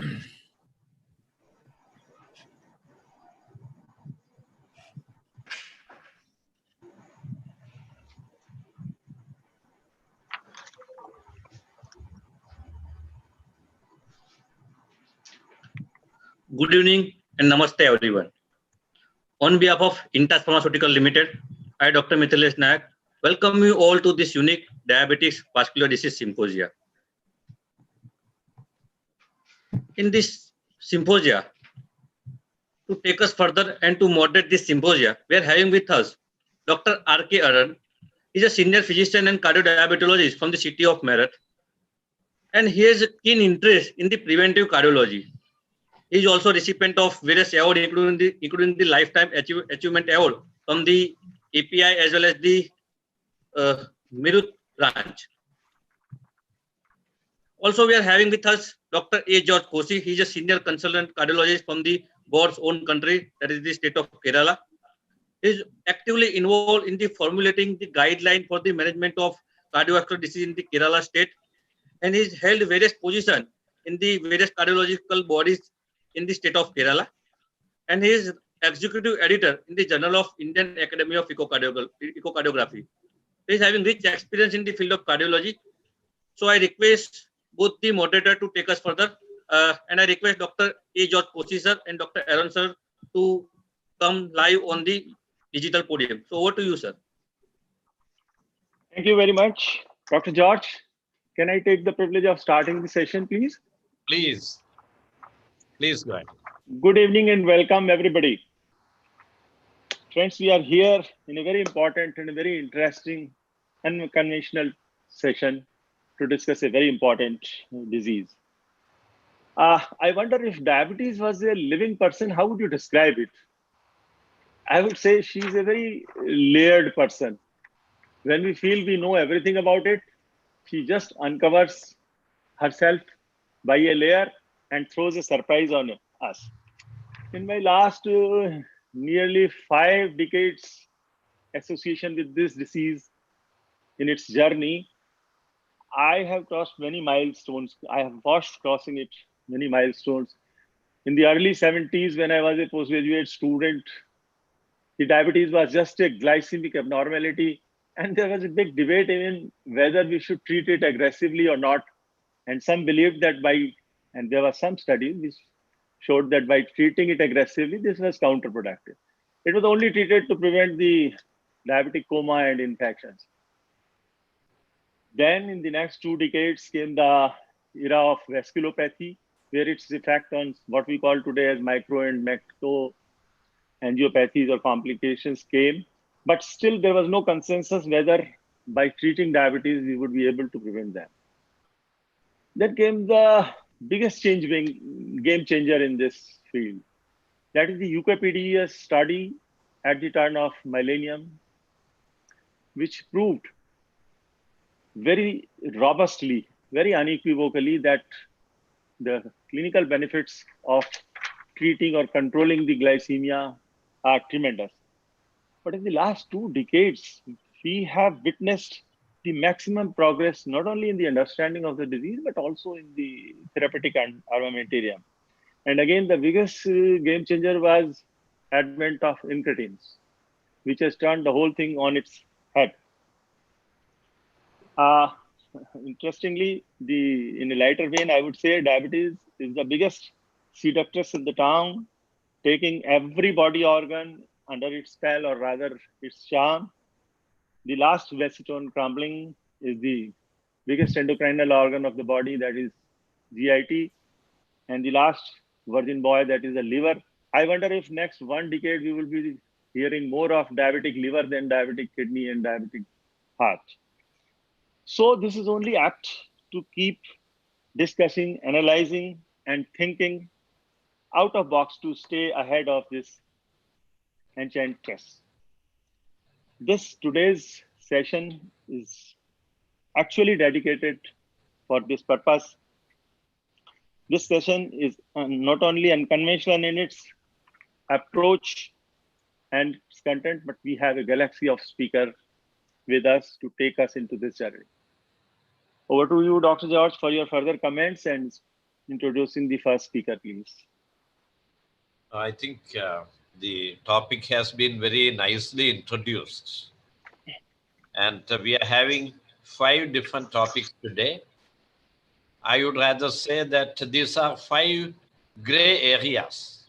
Good evening and namaste everyone. On behalf of Intas Pharmaceutical Limited, I, Dr. Mithilesh Nayak, welcome you all to this unique Diabetes Vascular Disease Symposia. In this symposia, to take us further and to moderate this symposia, we are having with us Dr. R.K. Aran. He is a senior physician and cardiodiabetologist from the city of Meerut, and he has a keen interest in the preventive cardiology. He is also recipient of various awards, including the Lifetime Achievement Award from the API as well as the Meerut branch. Also, we are having with us Dr. A. George Kosi. He is a senior consultant cardiologist from the God's own country, that is the state of Kerala. He is actively involved in the formulating the guideline for the management of cardiovascular disease in the Kerala state, and he has held various positions in the various cardiological bodies in the state of Kerala, and he is executive editor in the Journal of Indian Academy of Echocardiography. He is having rich experience in the field of cardiology. So I request both the moderator to take us further, and I request Dr. A. George Kosi sir and Dr. Aran sir to come live on the digital podium. So over to you, sir. Thank you very much, Dr. George. Can I take the privilege of starting the session, please? Please go ahead. Good evening and welcome, everybody. Friends, we are here in a very important and a very interesting, unconventional session to discuss a very important disease. I wonder if diabetes was a living person, how would you describe it? I would say she's a very layered person. When we feel we know everything about it, she just uncovers herself by a layer and throws a surprise on us. In my last nearly 5 decades association with this disease in its journey, I have crossed many milestones. I have watched crossing it many milestones. In the early 70s, when I was a postgraduate student, the diabetes was just a glycemic abnormality. And there was a big debate even whether we should treat it aggressively or not. And some believed that and there were some studies which showed that by treating it aggressively, this was counterproductive. It was only treated to prevent the diabetic coma and infections. Then in the next 2 decades came the era of vasculopathy, where its effect on what we call today as micro and macro angiopathies or complications came. But still there was no consensus whether by treating diabetes, we would be able to prevent them. Then came the biggest game changer in this field. That is the UKPDS study at the turn of millennium, which proved very robustly, very unequivocally that the clinical benefits of treating or controlling the glycemia are tremendous. But in the last 2 decades, we have witnessed the maximum progress, not only in the understanding of the disease, but also in the therapeutic armamentarium. And again, the biggest game changer was advent of incretins, which has turned the whole thing on its head. Interestingly, in a lighter vein, I would say diabetes is the biggest seductress in the town, taking every body organ under its spell, or rather its charm. The last acetone crumbling is the biggest endocrinal organ of the body, that is GIT. And the last virgin boy, that is the liver. I wonder if next 1 decade, we will be hearing more of diabetic liver than diabetic kidney and diabetic heart. So this is only apt to keep discussing, analyzing, and thinking out of box to stay ahead of this enchantress. Today's session is actually dedicated for this purpose. This session is not only unconventional in its approach and its content, but we have a galaxy of speakers with us to take us into this journey. Over to you, Dr. George, for your further comments and introducing the first speaker, please. I think the topic has been very nicely introduced. And we are having 5 different topics today. I would rather say that these are 5 gray areas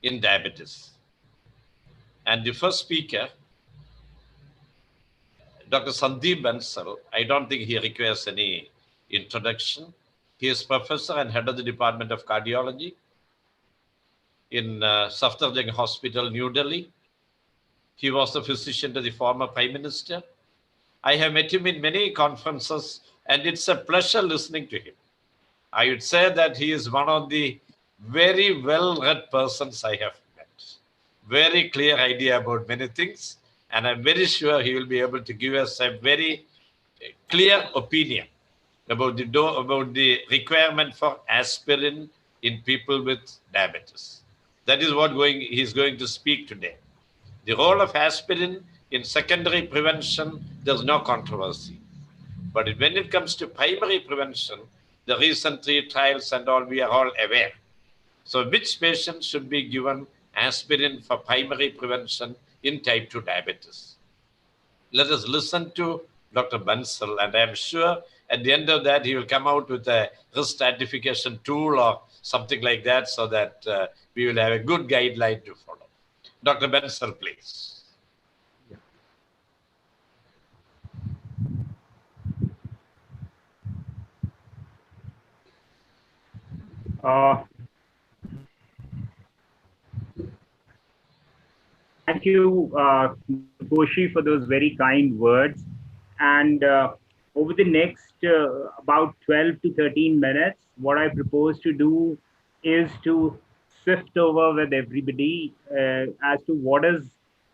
in diabetes. And the first speaker, Dr. Sandeep Bansal, I don't think he requires any introduction. He is professor and head of the Department of Cardiology in Safdarjung Hospital, New Delhi. He was the physician to the former Prime Minister. I have met him in many conferences, and it's a pleasure listening to him. I would say that he is one of the very well-read persons I have met. Very clear idea about many things, and I'm very sure he will be able to give us a very clear opinion about the requirement for aspirin in people with diabetes. That is what he's going to speak today. The role of aspirin in secondary prevention, there's no controversy. But when it comes to primary prevention, the recent 3 trials and all, we are all aware. So which patients should be given aspirin for primary prevention in type 2 diabetes? Let us listen to Dr. Bansal, and I'm sure at the end of that, he will come out with a risk stratification tool or something like that, so that we will have a good guideline to follow. Dr. Bansal, please. Thank you, Koshi, for those very kind words. And over the next about 12 to 13 minutes, what I propose to do is to sift over with everybody as to what is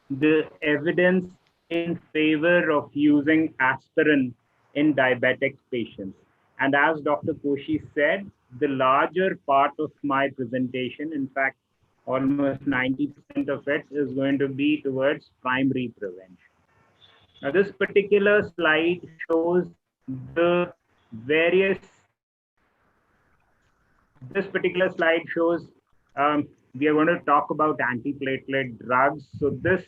the evidence in favor of using aspirin in diabetic patients. And as Dr. Koshi said, the larger part of my presentation, in fact, almost 90% of it is going to be towards primary prevention. Now, this particular slide shows the various, we are going to talk about antiplatelet drugs. So this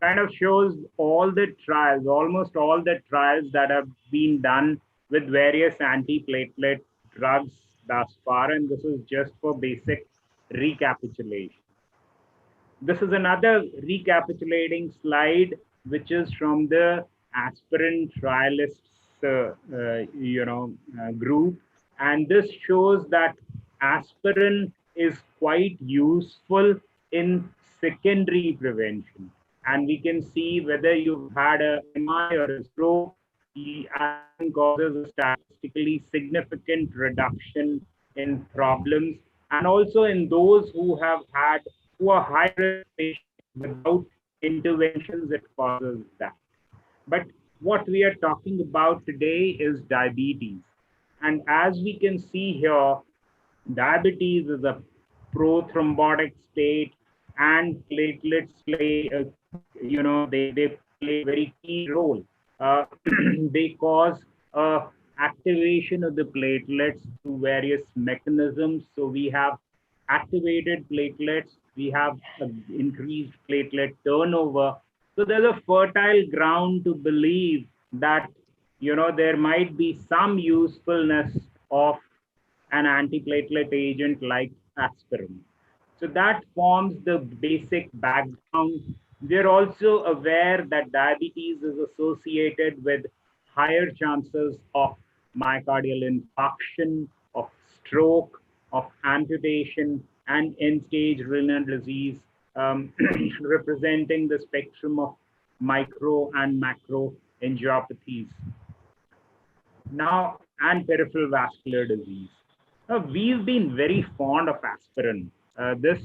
kind of shows all the trials, almost all the trials that have been done with various antiplatelet drugs thus far. And this is just for basic recapitulation. This is another recapitulating slide, which is from the aspirin trialists group. And this shows that aspirin is quite useful in secondary prevention. And we can see whether you've had a MI or a stroke, the aspirin causes a statistically significant reduction in problems. And also in those who are high risk patients without interventions, it causes that. But what we are talking about today is diabetes. And as we can see here, diabetes is a prothrombotic state, and platelets play, they play a very key role. They cause activation of the platelets through various mechanisms. So we have activated platelets, we have increased platelet turnover. So there's a fertile ground to believe that, there might be some usefulness of an antiplatelet agent like aspirin. So that forms the basic background. We're also aware that diabetes is associated with higher chances of myocardial infarction, of stroke, of amputation, and end-stage renal disease, representing the spectrum of micro and macro angiopathies. Now, and peripheral vascular disease. Now, we've been very fond of aspirin. This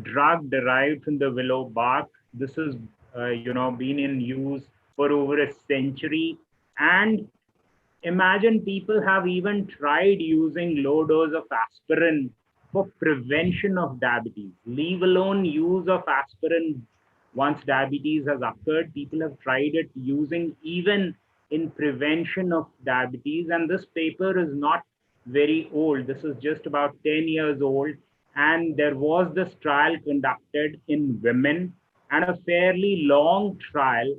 drug derived from the willow bark, this has been in use for over a century. And imagine people have even tried using low dose of aspirin for prevention of diabetes. Leave alone use of aspirin once diabetes has occurred. People have tried it using even in prevention of diabetes. And this paper is not very old. This is just about 10 years old. And there was this trial conducted in women, and a fairly long trial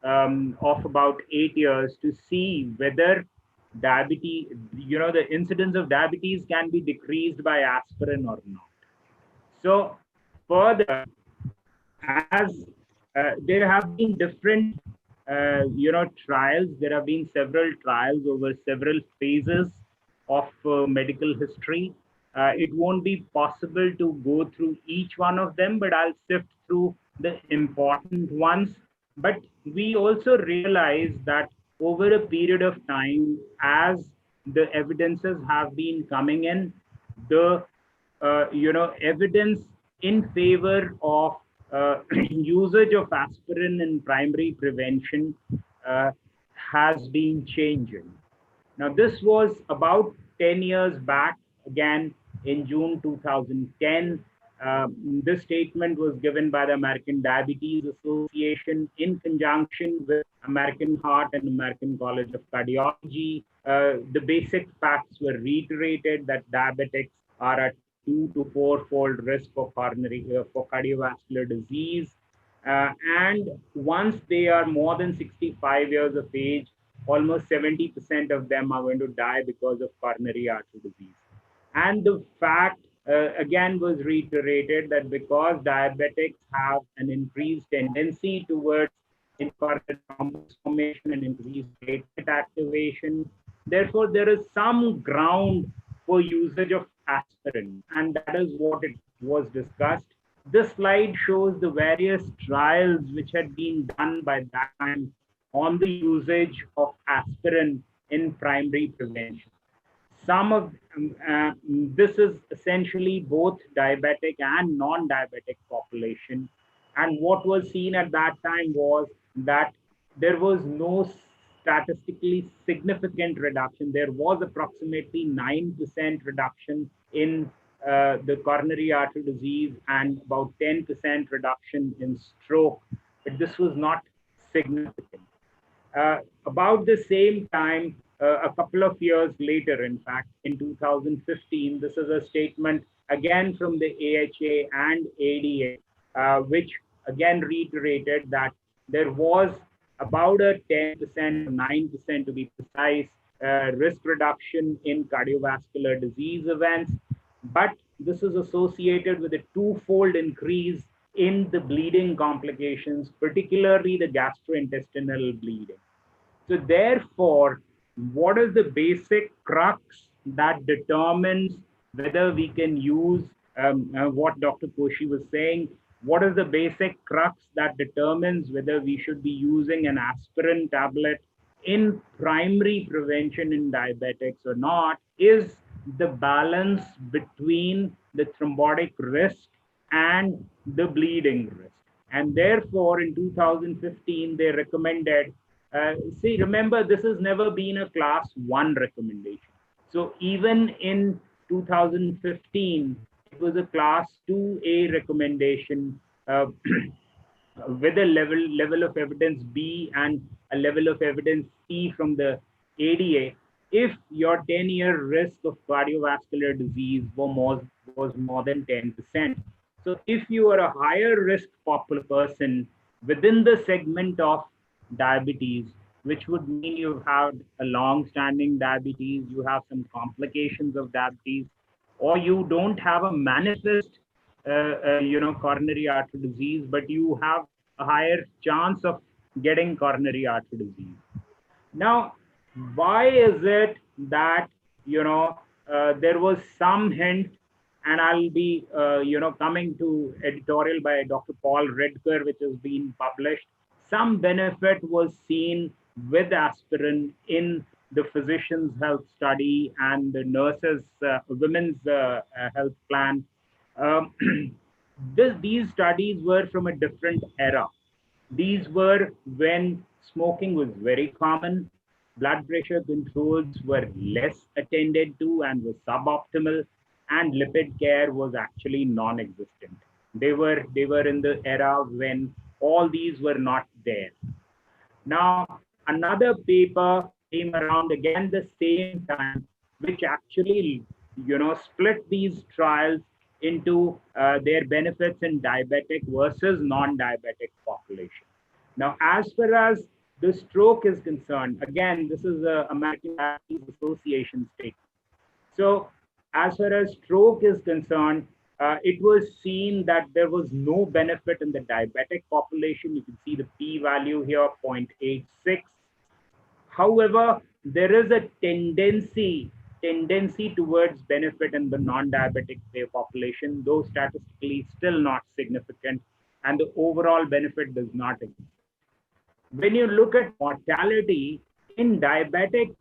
of about 8 years to see whether diabetes, the incidence of diabetes can be decreased by aspirin or not. So further, as there have been different trials, there have been several trials over several phases of medical history. It won't be possible to go through each one of them, but I'll sift through the important ones. But we also realize that over a period of time, as the evidences have been coming in, the evidence in favor of usage of aspirin in primary prevention has been changing. Now, this was about 10 years back, again in June 2010. This statement was given by the American Diabetes Association in conjunction with American Heart and American College of Cardiology. The basic facts were reiterated that diabetics are at 2 to 4-fold risk for cardiovascular disease. And once they are more than 65 years of age, almost 70% of them are going to die because of coronary artery disease. And the fact, again, was reiterated that because diabetics have an increased tendency towards incorporated thrombus formation and increased platelet activation, therefore, there is some ground for usage of aspirin, and that is what it was discussed. This slide shows the various trials which had been done by that time on the usage of aspirin in primary prevention. Some of this is essentially both diabetic and non-diabetic population. And what was seen at that time was that there was no statistically significant reduction. There was approximately 9% reduction in the coronary artery disease and about 10% reduction in stroke, but this was not significant. About the same time, a couple of years later, in fact, in 2015, this is a statement again from the AHA and ADA, which again reiterated that there was about a 10%, 9% to be precise, risk reduction in cardiovascular disease events. But this is associated with a twofold increase in the bleeding complications, particularly the gastrointestinal bleeding. So therefore, what is the basic crux that determines whether we can use what Dr. Koshy was saying? What is the basic crux that determines whether we should be using an aspirin tablet in primary prevention in diabetics or not is the balance between the thrombotic risk and the bleeding risk. And therefore, in 2015, they recommended, see, remember, this has never been a class 1 recommendation. So even in 2015, it was a class 2A recommendation with a level of evidence B and a level of evidence C from the ADA. If your 10-year risk of cardiovascular disease was more than 10%. So if you are a higher risk person within the segment of diabetes, which would mean you've had a long-standing diabetes, you have some complications of diabetes, or you don't have a manifest coronary artery disease, but you have a higher chance of getting coronary artery disease. Now, why is it that there was some hint, and I'll be coming to editorial by Dr. Paul Redker, which has been published. Some benefit was seen with aspirin in the physician's health study and the nurses' women's health plan. These studies were from a different era. These were when smoking was very common, blood pressure controls were less attended to and was suboptimal, and lipid care was actually non-existent. They were in the era when all these were not there. Now, another paper came around again the same time which actually, split these trials into their benefits in diabetic versus non-diabetic population. Now, as far as the stroke is concerned, again, this is the American Diabetes Association statement. So, as far as stroke is concerned, it was seen that there was no benefit in the diabetic population. You can see the p-value here, 0.86. However, there is a tendency towards benefit in the non-diabetic population, though statistically still not significant, and the overall benefit does not exist. When you look at mortality in diabetic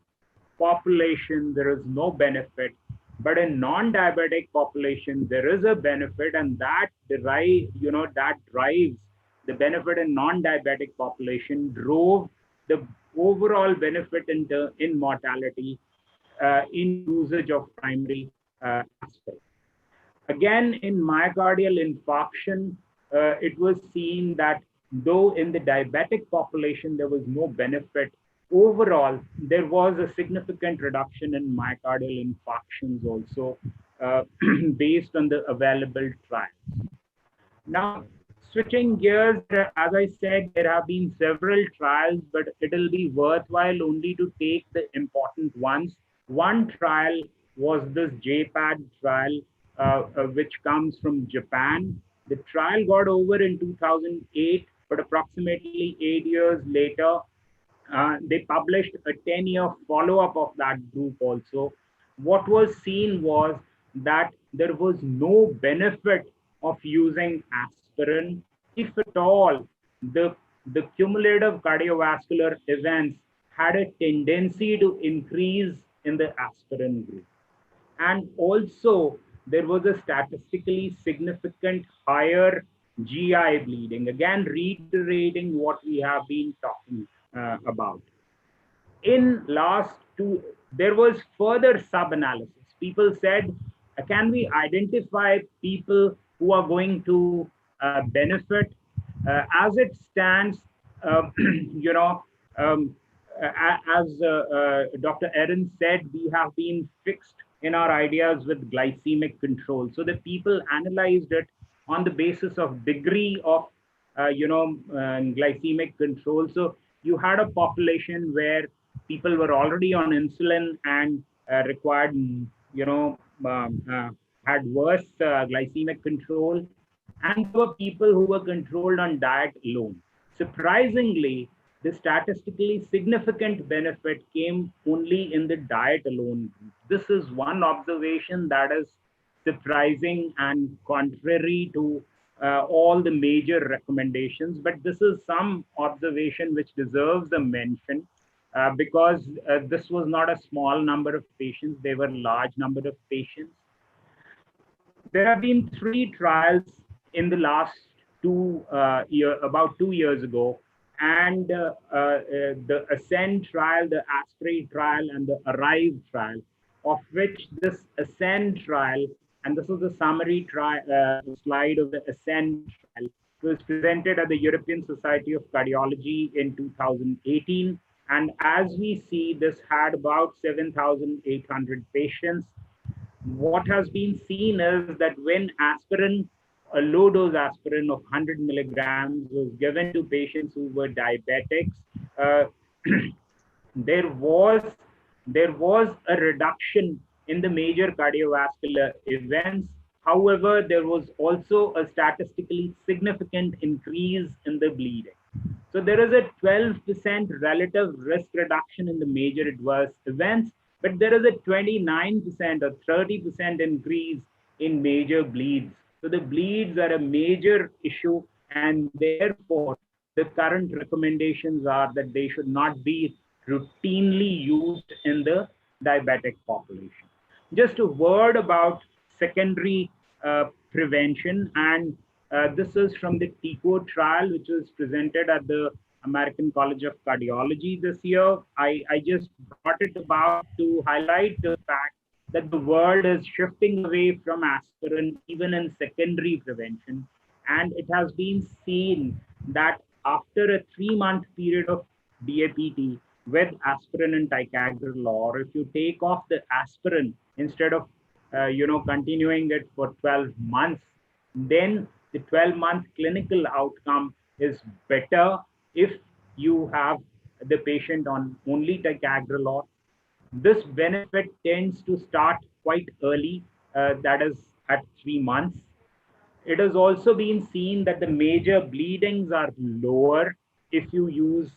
population, there is no benefit, but in non-diabetic population, there is a benefit, and that drives the benefit in non-diabetic population, drove the overall benefit in mortality in usage of primary aspirate. Again, in myocardial infarction, it was seen that though in the diabetic population there was no benefit, overall there was a significant reduction in myocardial infarctions also based on the available trials. Now, switching gears, as I said, there have been several trials, but it'll be worthwhile only to take the important ones. One trial was this JPAD trial, which comes from Japan. The trial got over in 2008, but approximately 8 years later, they published a 10-year follow-up of that group also. What was seen was that there was no benefit of using aspirin. If at all, the cumulative cardiovascular events had a tendency to increase in the aspirin group. And also, there was a statistically significant higher GI bleeding. Again, reiterating what we have been talking about. In last two, there was further sub-analysis. People said, can we identify people who are going to benefit? As it stands, as Dr. Aaron said, we have been fixed in our ideas with glycemic control. So the people analyzed it on the basis of degree of, glycemic control. So you had a population where people were already on insulin and required, had worse glycemic control, and there were people who were controlled on diet alone. Surprisingly, the statistically significant benefit came only in the diet alone. This is one observation that is surprising and contrary to all the major recommendations, but this is some observation which deserves a mention because this was not a small number of patients, they were large number of patients. There have been 3 trials in the last about 2 years ago, and the ASCEND trial, the ASPRE trial, and the ARRIVE trial, of which this ASCEND trial, and this is the summary slide of the ASCEND trial, was presented at the European Society of Cardiology in 2018. And as we see, this had about 7,800 patients. What has been seen is that when aspirin, a low dose aspirin of 100 milligrams was given to patients who were diabetics, there was a reduction in the major cardiovascular events. However, there was also a statistically significant increase in the bleeding. So there is a 12% relative risk reduction in the major adverse events, but there is a 29% or 30% increase in major bleeds. So the bleeds are a major issue, and therefore the current recommendations are that they should not be routinely used in the diabetic population. Just a word about secondary prevention, and this is from the TICO trial, which was presented at the American College of Cardiology this year. I just brought it about to highlight the fact that the world is shifting away from aspirin even in secondary prevention. And it has been seen that after a 3-month period of DAPT, with aspirin and ticagrelor, or if you take off the aspirin instead of continuing it for 12 months, then the 12-month clinical outcome is better if you have the patient on only ticagrelor. This benefit tends to start quite early, that is at 3 months. It has also been seen that the major bleedings are lower if you use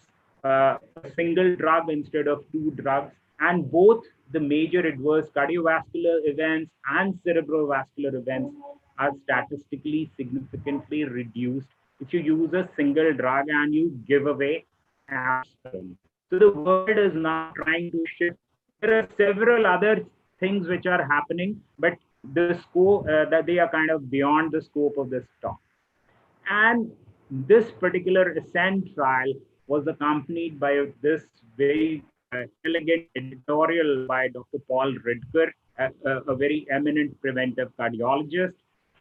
a single drug instead of two drugs. And both the major adverse cardiovascular events and cerebrovascular events are statistically significantly reduced if you use a single drug and you give away aspirin. So the world is now trying to shift. There are several other things which are happening, but the scope that they are kind of beyond the scope of this talk. And this particular ASCEND trial was accompanied by this very elegant editorial by Dr. Paul Ridker, a very eminent preventive cardiologist.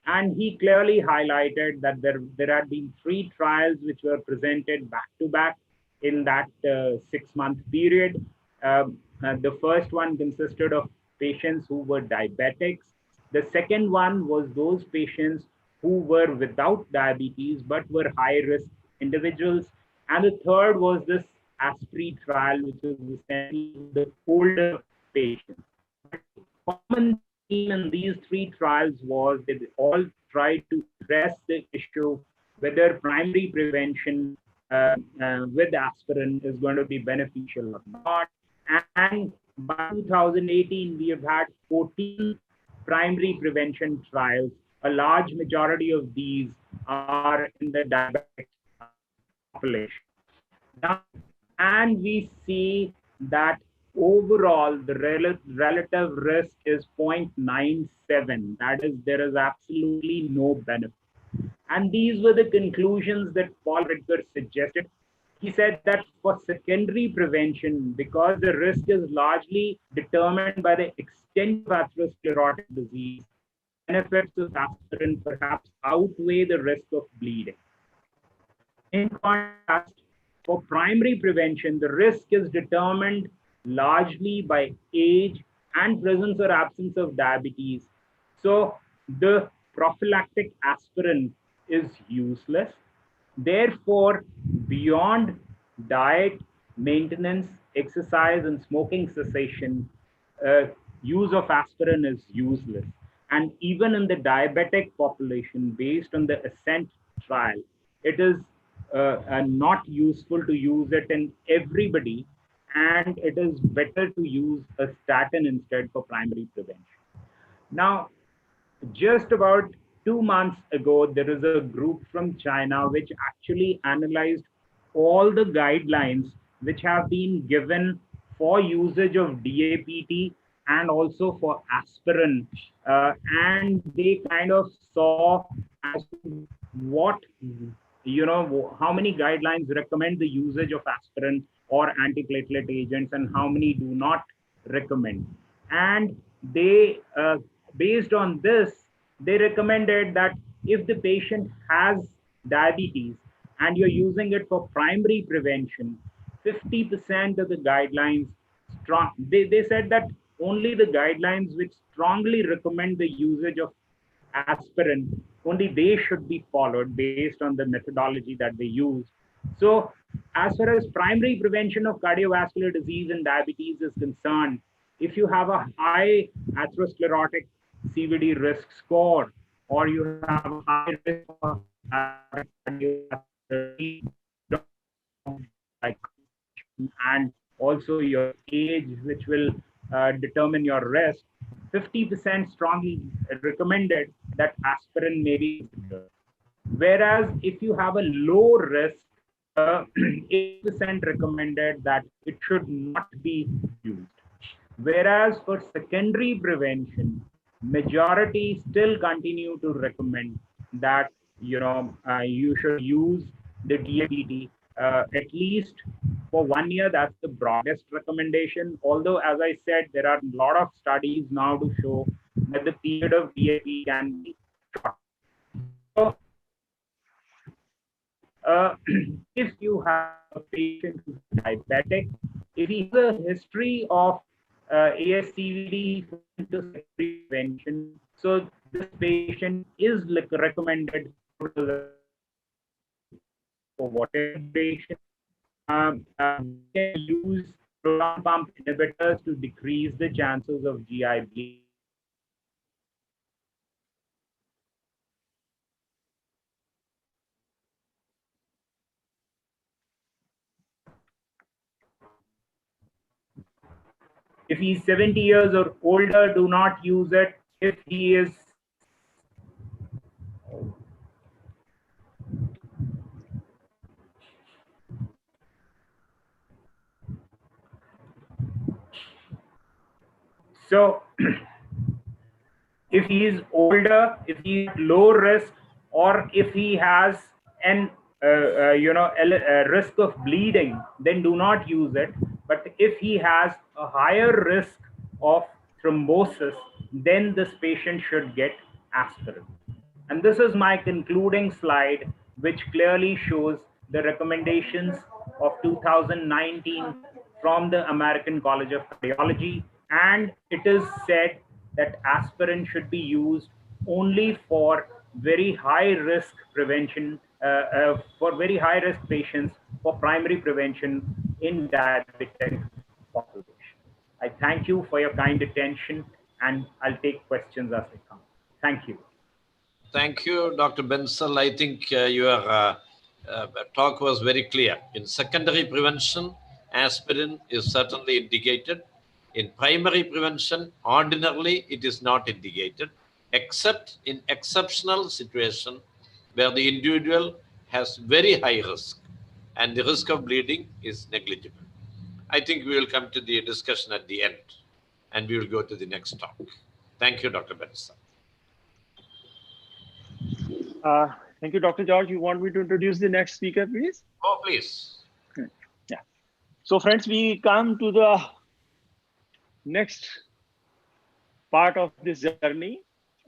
And he clearly highlighted that there had been 3 trials which were presented back to back in that 6-month period. The first one consisted of patients who were diabetics. The second one was those patients who were without diabetes but were high risk individuals. And the third was this ASPRI trial, which is essentially the older patients. But the common theme in these 3 trials was they all tried to address the issue whether primary prevention with aspirin is going to be beneficial or not. And by 2018, we have had 14 primary prevention trials. A large majority of these are in the diabetic population. Now, and we see that overall the relative risk is 0.97. That is, there is absolutely no benefit. And these were the conclusions that Paul Ridker suggested. He said that for secondary prevention, because the risk is largely determined by the extent of atherosclerotic disease, benefits of aspirin perhaps outweigh the risk of bleeding. In contrast, for primary prevention, the risk is determined largely by age and presence or absence of diabetes. So the prophylactic aspirin is useless. Therefore, beyond diet, maintenance, exercise, and smoking cessation, use of aspirin is useless. And even in the diabetic population, based on the ASCENT trial, it is not useful to use it in everybody, and it is better to use a statin instead for primary prevention. Now, just about 2 months ago, there is a group from China which actually analyzed all the guidelines which have been given for usage of DAPT and also for aspirin. And they kind of saw as what, how many guidelines recommend the usage of aspirin or antiplatelet agents and how many do not recommend. And they, based on this, they recommended that if the patient has diabetes and you're using it for primary prevention, 50% of the guidelines, they said that only the guidelines which strongly recommend the usage of aspirin, only they should be followed based on the methodology that they use. So as far as primary prevention of cardiovascular disease and diabetes is concerned, if you have a high atherosclerotic CVD risk score, or you have a high risk of and also your age, which will determine your risk, 50% strongly recommended that aspirin may be considered. Whereas if you have a low risk, 8% recommended that it should not be used. Whereas for secondary prevention, majority still continue to recommend that you should use the DAPT at least for 1 year. That's the broadest recommendation. Although, as I said, there are a lot of studies now to show that the period of DAPT can be short. So, if you have a patient who's diabetic if he has a history of ASCVD to secondary prevention, so this patient is recommended for whatever duration. We can use proton pump inhibitors to decrease the chances of GI bleeding. If he's 70 years or older, do not use it. If he is so if he is older, if he is low risk, or if he has an risk of bleeding, then do not use it. But if he has a higher risk of thrombosis, then this patient should get aspirin. And this is my concluding slide, which clearly shows the recommendations of 2019 from the American College of Cardiology. And it is said that aspirin should be used only for very high risk prevention, for very high risk patients for primary prevention in diabetic population. I thank you for your kind attention, and I'll take questions as they come. Thank you. Thank you, Dr. Bensal. I think your talk was very clear. In secondary prevention, aspirin is certainly indicated. In primary prevention, ordinarily it is not indicated, except in exceptional situation where the individual has very high risk and the risk of bleeding is negligible. I think we will come to the discussion at the end and we will go to the next talk. Thank you, Dr. Bensal. Thank you, Dr. George. You want me to introduce the next speaker, please? Oh, please. Yeah. So, friends, we come to the next part of this journey,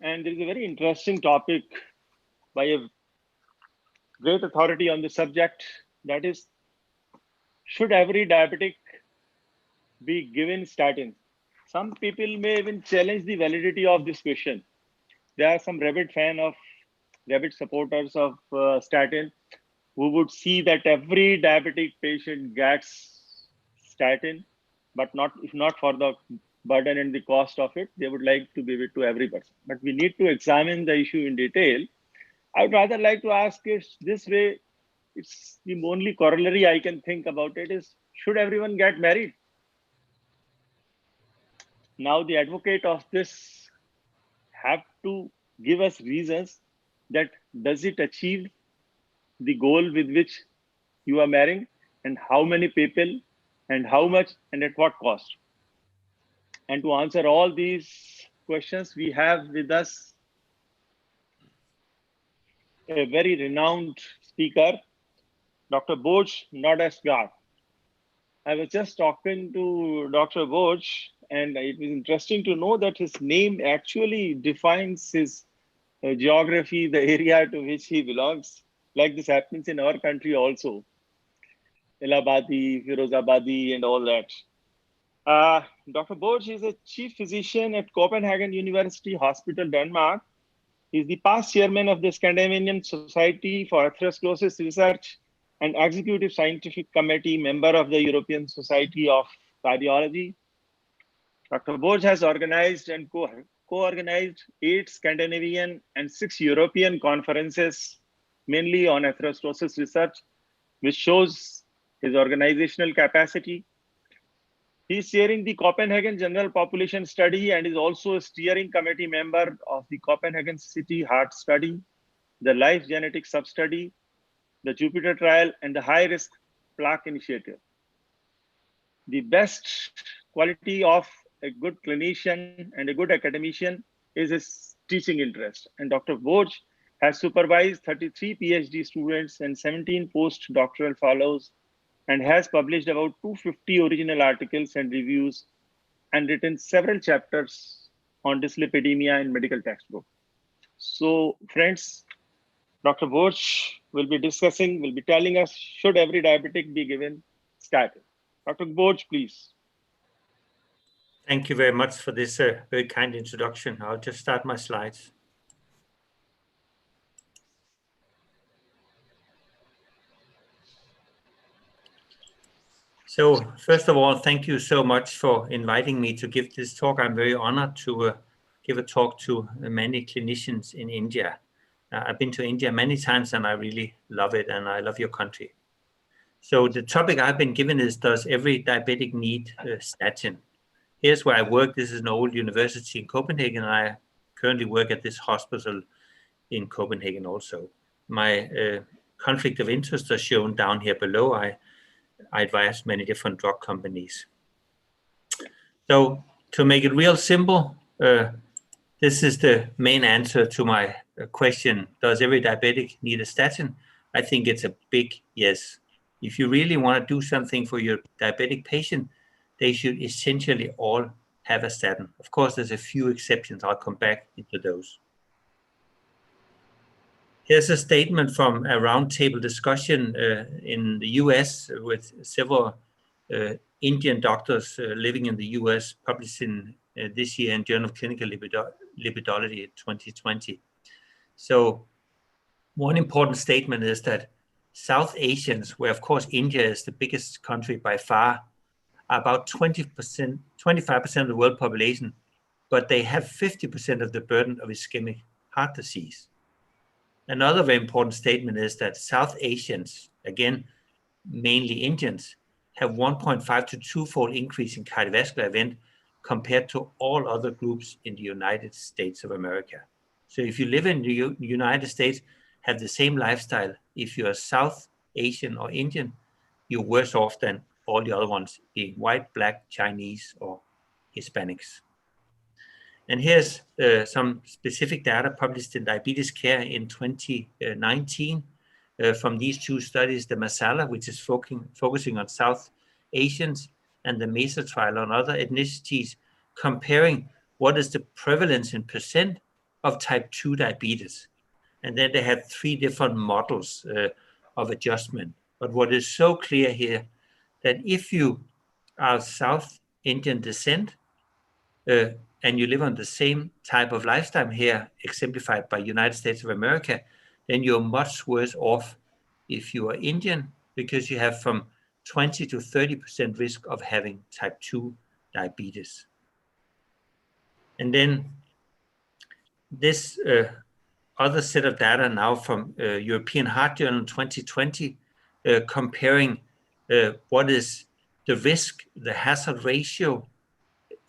and there is a very interesting topic by a great authority on the subject, that is, should every diabetic be given statin? Some people may even challenge the validity of this question. There are some rabid supporters of statin who would see that every diabetic patient gets statin, but if not for the burden and the cost of it, they would like to give it to every person. But we need to examine the issue in detail. I would rather like to ask it this way. It's the only corollary I can think about it is, should everyone get married? Now the advocate of this have to give us reasons that does it achieve the goal with which you are marrying, and how many people, and how much, and at what cost. And to answer all these questions, we have with us a very renowned speaker, Dr. Boj Nordestgaard. I was just talking to Dr. Boj, and it was interesting to know that his name actually defines his geography, the area to which he belongs. Like this happens in our country also. Allahabadi, Firozabadi, and all that. Dr. Boj is a chief physician at Copenhagen University Hospital, Denmark. He is the past chairman of the Scandinavian Society for Atherosclerosis Research and executive scientific committee member of the European Society of Cardiology. Dr. Boj has organized and co-organized 8 Scandinavian and 6 European conferences, mainly on atherosclerosis research, which shows his organizational capacity. He is chairing the Copenhagen General Population Study and is also a steering committee member of the Copenhagen City Heart Study, the Life Genetics Sub-Study, the Jupiter Trial, and the High Risk Plaque Initiative. The best quality of a good clinician and a good academician is his teaching interest. And Dr. Boj has supervised 33 PhD students and 17 postdoctoral fellows, and has published about 250 original articles and reviews, and written several chapters on dyslipidemia in medical textbook. So, friends, Dr. Boj will be telling us, should every diabetic be given statin? Dr. Kamboj, please. Thank you very much for this very kind introduction. I'll just start my slides. So first of all, thank you so much for inviting me to give this talk. I'm very honored to give a talk to many clinicians in India. I've been to India many times and I really love it, and I love your country. So the topic I've been given is, does every diabetic need a statin? Here's where I work. This is an old university in Copenhagen. I currently work at this hospital in Copenhagen also. My conflict of interest are shown down here below. I advise many different drug companies. So to make it real simple, this is the main answer to my question, does every diabetic need a statin? I think it's a big yes. If you really want to do something for your diabetic patient, they should essentially all have a statin. Of course, there's a few exceptions. I'll come back into those. Here's a statement from a roundtable discussion in the US with several Indian doctors living in the US, published in this year in Journal of Clinical Lipidology 2020. So one important statement is that South Asians, where of course India is the biggest country by far, are about 25% of the world population, but they have 50% of the burden of ischemic heart disease. Another very important statement is that South Asians, again, mainly Indians, have 1.5 to 2-fold increase in cardiovascular event compared to all other groups in the United States of America. So if you live in the United States, have the same lifestyle, if you're South Asian or Indian, you're worse off than all the other ones, being white, black, Chinese, or Hispanics. And here's some specific data published in Diabetes Care in 2019 from these two studies, the MASALA, which is focusing on South Asians, and the MESA trial on other ethnicities, comparing what is the prevalence in percent of type 2 diabetes. And then they had 3 different models of adjustment. But what is so clear here, that if you are South Indian descent, and you live on the same type of lifestyle here, exemplified by United States of America, then you're much worse off if you are Indian, because you have from 20 to 30% risk of having type 2 diabetes. And then this other set of data now from European Heart Journal 2020, comparing what is the risk, the hazard ratio,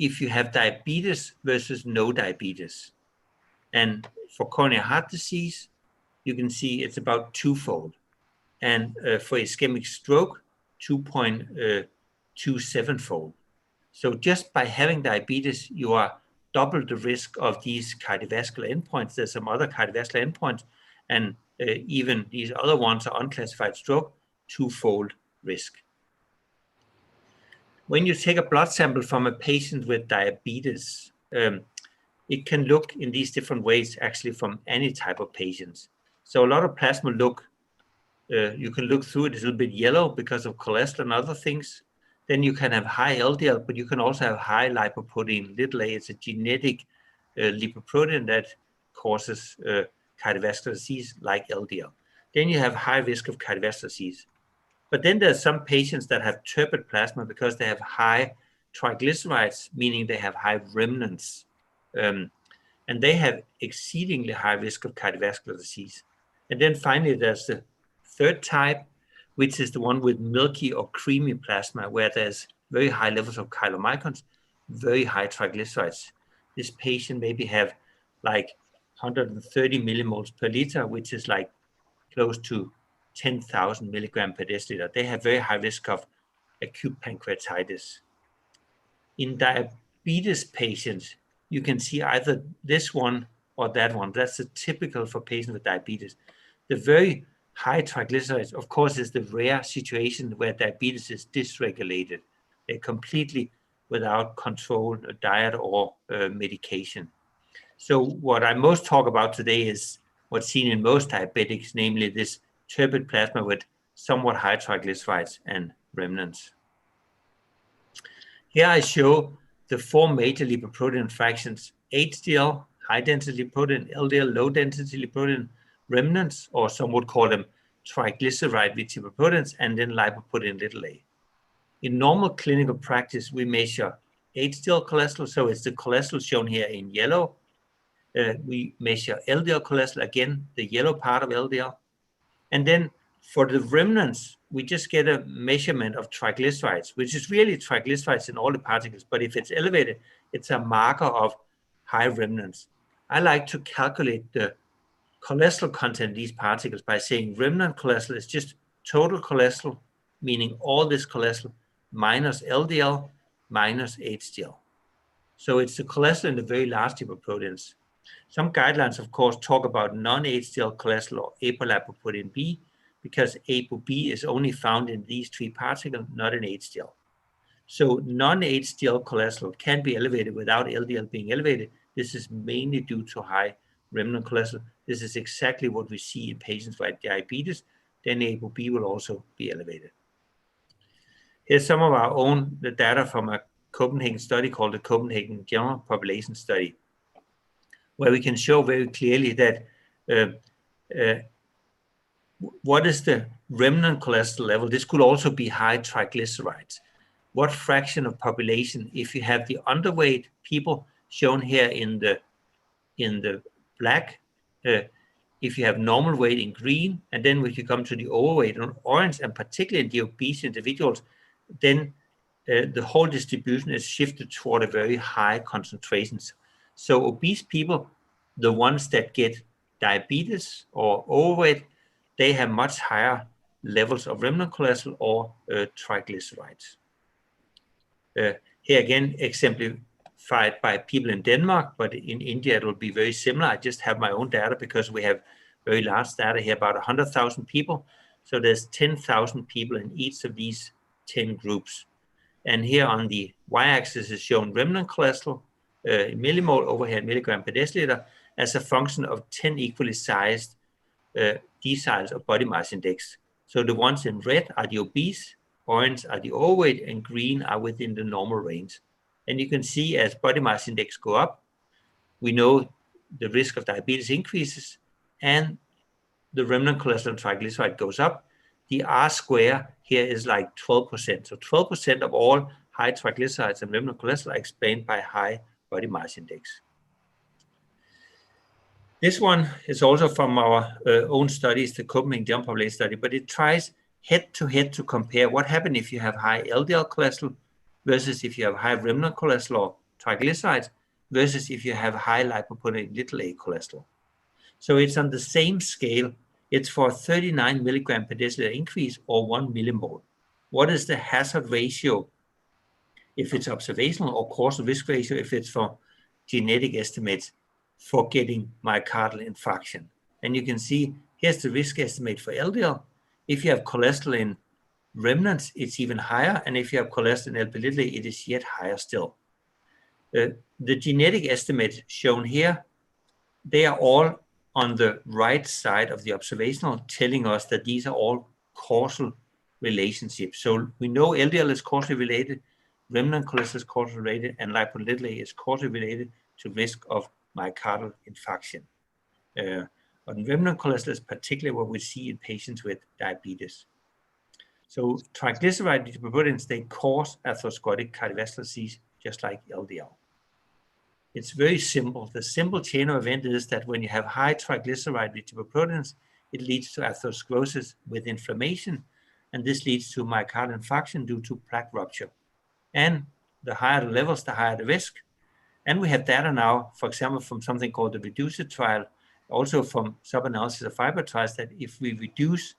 if you have diabetes versus no diabetes. And for coronary heart disease, you can see it's about 2-fold. And for ischemic stroke, 2.27-fold. So just by having diabetes, you are double the risk of these cardiovascular endpoints. There's some other cardiovascular endpoints, and even these other ones are unclassified stroke, 2-fold risk. When you take a blood sample from a patient with diabetes, it can look in these different ways, actually, from any type of patients. So a lot of plasma look, you can look through it, it's a little bit yellow because of cholesterol and other things. Then you can have high LDL, but you can also have high lipoprotein, little a. It's a genetic lipoprotein that causes cardiovascular disease like LDL. Then you have high risk of cardiovascular disease. But then there's some patients that have turbid plasma because they have high triglycerides, meaning they have high remnants. And they have exceedingly high risk of cardiovascular disease. And then finally, there's the third type, which is the one with milky or creamy plasma, where there's very high levels of chylomicrons, very high triglycerides. This patient maybe have like 130 millimoles per liter, which is like close to 10,000 milligram per deciliter. They have very high risk of acute pancreatitis. In diabetes patients, you can see either this one or that one. That's a typical for patients with diabetes. The very high triglycerides, of course, is the rare situation where diabetes is dysregulated. They're completely without control, diet, or medication. So what I most talk about today is what's seen in most diabetics, namely this turbid plasma with somewhat high triglycerides and remnants. Here I show the 4 major lipoprotein fractions: HDL, high-density lipoprotein; LDL, low-density lipoprotein; remnants, or some would call them triglyceride-rich lipoproteins; and then lipoprotein little a. In normal clinical practice, we measure HDL cholesterol, so it's the cholesterol shown here in yellow. We measure LDL cholesterol, again, the yellow part of LDL. And then for the remnants, we just get a measurement of triglycerides, which is really triglycerides in all the particles. But if it's elevated, it's a marker of high remnants. I like to calculate the cholesterol content of these particles by saying remnant cholesterol is just total cholesterol, meaning all this cholesterol, minus LDL, minus HDL. So it's the cholesterol in the very large lipoproteins. Some guidelines, of course, talk about non-HDL cholesterol or apolipoprotein B, because ApoB is only found in these 3 particles, not in HDL. So non-HDL cholesterol can be elevated without LDL being elevated. This is mainly due to high remnant cholesterol. This is exactly what we see in patients with diabetes. Then ApoB will also be elevated. Here's some of our own data from a Copenhagen study called the Copenhagen General Population Study, where we can show very clearly that what is the remnant cholesterol level? This could also be high triglycerides. What fraction of population, if you have the underweight people shown here in the black, if you have normal weight in green, and then if you come to the overweight in orange, and particularly in the obese individuals, then the whole distribution is shifted toward a very high concentrations. So obese people, the ones that get diabetes or overweight, they have much higher levels of remnant cholesterol or triglycerides. Here again, exemplified by people in Denmark, but in India it will be very similar. I just have my own data because we have very large data here, about 100,000 people. So there's 10,000 people in each of these 10 groups. And here on the y-axis is shown remnant cholesterol, millimole, over here milligram per deciliter, as a function of 10 equally sized deciles of body mass index. So the ones in red are the obese, orange are the overweight, and green are within the normal range. And you can see as body mass index go up, we know the risk of diabetes increases, and the remnant cholesterol and triglyceride goes up. The R square here is like 12%. So 12% of all high triglycerides and remnant cholesterol are explained by high body mass index. This one is also from our own studies, the Copenhagen General Population Study, but it tries head-to-head to compare what happens if you have high LDL cholesterol versus if you have high remnant cholesterol or triglycerides versus if you have high lipoprotein little a cholesterol. So it's on the same scale. It's for 39 milligram per deciliter increase or 1 millimole. What is the hazard ratio if it's observational, or causal risk ratio if it's for genetic estimates for getting myocardial infarction? And you can see here's the risk estimate for LDL. If you have cholesterol in remnants, it's even higher. And if you have cholesterol in Lp(a), it is yet higher still. The genetic estimates shown here, they are all on the right side of the observational, telling us that these are all causal relationships. So we know LDL is causally related, remnant cholesterol is causally related, and lipoprotein is causally related to risk of myocardial infarction. On remnant cholesterol is particularly what we see in patients with diabetes. So triglyceride lipoproteins, they cause atherosclerotic cardiovascular disease just like LDL. It's very simple. The simple chain of event is that when you have high triglyceride lipoproteins, it leads to atherosclerosis with inflammation, and this leads to myocardial infarction due to plaque rupture. And the higher the levels, the higher the risk. And we have data now, for example, from something called the REDUCE trial, also from sub-analysis of fiber trials, that if we reduce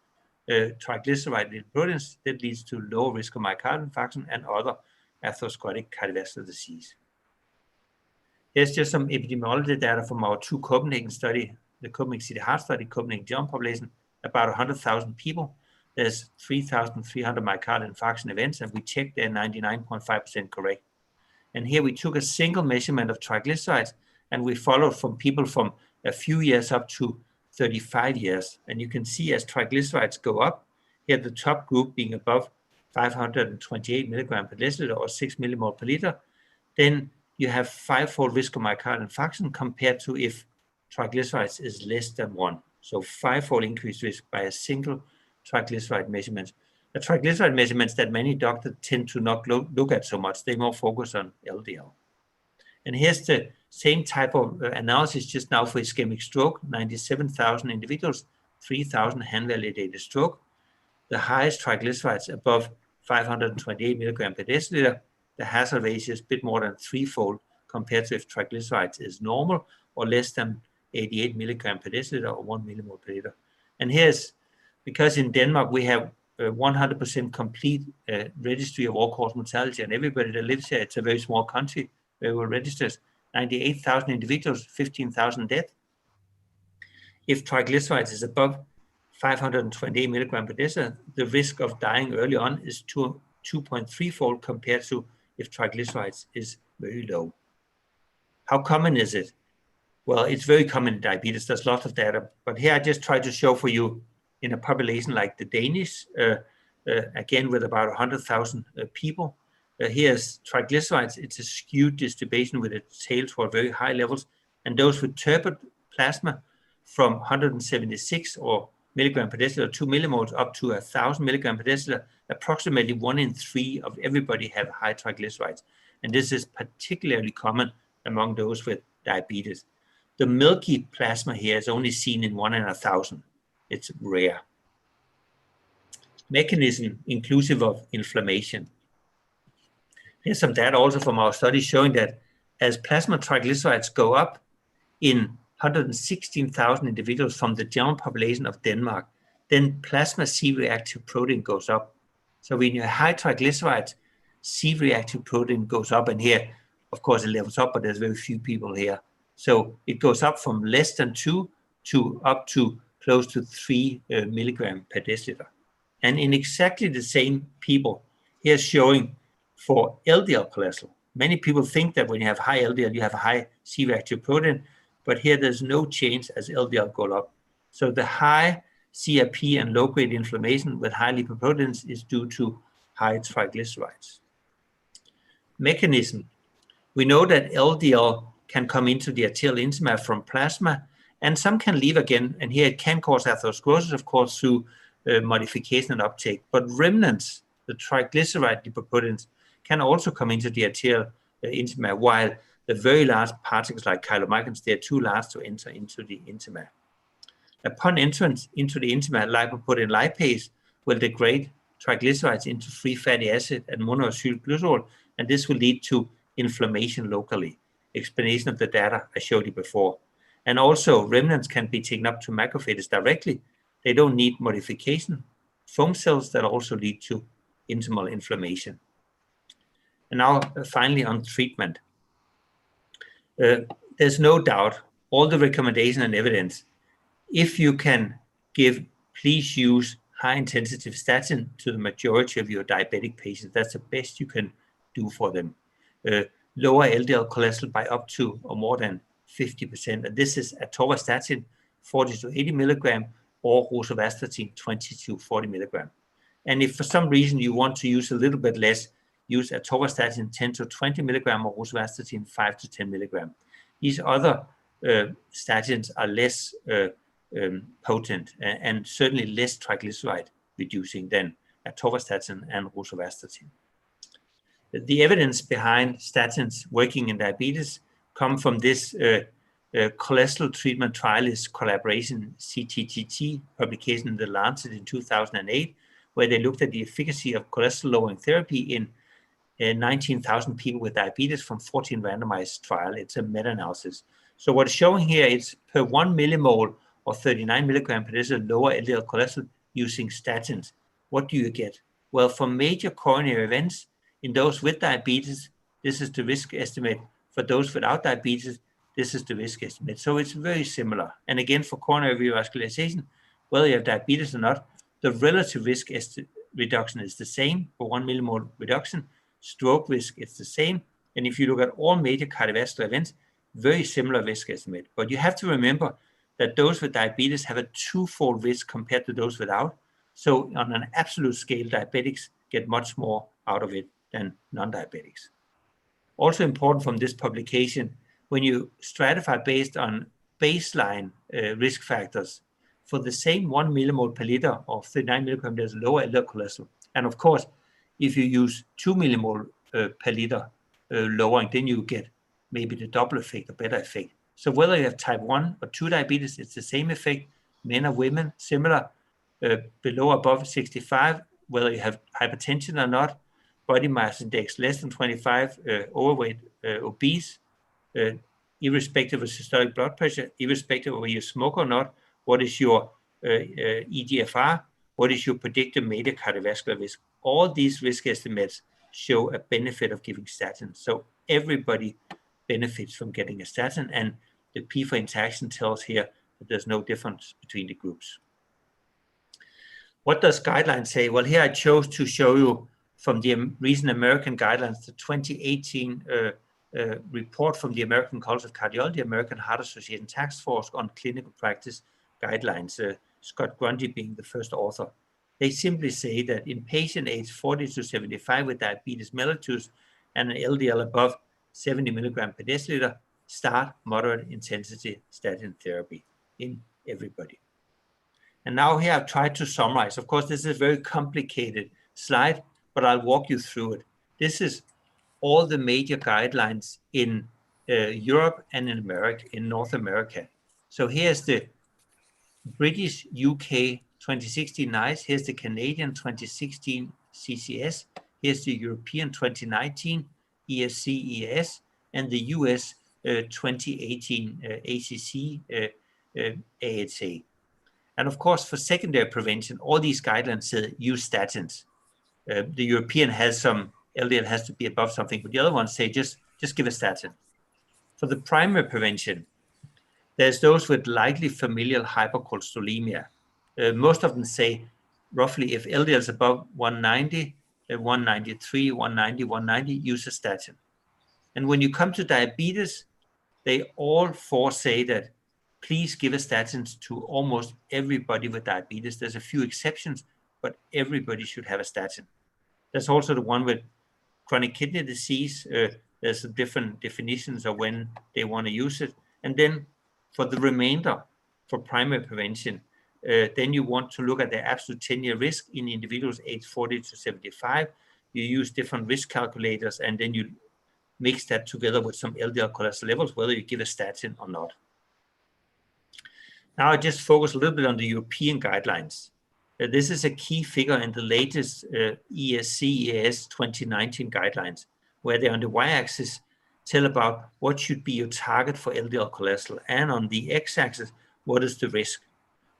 triglyceride lipoproteins, that leads to lower risk of myocardial infarction and other atherosclerotic cardiovascular disease. Here's just some epidemiology data from our 2 Copenhagen study, the Copenhagen City Heart Study, Copenhagen General Population, about 100,000 people. There's 3,300 myocardial infarction events, and we checked they're 99.5% correct. And here we took a single measurement of triglycerides, and we followed from people from a few years up to 35 years. And you can see as triglycerides go up, here the top group being above 528 milligram per deciliter or 6 millimole per liter, then you have 5-fold risk of myocardial infarction compared to if triglycerides is less than 1. So 5-fold increased risk by a single triglyceride measurement. The triglyceride measurements that many doctors tend to not look at so much, they more focus on LDL. And here's the same type of analysis just now for ischemic stroke, 97,000 individuals, 3,000 hand-validated stroke. The highest triglycerides above 528 milligram per deciliter, the hazard ratio is a bit more than 3-fold compared to if triglycerides is normal or less than 88 milligram per deciliter or 1 millimole per liter. And here's, because in Denmark we have 100% complete registry of all-cause mortality, and everybody that lives here, it's a very small country, very well registered, 98,000 individuals, 15,000 deaths. If triglycerides is above 528 milligram per deciliter, the risk of dying early on is 2.3-fold compared to if triglycerides is very low. How common is it? Well, it's very common in diabetes. There's lots of data, but here I just try to show for you in a population like the Danish, again with about 100,000 people. Here's triglycerides. It's a skewed distribution with a tail toward very high levels, and those with turbid plasma from 176 or milligram per deciliter, 2 millimoles up to 1,000 milligram per deciliter, approximately 1 in 3 of everybody have high triglycerides. And this is particularly common among those with diabetes. The milky plasma here is only seen in 1 in 1,000. It's rare. Mechanism inclusive of inflammation. Here's some data also from our study showing that as plasma triglycerides go up in 116,000 individuals from the general population of Denmark, then plasma C-reactive protein goes up. So when you have high triglycerides, C-reactive protein goes up, and here, of course, it levels up, but there's very few people here. So it goes up from less than 2 to up to close to 3 milligram per deciliter. And in exactly the same people, here's showing for LDL cholesterol. Many people think that when you have high LDL, you have a high C-reactive protein, but here there's no change as LDL go up. So the high CRP and low-grade inflammation with high lipoproteins is due to high triglycerides. Mechanism. We know that LDL can come into the arterial intima from plasma, and some can leave again, and here it can cause atherosclerosis, of course, through modification and uptake. But remnants, the triglyceride lipoproteins, can also come into the arterial intima, while the very large particles like chylomicrons, they are too large to enter into the intima. Upon entrance into the intima, lipoprotein lipase will degrade triglycerides into free fatty acid and monoacylglycerol, and this will lead to inflammation locally. Explanation of the data I showed you before. And also, remnants can be taken up to macrophages directly. They don't need modification. Foam cells that also lead to intimal inflammation. And now, finally, on treatment. There's no doubt, all the recommendation and evidence, if you can give, please use high-intensity statin to the majority of your diabetic patients. That's the best you can do for them. Lower LDL cholesterol by up to or more than 50%. And this is atorvastatin 40 to 80 milligram or rosuvastatin 20 to 40 milligram. And if for some reason you want to use a little bit less, use atorvastatin 10 to 20 milligram or rosuvastatin 5 to 10 milligram. These other statins are less potent and certainly less triglyceride reducing than atorvastatin and rosuvastatin. The evidence behind statins working in diabetes come from this cholesterol treatment trialist collaboration CTTT publication in The Lancet in 2008, where they looked at the efficacy of cholesterol-lowering therapy in 19,000 people with diabetes from 14 randomized trials. It's a meta-analysis. So what's showing here is per 1 millimole or 39 milligram per deciliter lower LDL cholesterol using statins. What do you get? Well, for major coronary events, in those with diabetes, this is the risk estimate. For those without diabetes, this is the risk estimate. So it's very similar. And again, for coronary revascularization, whether you have diabetes or not, the relative risk reduction is the same for 1 millimole reduction. Stroke risk is the same. And if you look at all major cardiovascular events, very similar risk estimate. But you have to remember that those with diabetes have a 2-fold risk compared to those without. So on an absolute scale, diabetics get much more out of it than non-diabetics. Also important from this publication, when you stratify based on baseline risk factors, for the same 1 millimole per liter of 39 milligram, there's lower LDL cholesterol. And of course, if you use 2 millimole per liter lowering, then you get maybe the double effect, a better effect. So whether you have type 1 or 2 diabetes, it's the same effect. Men or women, similar, below or above 65, whether you have hypertension or not, body mass index less than 25, overweight, obese, irrespective of systolic blood pressure, irrespective of whether you smoke or not, what is your EGFR, what is your predicted major cardiovascular risk. All these risk estimates show a benefit of giving statins. So everybody benefits from getting a statin, and the P for interaction tells here that there's no difference between the groups. What does guidelines say? Well, here I chose to show you from the recent American guidelines, the 2018 report from the American College of Cardiology, American Heart Association Task Force on Clinical Practice Guidelines, Scott Grundy being the first author. They simply say that in patient age 40 to 75 with diabetes mellitus and an LDL above 70 milligram per deciliter, start moderate intensity statin therapy in everybody. And now here I've tried to summarize. Of course, this is a very complicated slide, but I'll walk you through it. This is all the major guidelines in Europe and in America, in North America. So here's the British UK 2016 NICE, here's the Canadian 2016 CCS, here's the European 2019 ESC/EAS, and the US 2018 ACC AHA. And of course, for secondary prevention, all these guidelines say use statins. The European has some, LDL has to be above something, but the other ones say just give a statin. For the primary prevention, there's those with likely familial hypercholesterolemia. Most of them say roughly if LDL is above 190, 193, 190, 190, use a statin. And when you come to diabetes, they all four say that please give a statins to almost everybody with diabetes. There's a few exceptions, but everybody should have a statin. There's also the one with chronic kidney disease. There's some different definitions of when they want to use it. And then for the remainder, for primary prevention, then you want to look at the absolute 10-year risk in individuals aged 40 to 75. You use different risk calculators, and then you mix that together with some LDL cholesterol levels, whether you give a statin or not. Now I just focus a little bit on the European guidelines. This is a key figure in the latest ESC/EAS 2019 guidelines, where they on the y-axis tell about what should be your target for LDL cholesterol, and on the x-axis, what is the risk.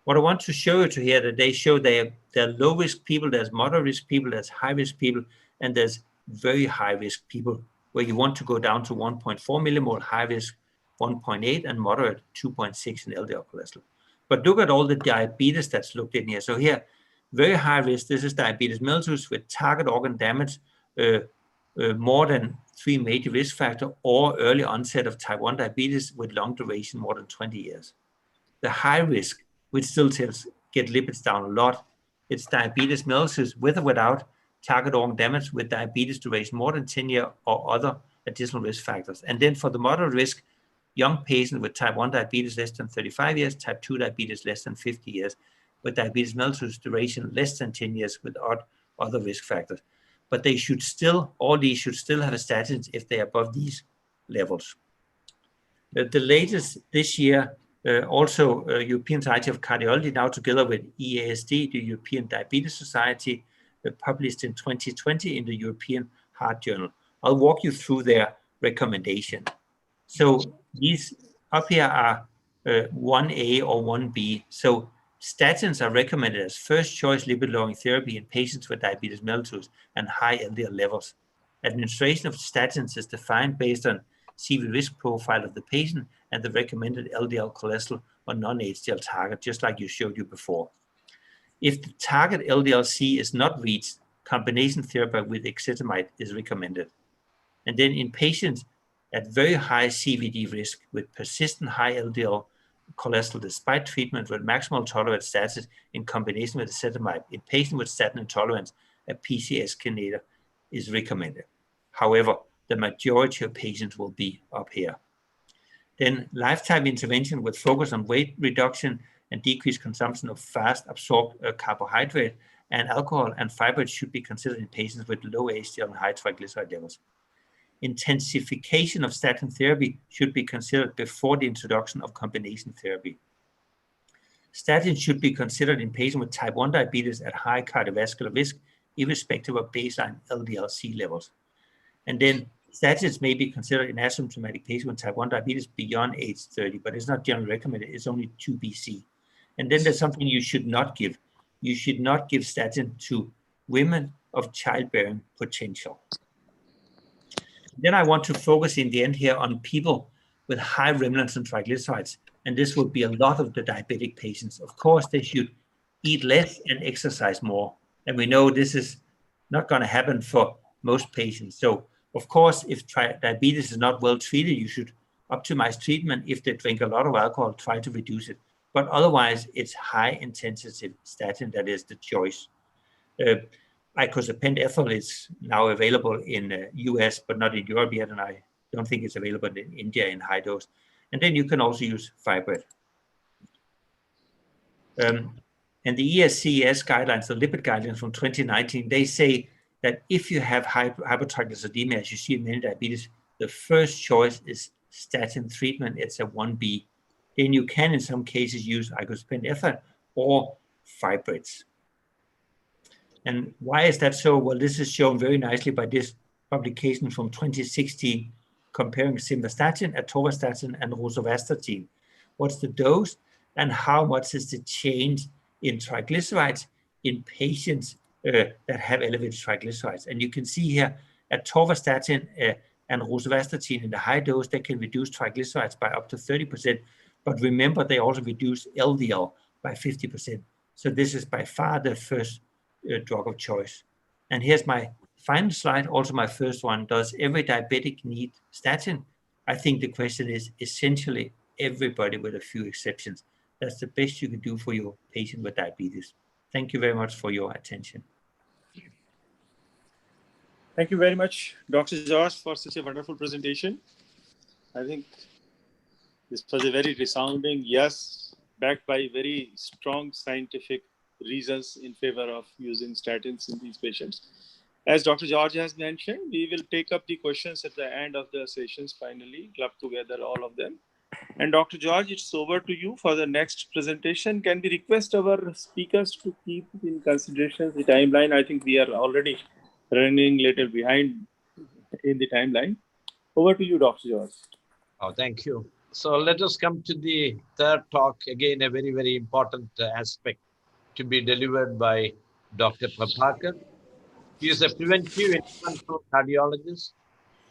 What I want to show you to here that they show there are low risk people, there's moderate risk people, there's high risk people, and there's very high risk people where you want to go down to 1.4 millimole, high risk 1.8, and moderate 2.6 in LDL cholesterol. But look at all the diabetes that's looked in here. So here, very high risk, this is diabetes mellitus with target organ damage, more than 3 major risk factors, or early onset of type 1 diabetes with long duration, more than 20 years. The high risk, which still tells get lipids down a lot, it's diabetes mellitus with or without target organ damage with diabetes duration more than 10 years or other additional risk factors. And then for the moderate risk, young patient with type 1 diabetes less than 35 years, type 2 diabetes less than 50 years, with diabetes mellitus duration less than 10 years with other risk factors. But they should still, all these should still have a statin if they're above these levels. The latest this year, also European Society of Cardiology, now together with EASD, the European Diabetes Society, published in 2020 in the European Heart Journal. I'll walk you through their recommendation. So these up here are 1A or 1B. So statins are recommended as first choice lipid-lowering therapy in patients with diabetes mellitus and high LDL levels. Administration of statins is defined based on CV risk profile of the patient and the recommended LDL cholesterol or non-HDL target, just like you showed you before. If the target LDL-C is not reached, combination therapy with ezetimibe is recommended. And then in patients at very high CVD risk with persistent high LDL cholesterol despite treatment with maximal tolerant statin in combination with ezetimibe, in patients with statin intolerance, a PCSK9 is recommended. However, the majority of patients will be up here. Then lifetime intervention with focus on weight reduction and decreased consumption of fast absorbed carbohydrate and alcohol and fibrates should be considered in patients with low HDL and high triglyceride levels. Intensification of statin therapy should be considered before the introduction of combination therapy. Statins should be considered in patients with type 1 diabetes at high cardiovascular risk, irrespective of baseline LDL-C levels. And then statins may be considered in asymptomatic patients with type 1 diabetes beyond age 30, but it's not generally recommended. It's only 2BC. And then there's something you should not give. You should not give statin to women of childbearing potential. Then I want to focus in the end here on people with high remnants and triglycerides. And this would be a lot of the diabetic patients. Of course, they should eat less and exercise more. And we know this is not going to happen for most patients. So, of course, if diabetes is not well treated, you should optimize treatment. If they drink a lot of alcohol, try to reduce it. But otherwise, it's high-intensity statin that is the choice. Icosapent ethyl is now available in the US, but not in Europe yet, and I don't think it's available in India in high dose. And then you can also use fibrate. And the ESCS guidelines, the lipid guidelines from 2019, they say that if you have hypertriglyceridemia, as you see in many diabetes, the first choice is statin treatment. It's a 1B. Then you can, in some cases, use icosapent ethyl or fibrates. And why is that so? Well, this is shown very nicely by this publication from 2016 comparing simvastatin, atorvastatin, and rosuvastatin. What's the dose and how much is the change in triglycerides in patients that have elevated triglycerides? And you can see here atorvastatin and rosuvastatin in the high dose, they can reduce triglycerides by up to 30%. But remember, they also reduce LDL by 50%. So this is by far the first drug of choice. And here's my final slide, also my first one. Does every diabetic need statin? I think the question is essentially everybody with a few exceptions. That's the best you can do for your patient with diabetes. Thank you very much for your attention. Thank you very much, Dr. George, for such a wonderful presentation. I think this was a very resounding yes, backed by very strong scientific reasons in favor of using statins in these patients. As Dr. George has mentioned, we will take up the questions at the end of the sessions, finally, club together all of them. And Dr. George, it's over to you for the next presentation. Can we request our speakers to keep in consideration the timeline? I think we are already running a little behind in the timeline. Over to you, Dr. George. Oh, thank you. So let us come to the third talk. Again, a very, very important aspect to be delivered by Dr. Prabhakar. He is a preventive interventional cardiologist,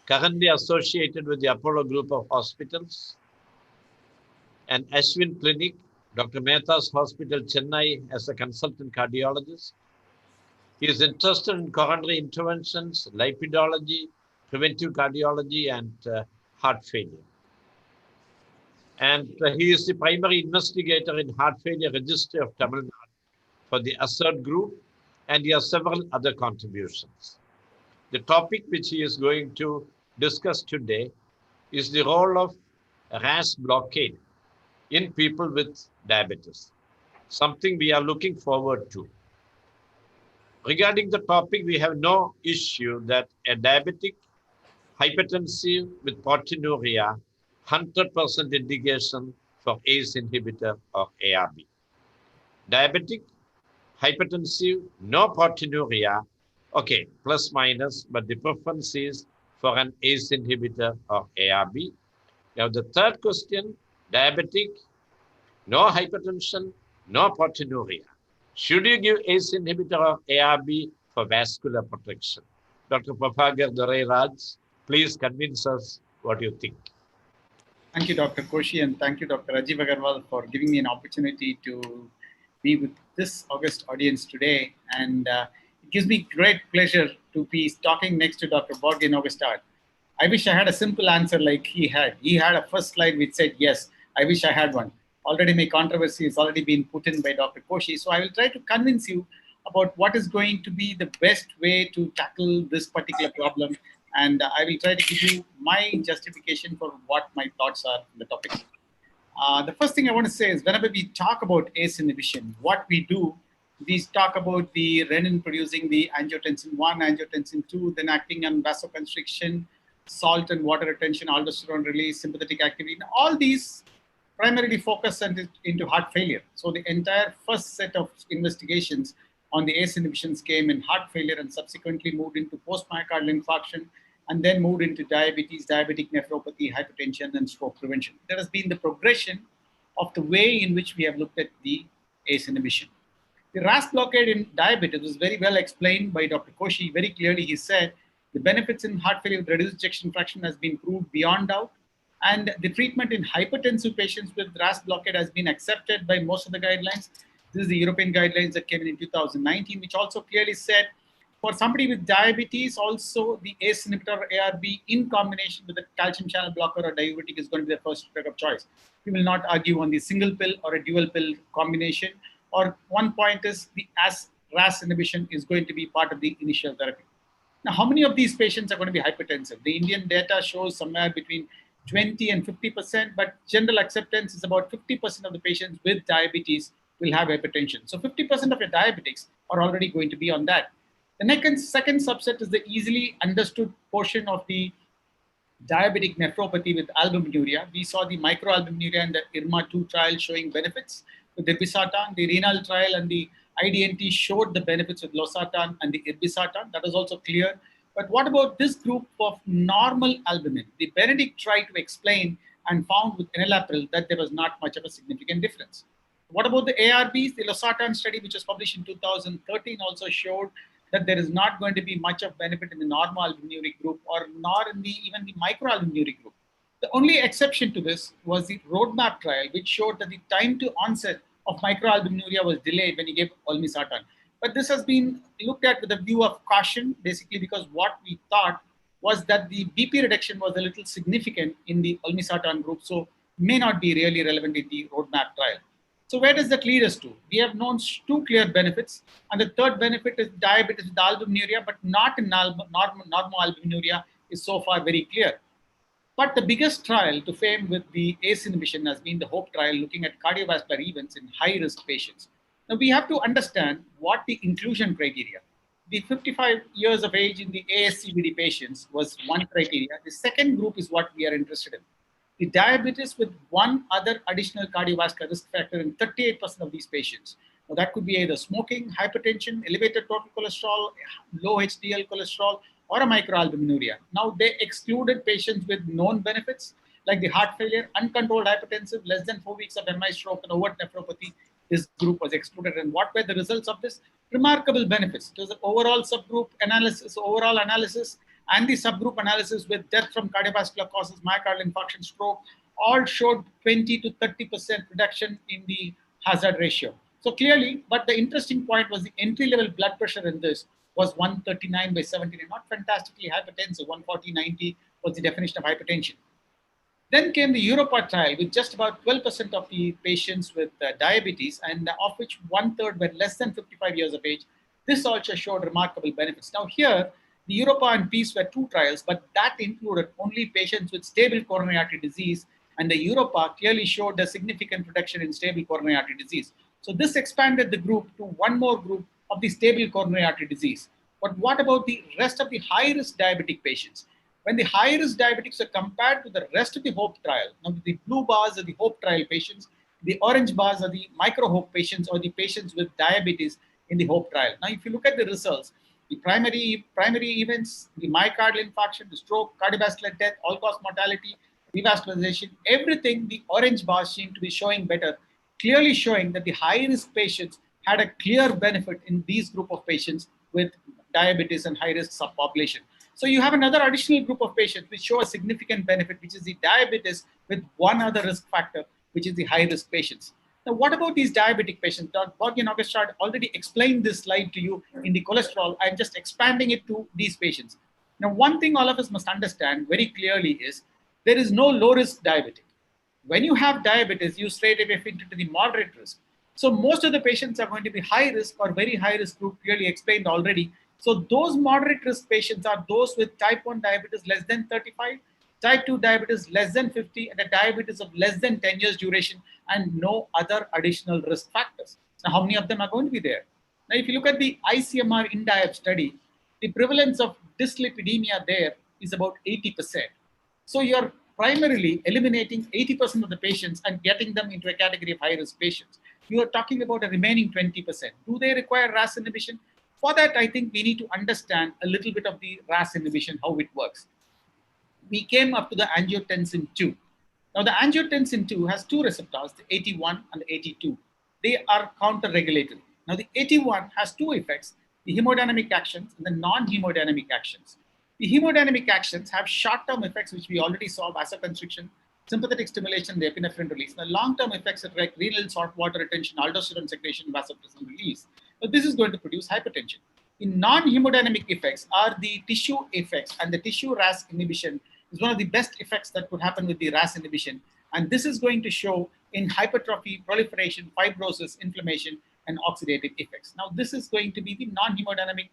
currently associated with the Apollo Group of Hospitals and Ashwin Clinic, Dr. Mehta's Hospital, Chennai, as a consultant cardiologist. He is interested in coronary interventions, lipidology, preventive cardiology, and heart failure. And he is the primary investigator in Heart Failure Registry of Tamil Nadu for the ASSERT group, and he has several other contributions. The topic which he is going to discuss today is the role of RAS blockade in people with diabetes, something we are looking forward to. Regarding the topic, we have no issue that a diabetic, hypertensive with proteinuria, 100% indication for ACE inhibitor or ARB. Diabetic, hypertensive, no proteinuria, okay, plus minus, but the preference is for an ACE inhibitor or ARB. Now the third question, diabetic, no hypertension, no proteinuria. Should you give ACE inhibitor or ARB for vascular protection? Dr. Prabhakar Dorai-Raj, please convince us what you think. Thank you, Dr. Koshi, and thank you, Dr. Rajiv Agarwal, for giving me an opportunity to be with this august audience today. And it gives me great pleasure to be talking next to Dr. Borgen Augustad. I wish I had a simple answer like he had. He had a first slide which said, yes, I wish I had one. Already my controversy has already been put in by Dr. Koshi. So I will try to convince you about what is going to be the best way to tackle this particular problem. And I will try to give you my justification for what my thoughts are on the topic. The first thing I want to say is whenever we talk about ACE inhibition, what we do, we talk about the renin producing the angiotensin 1, angiotensin 2, then acting on vasoconstriction, salt and water retention, aldosterone release, sympathetic activity. Now, all these primarily focus into heart failure. So the entire first set of investigations on the ACE inhibitions came in heart failure and subsequently moved into post-myocardial infarction, and then moved into diabetes, diabetic nephropathy, hypertension, and stroke prevention. There has been the progression of the way in which we have looked at the ACE inhibition. The RAS blockade in diabetes was very well explained by Dr. Koshy. Very clearly, he said the benefits in heart failure with reduced ejection fraction has been proved beyond doubt, and the treatment in hypertensive patients with RAS blockade has been accepted by most of the guidelines. This is the European guidelines that came in 2019, which also clearly said for somebody with diabetes, also the ACE inhibitor or ARB in combination with a calcium channel blocker or diuretic is going to be the first drug of choice. We will not argue on the single pill or a dual pill combination. Or one point is the RAS inhibition is going to be part of the initial therapy. Now, how many of these patients are going to be hypertensive? The Indian data shows somewhere between 20 and 50%, but general acceptance is about 50% of the patients with diabetes will have hypertension. So 50% of your diabetics are already going to be on that. The second subset is the easily understood portion of the diabetic nephropathy with albuminuria. We saw the microalbuminuria and the IRMA-2 trial showing benefits with irbesartan. The renal trial and the IDNT showed the benefits with losartan and the irbesartan. That was also clear. But what about this group of normal albumin? The Benedict tried to explain and found with enalapril that there was not much of a significant difference. What about the ARBs? The losartan study, which was published in 2013, also showed that there is not going to be much of benefit in the normal albuminuric group or nor in even the microalbuminuric group. The only exception to this was the roadmap trial, which showed that the time to onset of microalbuminuria was delayed when you gave olmesartan. But this has been looked at with a view of caution, basically because what we thought was that the BP reduction was a little significant in the olmesartan group, so may not be really relevant in the roadmap trial. So where does that lead us to? We have known two clear benefits, and the third benefit is diabetes with albuminuria, but not in normal albuminuria is so far very clear. But the biggest trial to fame with the ACE inhibition has been the HOPE trial looking at cardiovascular events in high-risk patients. Now we have to understand what the inclusion criteria. The 55 years of age in the ASCVD patients was one criteria. The second group is what we are interested in. The diabetes with one other additional cardiovascular risk factor in 38% of these patients. Now that could be either smoking, hypertension, elevated total cholesterol, low HDL cholesterol, or a microalbuminuria. Now they excluded patients with known benefits like the heart failure, uncontrolled hypertensive, less than 4 weeks of MI stroke, and overt nephropathy. This group was excluded. And what were the results of this? Remarkable benefits. It was an overall subgroup analysis, and the subgroup analysis with death from cardiovascular causes, myocardial infarction, stroke, all showed 20 to 30% reduction in the hazard ratio. So clearly, but the interesting point was the entry-level blood pressure in this was 139/70, not fantastically hypertensive. 140/90 was the definition of hypertension. Then came the Europa trial with just about 12% of the patients with diabetes, and of which 1/3 were less than 55 years of age. This also showed remarkable benefits. Now here, the Europa and PEACE were two trials, but that included only patients with stable coronary artery disease, and the Europa clearly showed a significant reduction in stable coronary artery disease. So this expanded the group to one more group of the stable coronary artery disease. But what about the rest of the high-risk diabetic patients? When the high-risk diabetics are compared to the rest of the HOPE trial, now the blue bars are the HOPE trial patients, the orange bars are the micro-HOPE patients or the patients with diabetes in the HOPE trial. Now, if you look at the results, the primary events, the myocardial infarction, the stroke, cardiovascular death, all-cause mortality, revascularization, everything, the orange bars seem to be showing better, clearly showing that the high-risk patients had a clear benefit in these group of patients with diabetes and high-risk subpopulation. So you have another additional group of patients which show a significant benefit, which is the diabetes with one other risk factor, which is the high-risk patients. Now, what about these diabetic patients? Dr. Borgen Augustad already explained this slide to you in the cholesterol. I'm just expanding it to these patients. Now, one thing all of us must understand very clearly is there is no low-risk diabetic. When you have diabetes, you straight away fit into the moderate risk. So most of the patients are going to be high risk or very high risk group, clearly explained already. So those moderate risk patients are those with type 1 diabetes less than 35, type 2 diabetes less than 50, and a diabetes of less than 10 years duration, and no other additional risk factors. Now, how many of them are going to be there? Now, if you look at the ICMR INDIAB study, the prevalence of dyslipidemia there is about 80%. So you're primarily eliminating 80% of the patients and getting them into a category of high-risk patients. You are talking about a remaining 20%. Do they require RAS inhibition? For that, I think we need to understand a little bit of the RAS inhibition, how it works. We came up to the angiotensin 2. Now, the angiotensin 2 has two receptors, the 81 and the 82. They are counter-regulatory. Now, the 81 has two effects, the hemodynamic actions and the non-hemodynamic actions. The hemodynamic actions have short-term effects, which we already saw, vasoconstriction, sympathetic stimulation, the epinephrine release. The long-term effects are like renal salt water retention, aldosterone secretion, vasopressin release. So this is going to produce hypertension. In non-hemodynamic effects are the tissue effects, and the tissue RAS inhibition is one of the best effects that could happen with the RAS inhibition. And this is going to show in hypertrophy, proliferation, fibrosis, inflammation, and oxidative effects. Now, this is going to be the non-hemodynamic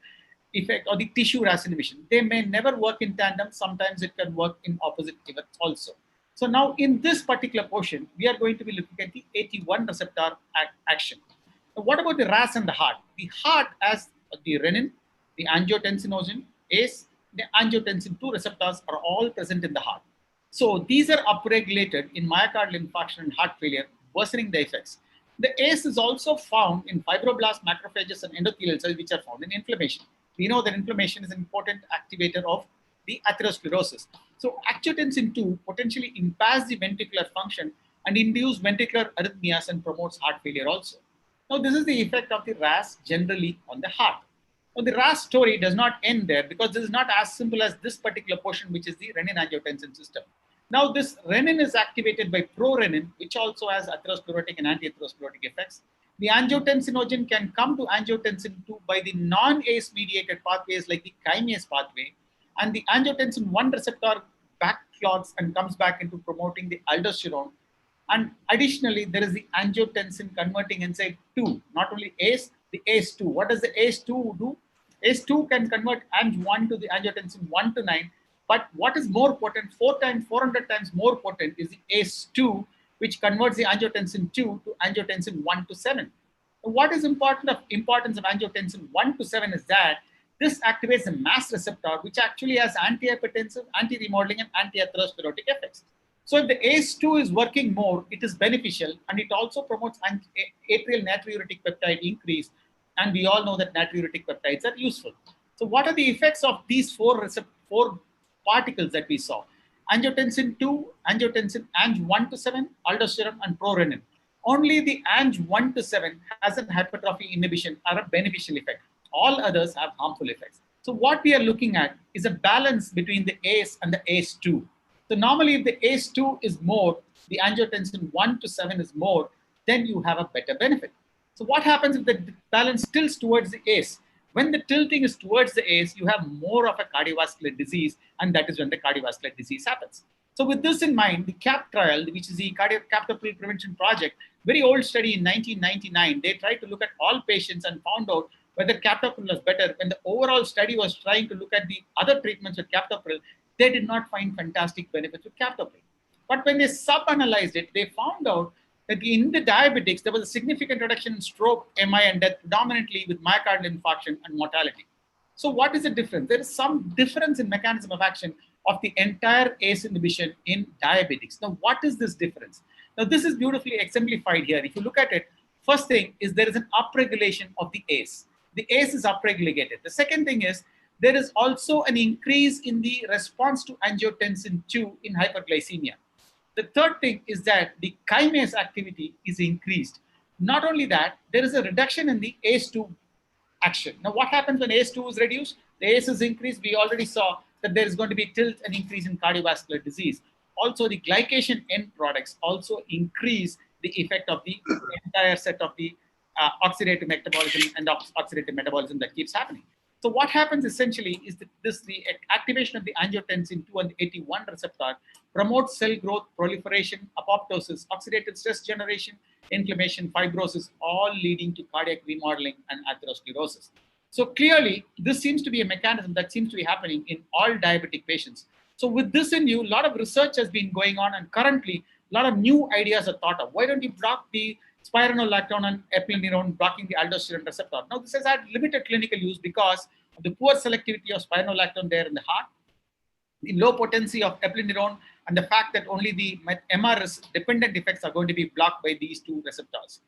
effect or the tissue RAS inhibition. They may never work in tandem. Sometimes it can work in opposite effects also. So now in this particular portion, we are going to be looking at the 81 receptor action. Now, what about the RAS and the heart? The heart has the renin, the angiotensinogen, ACE, the angiotensin 2 receptors are all present in the heart. So these are upregulated in myocardial infarction and heart failure, worsening the effects. The ACE is also found in fibroblast, macrophages, and endothelial cells, which are found in inflammation. We know that inflammation is an important activator of the atherosclerosis. So angiotensin 2 potentially impairs the ventricular function and induces ventricular arrhythmias and promotes heart failure also. Now, this is the effect of the RAS generally on the heart. Now, the RAS story does not end there, because this is not as simple as this particular portion, which is the renin-angiotensin system. Now, this renin is activated by prorenin, which also has atherosclerotic and anti-atherosclerotic effects. The angiotensinogen can come to angiotensin 2 by the non-ACE mediated pathways like the kinase pathway, and the angiotensin 1 receptor backclogs and comes back into promoting the aldosterone. And additionally, there is the angiotensin converting enzyme 2, not only ACE, the ACE2. What does the ACE2 do? ACE2 can convert Ang1 to the angiotensin 1 to 9, but what is more potent, 400 times more potent, is the ACE2, which converts the angiotensin 2 to angiotensin 1 to 7. What is importance of angiotensin 1 to 7 is that this activates the MAS receptor, which actually has antihypertensive, anti-remodeling, and anti-atherosclerotic effects. So if the ACE2 is working more, it is beneficial, and it also promotes atrial natriuretic peptide increase, and we all know that natriuretic peptides are useful. So what are the effects of these four particles that we saw? Angiotensin 2, angiotensin Ang1 to 7, aldosterone, and prorenin. Only the Ang1 to 7 has an hypertrophy inhibition or a beneficial effect. All others have harmful effects. So what we are looking at is a balance between the ACE and the ACE2. So normally if the ACE2 is more, the angiotensin 1 to 7 is more, then you have a better benefit. So what happens if the balance tilts towards the ACE? When the tilting is towards the ACE, you have more of a cardiovascular disease, and that is when the cardiovascular disease happens. So with this in mind, the CAP trial, which is the Cardiac Captopril Prevention Project, very old study in 1999, they tried to look at all patients and found out whether captopril was better. When the overall study was trying to look at the other treatments with captopril, they did not find fantastic benefits with captopril. But when they sub-analyzed it, they found out that in the diabetics, there was a significant reduction in stroke, MI, and death, predominantly with myocardial infarction and mortality. So what is the difference? There is some difference in mechanism of action of the entire ACE inhibition in diabetics. Now, what is this difference? Now, this is beautifully exemplified here. If you look at it, first thing is there is an upregulation of the ACE. The ACE is upregulated. The second thing is there is also an increase in the response to angiotensin 2 in hyperglycemia. The third thing is that the kinase activity is increased. Not only that, there is a reduction in the ACE2 action. Now, what happens when ACE2 is reduced? The ACE is increased. We already saw that there is going to be tilt and increase in cardiovascular disease. Also, the glycation end products also increase the effect of the entire set of the oxidative metabolism and oxidative metabolism that keeps happening. So what happens essentially is that the activation of the angiotensin 2 and the 81 receptor promotes cell growth, proliferation, apoptosis, oxidative stress generation, inflammation, fibrosis, all leading to cardiac remodeling and atherosclerosis. So clearly, this seems to be a mechanism that seems to be happening in all diabetic patients. So with this in view, a lot of research has been going on, and currently a lot of new ideas are thought of. Why don't you block the spironolactone and eplerenone, blocking the aldosterone receptor? Now, this has had limited clinical use because of the poor selectivity of spironolactone there in the heart, the low potency of eplerenone, and the fact that only the MRS-dependent effects are going to be blocked by these two receptors.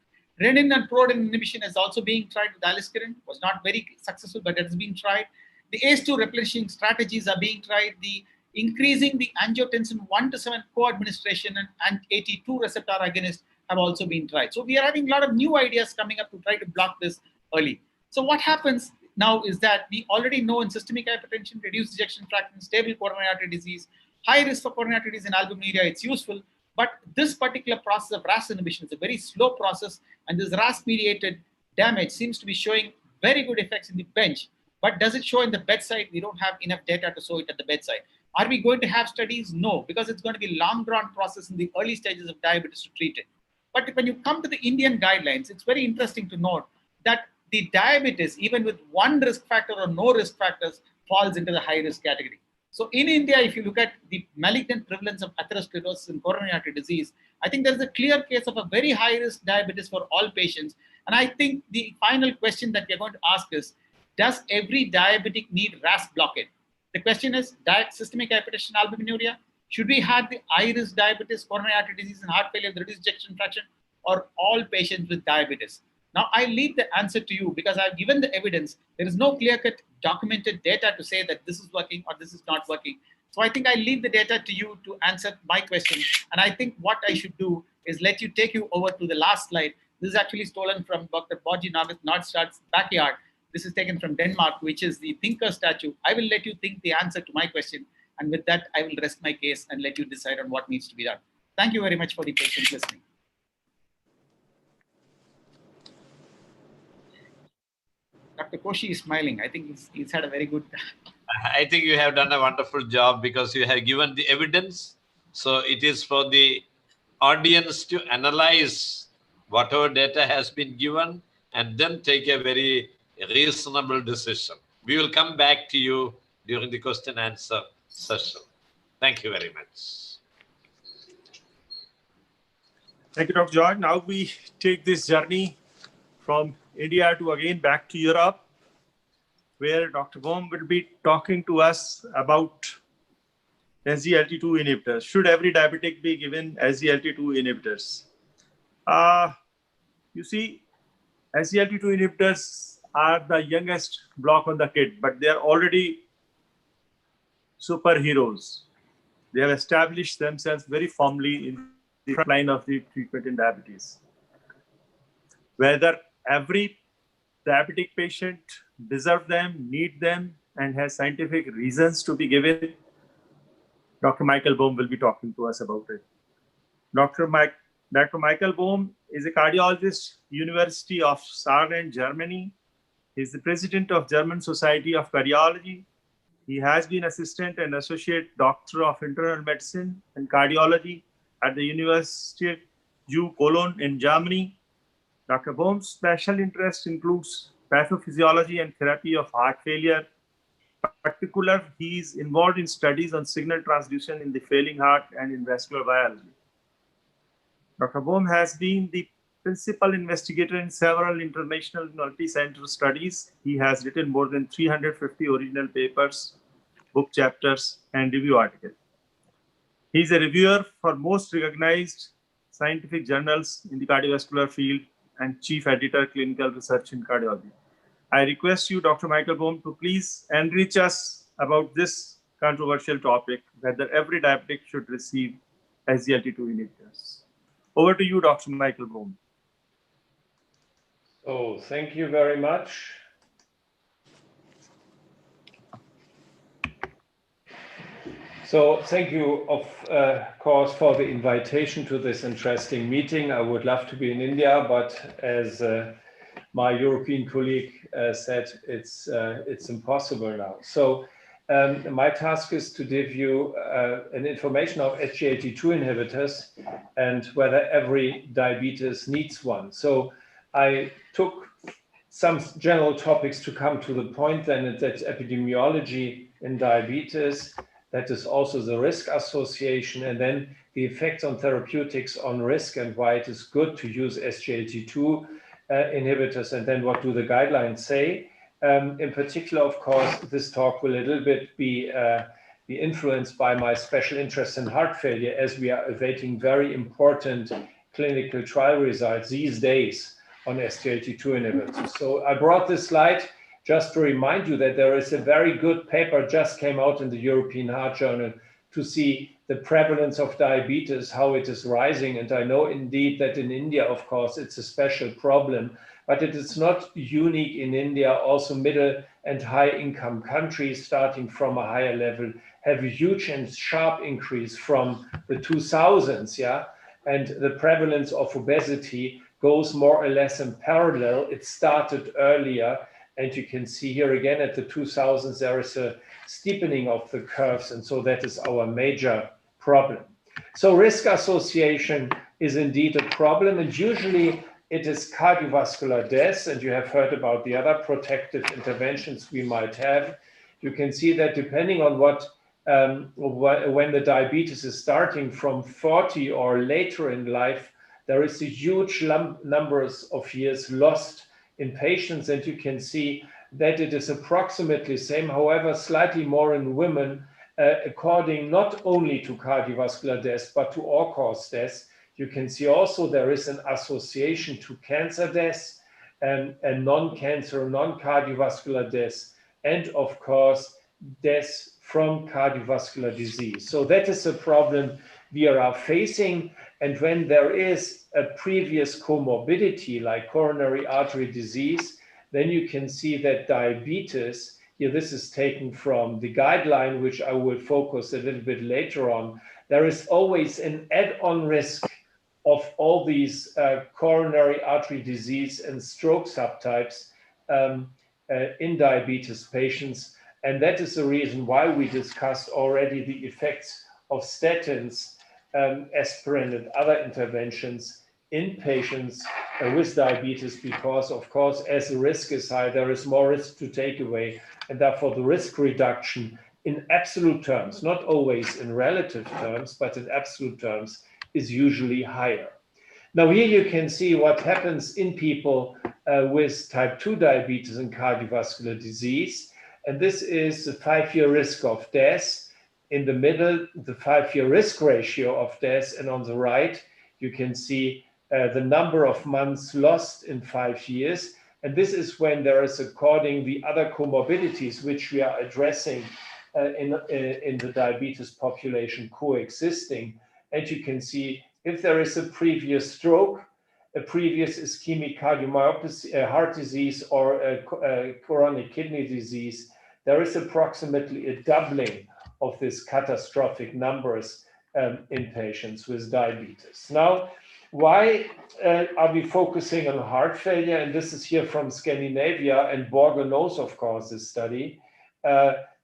Renin and prorenin inhibition is also being tried with aliskiren. Was not very successful, but it has been tried. The ACE2 replenishing strategies are being tried. The increasing the angiotensin 1 to 7 co-administration and AT2 receptor agonists have also been tried. So we are having a lot of new ideas coming up to try to block this early. So what happens now is that we already know in systemic hypertension, reduced ejection fraction, stable coronary artery disease, high risk for coronary artery disease and albuminuria, it's useful. But this particular process of RAS inhibition is a very slow process, and this RAS-mediated damage seems to be showing very good effects in the bench. But does it show in the bedside? We don't have enough data to show it at the bedside. Are we going to have studies? No, because it's going to be a long-drawn process in the early stages of diabetes to treat it. But when you come to the Indian guidelines, it's very interesting to note that the diabetes, even with one risk factor or no risk factors, falls into the high-risk category. So in India, if you look at the malignant prevalence of atherosclerosis and coronary artery disease, I think there's a clear case of a very high-risk diabetes for all patients. And I think the final question that we're going to ask is, does every diabetic need RAS blockade? The question is, systemic hypertension, albuminuria, should we have the high-risk diabetes, coronary artery disease, and heart failure with reduced ejection fraction, or all patients with diabetes? Now, I leave the answer to you because I've given the evidence. There is no clear-cut documented data to say that this is working or this is not working. So I think I leave the data to you to answer my question. And I think what I should do is let you take you over to the last slide. This is actually stolen from Dr. Borji Nordstad's backyard. This is taken from Denmark, which is the thinker statue. I will let you think the answer to my question. And with that, I will rest my case and let you decide on what needs to be done. Thank you very much for the patient listening. Dr. Koshi is smiling. I think he's had a very good... I think you have done a wonderful job because you have given the evidence. So it is for the audience to analyze whatever data has been given and then take a very reasonable decision. We will come back to you during the question and answer session. Thank you very much. Thank you, Dr. George. Now we take this journey from India to again back to Europe, where Dr. Bohm will be talking to us about SGLT2 inhibitors. Should every diabetic be given SGLT2 inhibitors? You see, SGLT2 inhibitors are the youngest block on the kit, but they are already superheroes. They have established themselves very firmly in the front line of the treatment in diabetes. Whether every diabetic patient deserves them, need them, and has scientific reasons to be given, Dr. Michael Bohm will be talking to us about it. Dr. Michael Bohm is a cardiologist, University of Saarland, Germany. He's the president of German Society of Cardiology. He has been assistant and associate doctor of internal medicine and cardiology at the University Jeu Cologne in Germany. Dr. Bohm's special interest includes pathophysiology and therapy of heart failure. In particular, he is involved in studies on signal transduction in the failing heart and in vascular biology. Dr. Bohm has been the principal investigator in several international multi-center studies. He has written more than 350 original papers, book chapters, and review articles. He is a reviewer for most recognized scientific journals in the cardiovascular field and chief editor, clinical research in cardiology. I request you, Dr. Michael Bohm, to please enrich us about this controversial topic, whether every diabetic should receive SGLT2 inhibitors. Over to you, Dr. Michael Bohm. Oh, thank you very much. So thank you, of course, for the invitation to this interesting meeting. I would love to be in India, but as my European colleague said, it's impossible now. So My task is to give you an information of SGLT2 inhibitors and whether every diabetes needs one. So I took some general topics to come to the point then, that's epidemiology in diabetes, that is also the risk association, and then the effects on therapeutics on risk and why it is good to use SGLT2 inhibitors, and then what do the guidelines say. In particular, of course, this talk will a little bit be influenced by my special interest in heart failure, as we are awaiting very important clinical trial results these days on SGLT2 inhibitors. So I brought this slide just to remind you that there is a very good paper just came out in the European Heart Journal to see the prevalence of diabetes, how it is rising. And I know indeed that in India, of course, it's a special problem, but it is not unique in India. Also middle and high income countries starting from a higher level have a huge and sharp increase from the 2000s, yeah? And the prevalence of obesity goes more or less in parallel. It started earlier, and you can see here again at the 2000s, there is a steepening of the curves, and so that is our major problem. So risk association is indeed a problem, and usually it is cardiovascular death, and you have heard about the other protective interventions we might have. You can see that depending on when the diabetes is starting from 40 or later in life, there is a huge numbers of years lost in patients, and you can see that it is approximately the same, however, slightly more in women, according not only to cardiovascular death, but to all-cause death. You can see also there is an association to cancer death and non-cancer, non-cardiovascular death, and of course, death from cardiovascular disease. So that is a problem we are facing. And when there is a previous comorbidity like coronary artery disease, then you can see that diabetes, here this is taken from the guideline, which I will focus a little bit later on, there is always an add-on risk of all these coronary artery disease and stroke subtypes in diabetes patients. And that is the reason why we discussed already the effects of statins, aspirin, and other interventions in patients with diabetes, because of course, as the risk is high, there is more risk to take away. And therefore the risk reduction in absolute terms, not always in relative terms, but in absolute terms, is usually higher. Now here you can see what happens in people with type 2 diabetes and cardiovascular disease. And this is the 5-year risk of death. In the middle, the 5-year risk ratio of death, and on the right, you can see the number of months lost in 5 years. And this is when there is, according the other comorbidities which we are addressing in the diabetes population coexisting. And you can see if there is a previous stroke, a previous ischemic cardiomyopathy, heart disease, or a chronic kidney disease, there is approximately a doubling of these catastrophic numbers in patients with diabetes. Now, why are we focusing on heart failure? And this is here from Scandinavia, and Borge knows, of course, this study.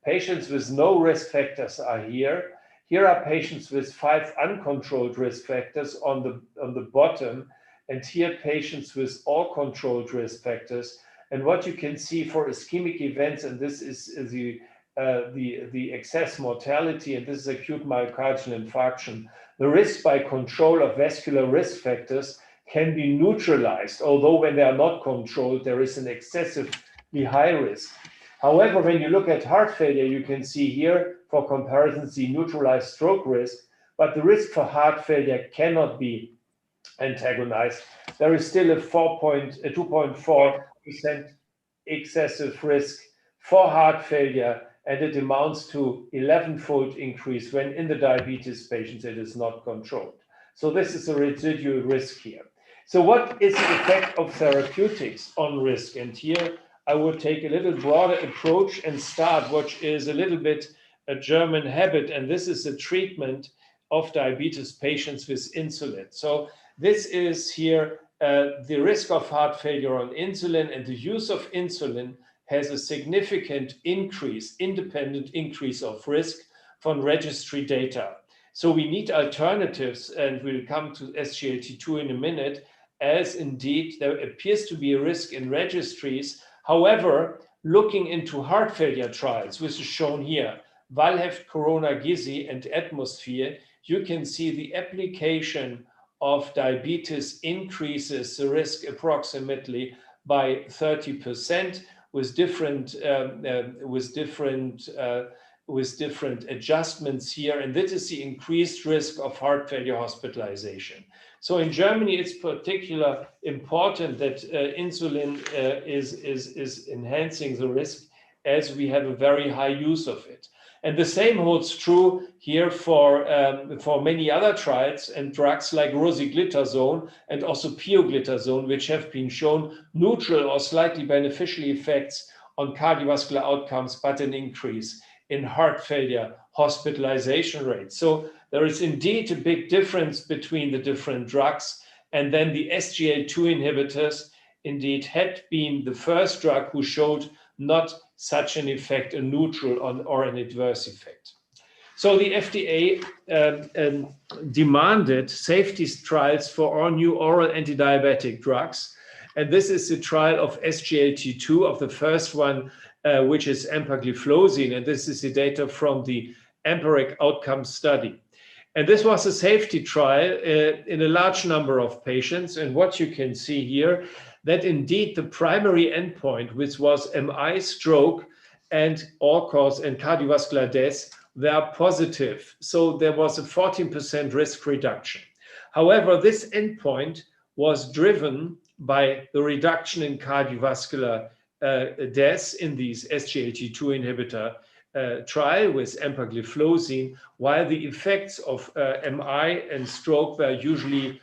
Patients with no risk factors are here. Here are patients with 5 uncontrolled risk factors on the bottom, and here patients with all controlled risk factors. And what you can see for ischemic events, and this is the excess mortality, and this is acute myocardial infarction, the risk by control of vascular risk factors can be neutralized, although when they are not controlled, there is an excessively high risk. However, when you look at heart failure, you can see here, for comparison, the neutralized stroke risk, but the risk for heart failure cannot be antagonized. There is still a 2.4% excessive risk for heart failure, and it amounts to 11-fold increase when in the diabetes patients it is not controlled. So this is a residual risk here. So what is the effect of therapeutics on risk? And here I would take a little broader approach and start, which is a little bit a German habit, and this is the treatment of diabetes patients with insulin. So this is here the risk of heart failure on insulin and the use of insulin has a significant increase, independent increase of risk from registry data. So we need alternatives, and we'll come to SGLT2 in a minute, as indeed there appears to be a risk in registries. However, looking into heart failure trials, which is shown here, Wallheft, Corona, Gizi, and Atmosphere, you can see the application of diabetes increases the risk approximately by 30% with different adjustments here, and this is the increased risk of heart failure hospitalization. So in Germany, it's particularly important that insulin is enhancing the risk, as we have a very high use of it. And the same holds true here for many other trials and drugs like rosiglitazone and also pioglitazone, which have been shown neutral or slightly beneficial effects on cardiovascular outcomes, but an increase in heart failure hospitalization rates. So there is indeed a big difference between the different drugs. And then the SGLT2 inhibitors indeed had been the first drug who showed not such an effect, a neutral or an adverse effect. So the FDA demanded safety trials for all new oral antidiabetic drugs. And this is the trial of SGLT2, of the first one, which is empagliflozin. And this is the data from the EMPERIC outcome study. And this was a safety trial in a large number of patients. And what you can see here, that indeed the primary endpoint, which was MI, stroke, and all-cause and cardiovascular death, they are positive. So there was a 14% risk reduction. However, this endpoint was driven by the reduction in cardiovascular deaths in these SGLT2 inhibitor trial with empagliflozin, while the effects of MI and stroke were usually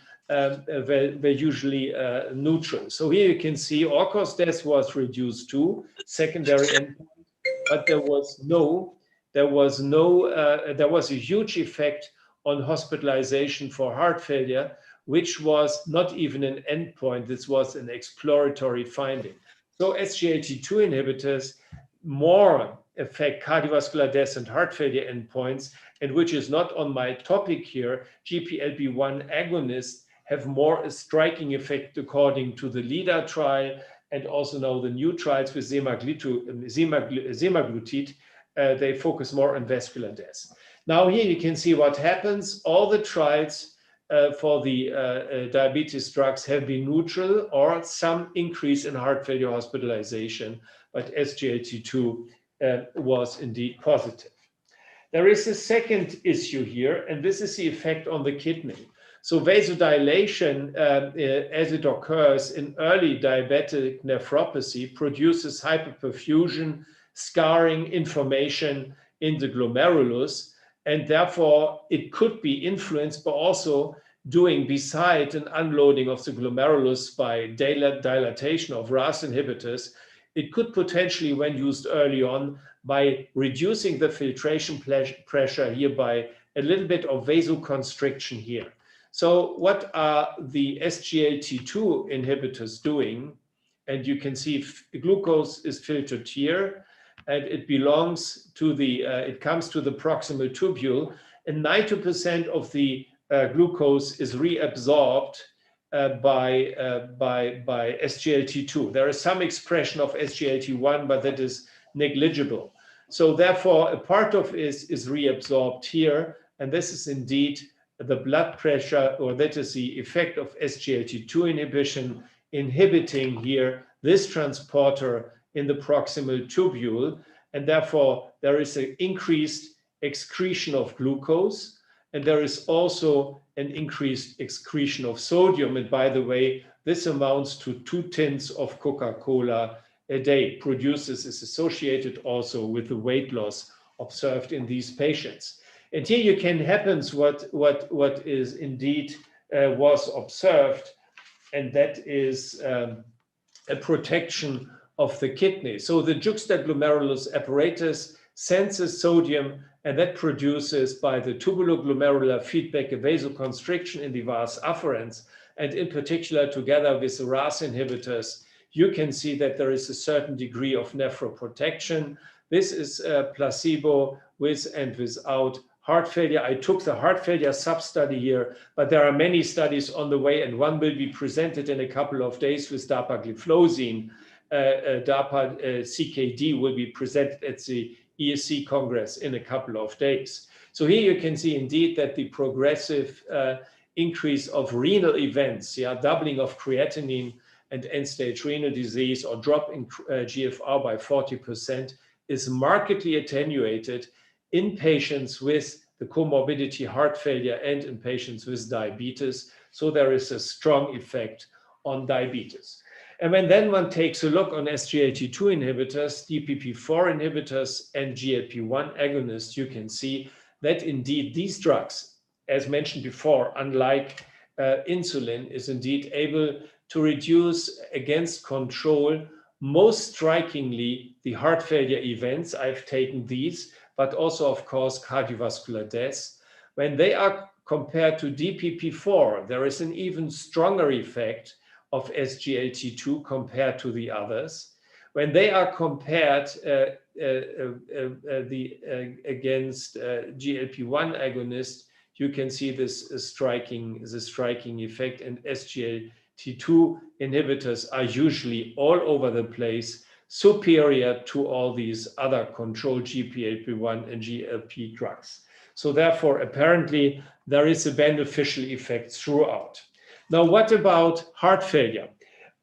neutral. So here you can see all-cause death was reduced to secondary endpoint, but there was a huge effect on hospitalization for heart failure, which was not even an endpoint. This was an exploratory finding. So SGLT2 inhibitors more affect cardiovascular death and heart failure endpoints, and which is not on my topic here, GPLP1 agonists have more a striking effect according to the LEADER trial, and also now the new trials with semaglutide, they focus more on vascular death. Now here you can see what happens. All the trials for the diabetes drugs have been neutral or some increase in heart failure hospitalization, but SGLT2 was indeed positive. There is a second issue here, and this is the effect on the kidney. So vasodilation, as it occurs in early diabetic nephropathy, produces hyperperfusion, scarring, inflammation in the glomerulus, and therefore it could be influenced by also doing, beside an unloading of the glomerulus by dilatation of RAS inhibitors, it could potentially, when used early on, by reducing the filtration pressure here by a little bit of vasoconstriction here. So what are the SGLT2 inhibitors doing? And you can see glucose is filtered here, and it belongs to the, it comes to the proximal tubule, and 90% of the glucose is reabsorbed by SGLT2. There is some expression of SGLT1, but that is negligible. So therefore, a part of it is reabsorbed here, and this is indeed the blood pressure, or that is the effect of SGLT2 inhibition, inhibiting here this transporter in the proximal tubule, and therefore there is an increased excretion of glucose, and there is also an increased excretion of sodium. And by the way, this amounts to 2 tins of Coca-Cola a day. Produces is associated also with the weight loss observed in these patients. And here you can happens what is indeed was observed, and that is a protection of the kidney. So the juxtaglomerulus apparatus senses sodium, and that produces by the tubuloglomerular feedback a vasoconstriction in the vas afferens, and in particular together with the RAS inhibitors, you can see that there is a certain degree of nephroprotection. This is a placebo with and without heart failure. I took the heart failure sub-study here, but there are many studies on the way, and one will be presented in a couple of days with dapagliflozin. DAPA CKD will be presented at the ESC Congress in a couple of days. So here you can see indeed that the progressive increase of renal events, doubling of creatinine and end-stage renal disease, or drop in GFR by 40%, is markedly attenuated in patients with the comorbidity heart failure and in patients with diabetes. So there is a strong effect on diabetes. And when then one takes a look on SGLT2 inhibitors, DPP4 inhibitors, and GLP-1 agonists, you can see that indeed these drugs, as mentioned before, unlike insulin, is indeed able to reduce against control, most strikingly, the heart failure events. I've taken these, but also, of course, cardiovascular deaths. When they are compared to DPP4, there is an even stronger effect of SGLT2 compared to the others. When they are compared against GLP-1 agonist, you can see this striking effect, and SGLT2 inhibitors are usually all over the place, superior to all these other controlled GLP-1 and GLP drugs. So therefore, apparently, there is a beneficial effect throughout. Now, what about heart failure?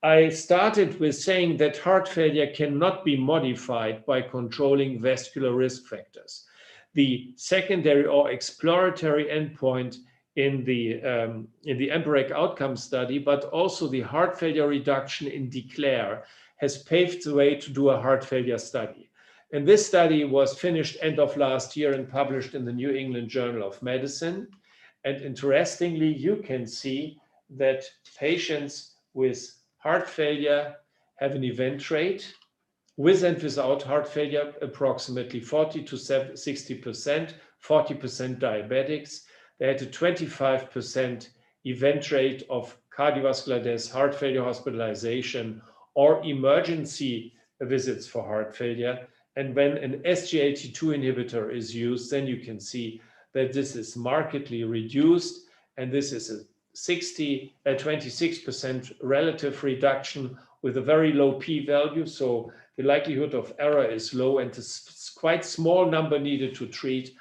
I started with saying that heart failure cannot be modified by controlling vascular risk factors. The secondary or exploratory endpoint in the EMPEREC outcome study, but also the heart failure reduction in DECLARE, has paved the way to do a heart failure study. And this study was finished end of last year and published in the New England Journal of Medicine. And interestingly, you can see that patients with heart failure have an event rate with and without heart failure, approximately 40 to 60%, 40% diabetics. They had a 25% event rate of cardiovascular death, heart failure hospitalization, or emergency visits for heart failure. And when an SGLT2 inhibitor is used, then you can see that this is markedly reduced, and this is a 26% relative reduction with a very low p-value. So the likelihood of error is low, and a quite small number needed to treat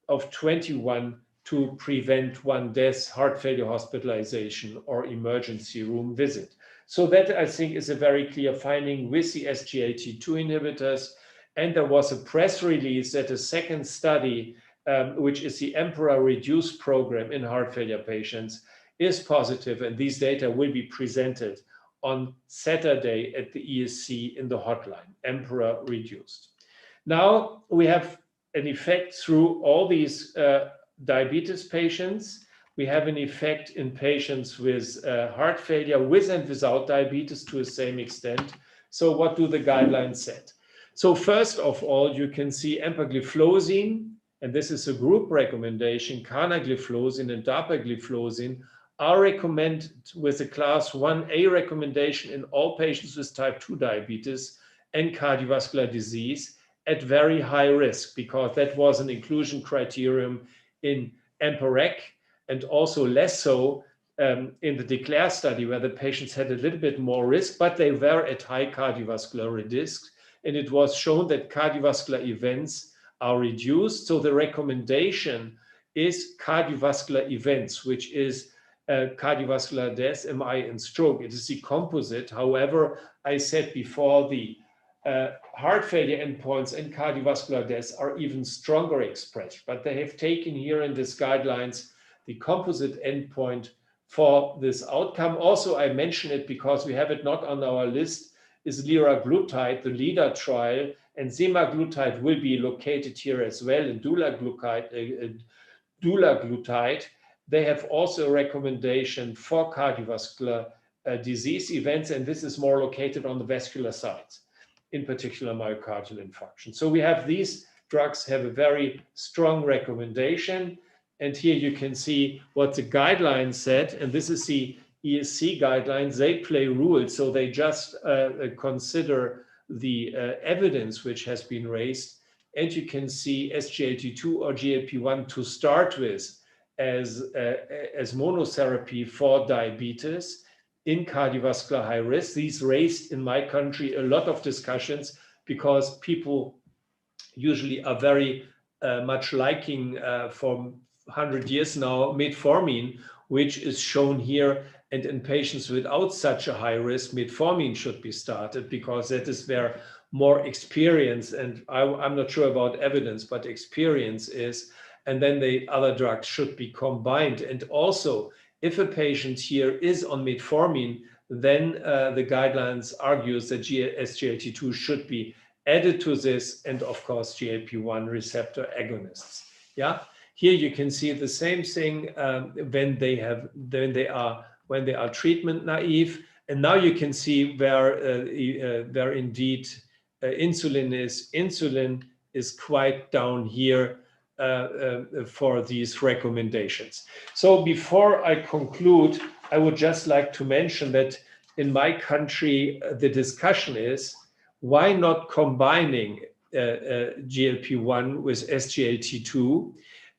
of 21 to prevent one death, heart failure hospitalization, or emergency room visit. So that, I think, is a very clear finding with the SGLT2 inhibitors. And there was a press release that a second study, which is the EMPEROR Reduce program in heart failure patients, is positive, and these data will be presented on Saturday at the ESC in the hotline, EMPEROR Reduced. Now we have an effect through all these diabetes patients. We have an effect in patients with heart failure with and without diabetes to the same extent. So what do the guidelines say? So first of all, you can see empagliflozin, and this is a group recommendation, canagliflozin and dapagliflozin are recommended with a class 1A recommendation in all patients with type 2 diabetes and cardiovascular disease at very high risk, because that was an inclusion criterion in EMPEREC, and also less so in the DECLARE study, where the patients had a little bit more risk, but they were at high cardiovascular risk. And it was shown that cardiovascular events are reduced. So the recommendation is cardiovascular events, which is cardiovascular death, MI, and stroke. It is the composite. However, I said before, the heart failure endpoints and cardiovascular death are even stronger expressed, but they have taken here in these guidelines the composite endpoint for this outcome. Also, I mention it because we have it not on our list, is liraglutide, the LEADER trial, and semaglutide will be located here as well, and dulaglutide. They have also a recommendation for cardiovascular disease events, and this is more located on the vascular side, in particular myocardial infarction. So we have these drugs have a very strong recommendation. And here you can see what the guidelines said, and this is the ESC guidelines, they play rules. So they just consider the evidence which has been raised. And you can see SGLT2 or GLP-1 to start with as monotherapy for diabetes in cardiovascular high risk. These raised in my country a lot of discussions because people usually are very much liking for 100 years now metformin, which is shown here. And in patients without such a high risk, metformin should be started because that is where more experience, and I'm not sure about evidence, but experience is. And then the other drugs should be combined. And also, if a patient here is on metformin, then the guidelines argues that SGLT2 should be added to this, and of course GLP-1 receptor agonists. Yeah, here you can see the same thing when they are treatment naive, and now you can see where indeed insulin is quite down here for these recommendations. So before I conclude, I would just like to mention that in my country the discussion is, why not combining GLP-1 with SGLT2?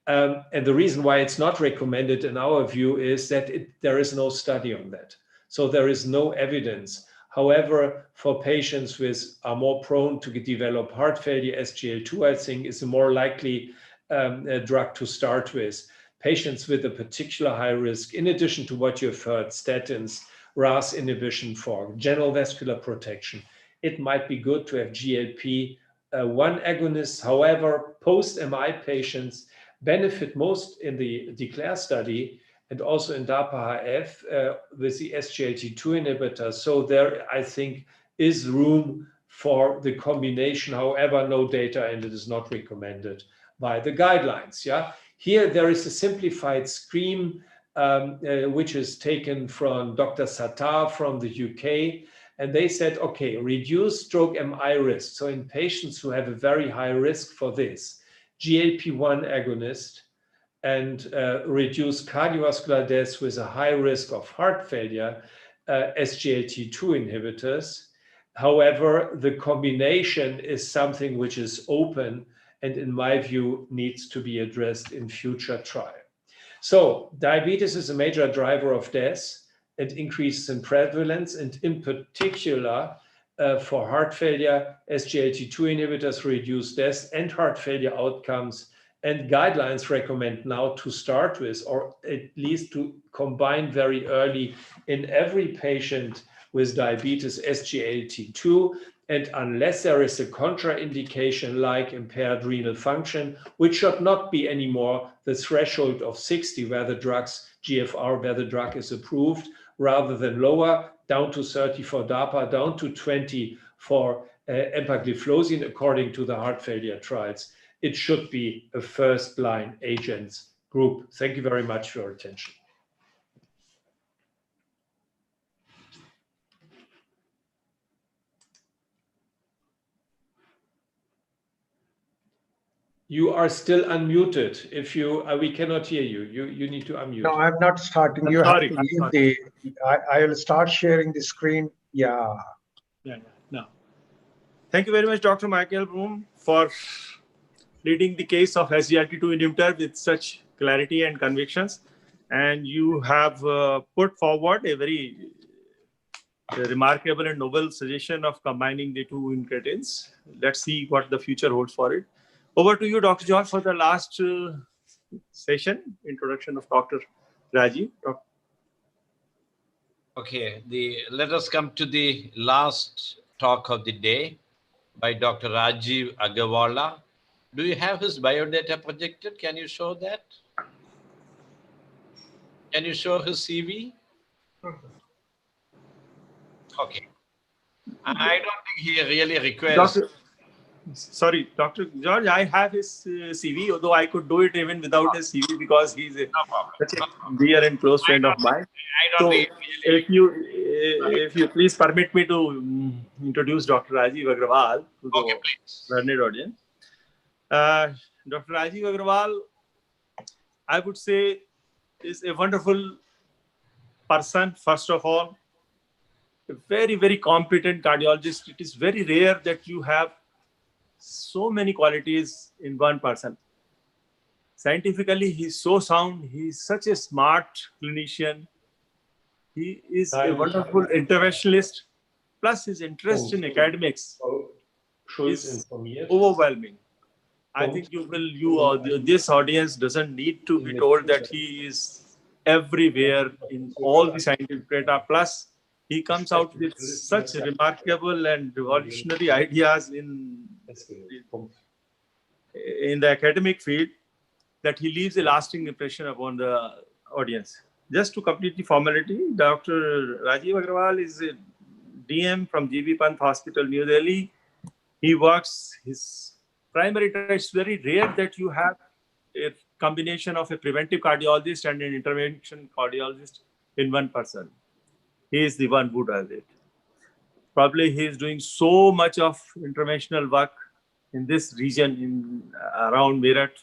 And the reason why it's not recommended in our view is that there is no study on that. So there is no evidence. However, for patients are more prone to develop heart failure, SGLT2, I think, is a more likely drug to start with. Patients with a particular high risk, in addition to what you've heard, statins, RAS inhibition for general vascular protection, it might be good to have GLP-1 agonists. However, post-MI patients benefit most in the DECLARE study and also in DAPA-HF with the SGLT2 inhibitor. So there, I think, is room for the combination. However, no data, and it is not recommended by the guidelines. Yeah, here there is a simplified scheme which is taken from Dr. Sattar from the UK. And they said, okay, reduce stroke MI risk. So in patients who have a very high risk for this, GLP-1 agonist, and reduce cardiovascular deaths with a high risk of heart failure, SGLT2 inhibitors. However, the combination is something which is open and in my view needs to be addressed in future trial. So diabetes is a major driver of death and increases in prevalence, and in particular for heart failure, SGLT2 inhibitors reduce deaths and heart failure outcomes, and guidelines recommend now to start with, or at least to combine very early in every patient with diabetes, SGLT2, and unless there is a contraindication like impaired renal function, which should not be anymore the threshold of 60 where the drugs GFR, where the drug is approved, rather than lower, down to 30 for DAPA, down to 20 for empagliflozin, according to the heart failure trials. It should be a first-line agents group. Thank you very much for your attention. You are still unmuted. If you, we cannot hear you. You need to unmute. No, I'm not starting. You have to leave the. I will start sharing the screen. Yeah. No. Thank you very much, Dr. Michael Broom, for leading the case of SGLT2 inhibitor with such clarity and convictions. And you have put forward a very remarkable and novel suggestion of combining the two incretins. Let's see what the future holds for it. Over to you, Dr. George, for the last session, introduction of Dr. Rajiv. Okay, let us come to the last talk of the day by Dr. Rajiv Agarwala. Do you have his biodata projected? Can you show that? Can you show his CV? Okay. I don't think he really requires... Sorry, Dr. George, I have his CV, although I could do it even without his CV because he's such a dear and close friend of mine. So if you please permit me to introduce Dr. Rajiv Agarwal to the learned audience. Dr. Rajiv Agarwal, I would say, is a wonderful person, first of all, a very, very competent cardiologist. It is very rare that you have so many qualities in one person. Scientifically, he's so sound. He's such a smart clinician. He is a wonderful interventionalist. Plus, his interest in academics is overwhelming. I think this audience doesn't need to be told that he is everywhere in all the scientific data. Plus, he comes out with such remarkable and revolutionary ideas in the academic field that he leaves a lasting impression upon the audience. Just to complete the formality, Dr. Rajiv Agrawal is a DM from GB Pant Hospital, New Delhi. He works his primary. It's very rare that you have a combination of a preventive cardiologist and an intervention cardiologist in one person. He is the one who does it. Probably he is doing so much of interventional work in this region around Meerut,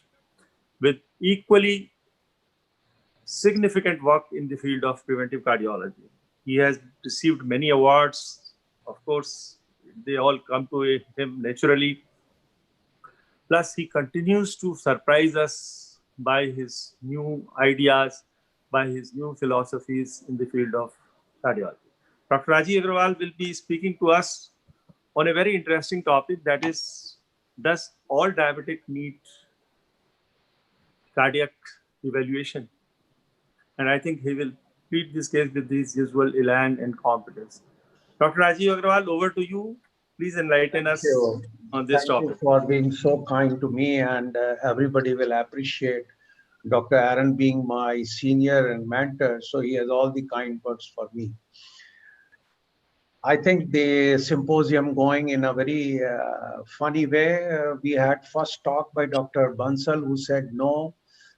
with equally significant work in the field of preventive cardiology. He has received many awards. Of course, they all come to him naturally. Plus, he continues to surprise us by his new ideas, by his new philosophies in the field of cardiology. Dr. Rajiv Agrawal will be speaking to us on a very interesting topic, that is, does all diabetic need cardiac evaluation? And I think he will plead this case with his usual elan and competence. Dr. Rajiv Agrawal, over to you. Please enlighten us on this topic. Thank you for being so kind to me, and everybody will appreciate Dr. Aaron being my senior and mentor, so he has all the kind words for me. I think the symposium going in a very funny way. We had first talk by Dr. Bansal, who said no.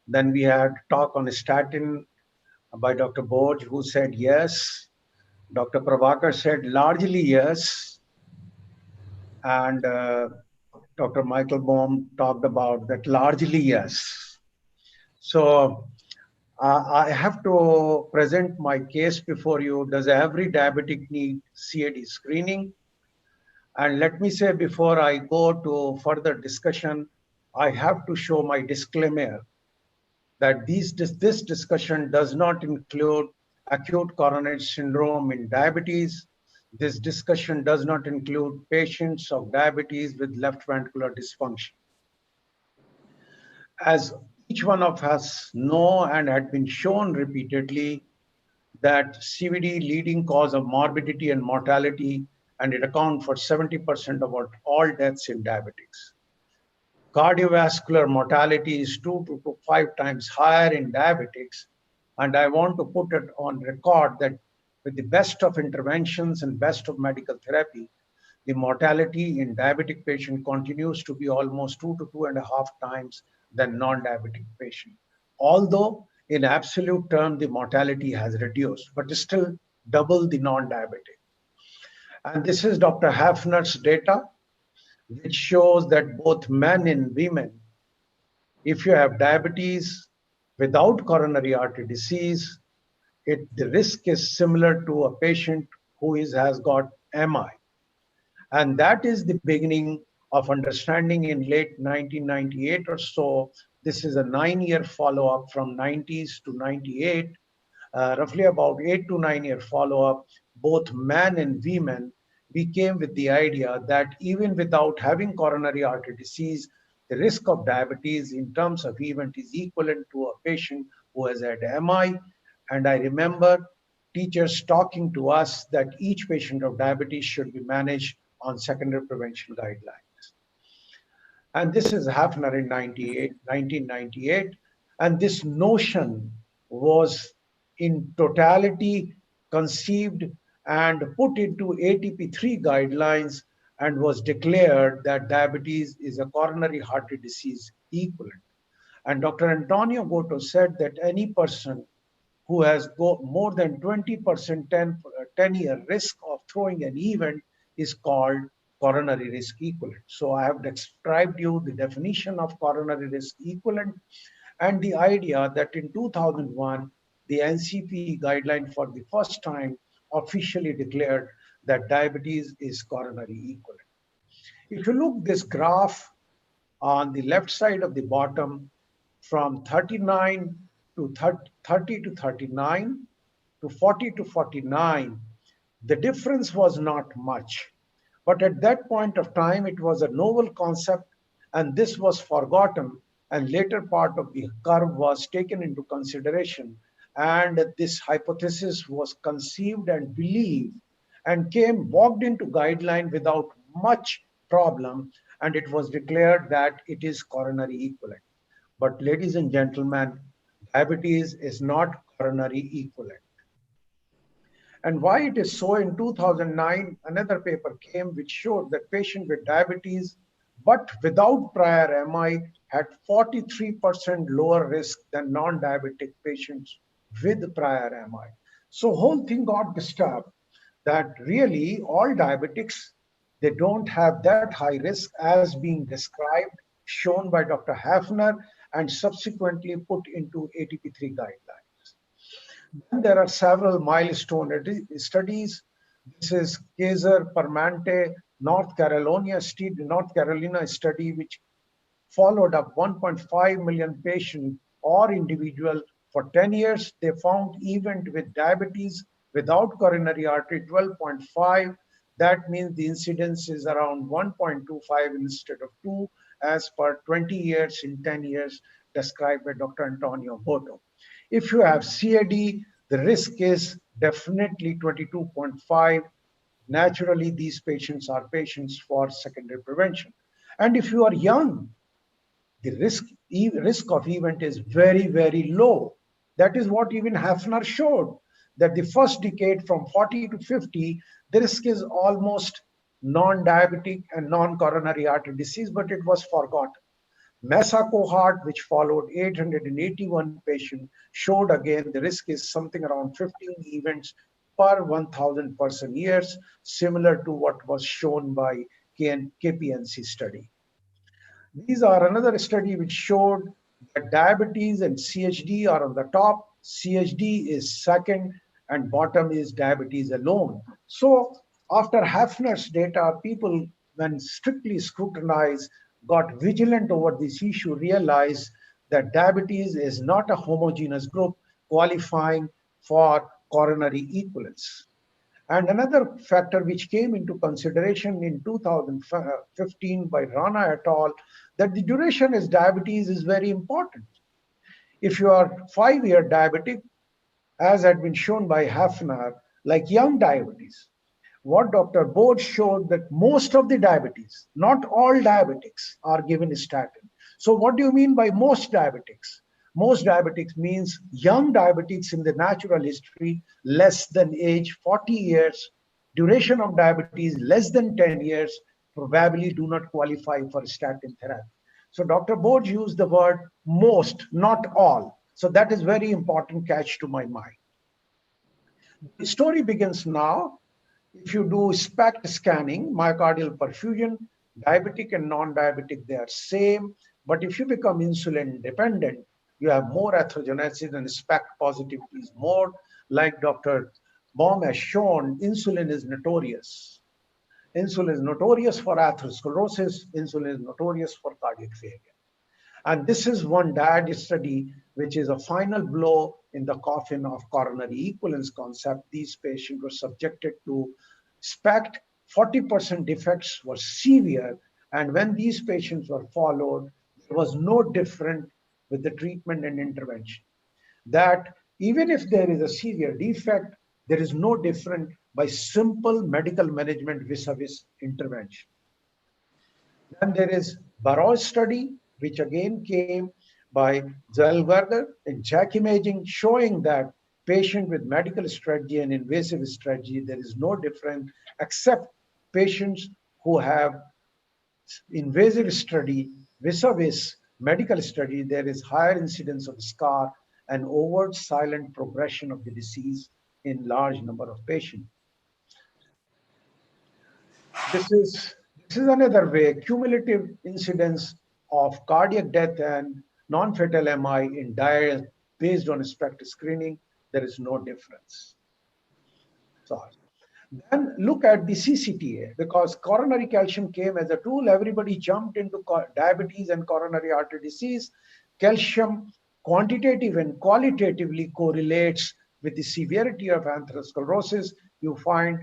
Then we had talk on statin by Dr. Borj, who said yes. Dr. Prabhakar said largely yes. And Dr. Michael Baum talked about that largely yes. So I have to present my case before you. Does every diabetic need CAD screening? And let me say, before I go to further discussion, I have to show my disclaimer that this discussion does not include acute coronary syndrome in diabetes. This discussion does not include patients of diabetes with left ventricular dysfunction. As each one of us know and had been shown repeatedly that CVD leading cause of morbidity and mortality, and it accounts for 70% of all deaths in diabetics. Cardiovascular mortality is 2 to 5 times higher in diabetics, and I want to put it on record that with the best of interventions and best of medical therapy, the mortality in diabetic patient continues to be almost 2 to 2.5 times than non-diabetic patient. Although in absolute term, the mortality has reduced, but still double the non-diabetic. And this is Dr. Hafner's data, which shows that both men and women, if you have diabetes without coronary artery disease, the risk is similar to a patient who has got MI. And that is the beginning of understanding in late 1998 or so. This is a 9-year follow-up from 90s to 98, roughly about 8 to 9 year follow-up. Both men and women, we came with the idea that even without having coronary artery disease, the risk of diabetes in terms of event is equivalent to a patient who has had MI. And I remember teachers talking to us that each patient of diabetes should be managed on secondary prevention guidelines. And this is Hafner in 1998. And this notion was in totality conceived and put into ATP3 guidelines and was declared that diabetes is a coronary artery disease equivalent. And Dr. Antonio Gatto said that any person who has got more than 20% 10-year risk of throwing an event is called coronary risk equivalent. So I have described you the definition of coronary risk equivalent and the idea that in 2001, the NCP guideline for the first time officially declared that diabetes is coronary equivalent. If you look this graph on the left side of the bottom, from 39 to 30 to 39 to 40 to 49, the difference was not much. But at that point of time, it was a novel concept, and this was forgotten, and later part of the curve was taken into consideration, and this hypothesis was conceived and believed and walked into guideline without much problem, and it was declared that it is coronary equivalent. But ladies and gentlemen, diabetes is not coronary equivalent. And why it is so, in 2009, another paper came which showed that patients with diabetes but without prior MI had 43% lower risk than non-diabetic patients with prior MI. So whole thing got disturbed that really all diabetics, they don't have that high risk as being described, shown by Dr. Hafner, and subsequently put into ATP3 guidelines. Then there are several milestone studies. This is Kaiser Permanente, North Carolina study, which followed up 1.5 million patients or individual for 10 years. They found even with diabetes without coronary artery 12.5. That means the incidence is around 1.25 instead of 2, as per 20 years in 10 years described by Dr. Antonio Boto. If you have CAD, the risk is definitely 22.5. Naturally, these patients are patients for secondary prevention. And if you are young, the risk of event is very, very low. That is what even Hafner showed, that the first decade from 40 to 50, the risk is almost non-diabetic and non-coronary artery disease, but it was forgotten. MESA cohort, which followed 881 patients, showed again the risk is something around 15 events per 1,000 person years, similar to what was shown by KPNC study. These are another study which showed that diabetes and CHD are on the top, CHD is second, and bottom is diabetes alone. So after Hafner's data, people, when strictly scrutinized, got vigilant over this issue, realized that diabetes is not a homogeneous group qualifying for coronary equivalence. And another factor which came into consideration in 2015 by Rana et al., that the duration of diabetes is very important. If you are 5-year diabetic, as had been shown by Hafner, like young diabetes, what Dr. Bode showed that most of the diabetes, not all diabetics, are given statin. So what do you mean by most diabetics? Most diabetics means young diabetics in the natural history, less than age 40 years, duration of diabetes less than 10 years, probably do not qualify for statin therapy. So Dr. Bode used the word most, not all. So that is very important catch to my mind. The story begins now. If you do SPECT scanning, myocardial perfusion, diabetic and non-diabetic, they are same. But if you become insulin dependent, you have more atherogenesis and SPECT positivity is more. Like Dr. Baum has shown, insulin is notorious. Insulin is notorious for atherosclerosis. Insulin is notorious for cardiac failure. And this is one DIAD study, which is a final blow in the coffin of coronary equivalence concept. These patients were subjected to SPECT. 40% defects were severe. And when these patients were followed, there was no difference with the treatment and intervention. That even if there is a severe defect, there is no difference by simple medical management vis-a-vis intervention. Then there is Barrows study, which again came by Zellweger and JACC imaging, showing that patient with medical strategy and invasive strategy, there is no difference except patients who have invasive study vis-a-vis medical study, there is higher incidence of scar and overt silent progression of the disease in large number of patients. This is another way, cumulative incidence of cardiac death and non-fatal MI in DIAD based on SPECT screening. there is no difference. So then look at the CCTA, because coronary calcium came as a tool. Everybody jumped into diabetes and coronary artery disease. Calcium quantitative and qualitatively correlates with the severity of atherosclerosis. You find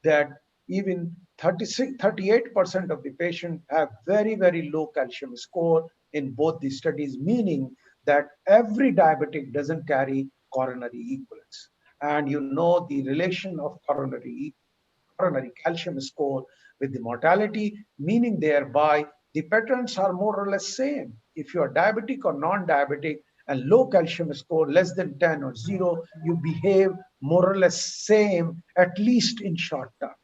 that even 38% of the patient have very, very low calcium score in both the studies, meaning that every diabetic doesn't carry coronary equivalence. And you know the relation of coronary calcium score with the mortality, meaning thereby the patterns are more or less same. If you are diabetic or non-diabetic and low calcium score less than 10 or 0, you behave more or less same, at least in short term.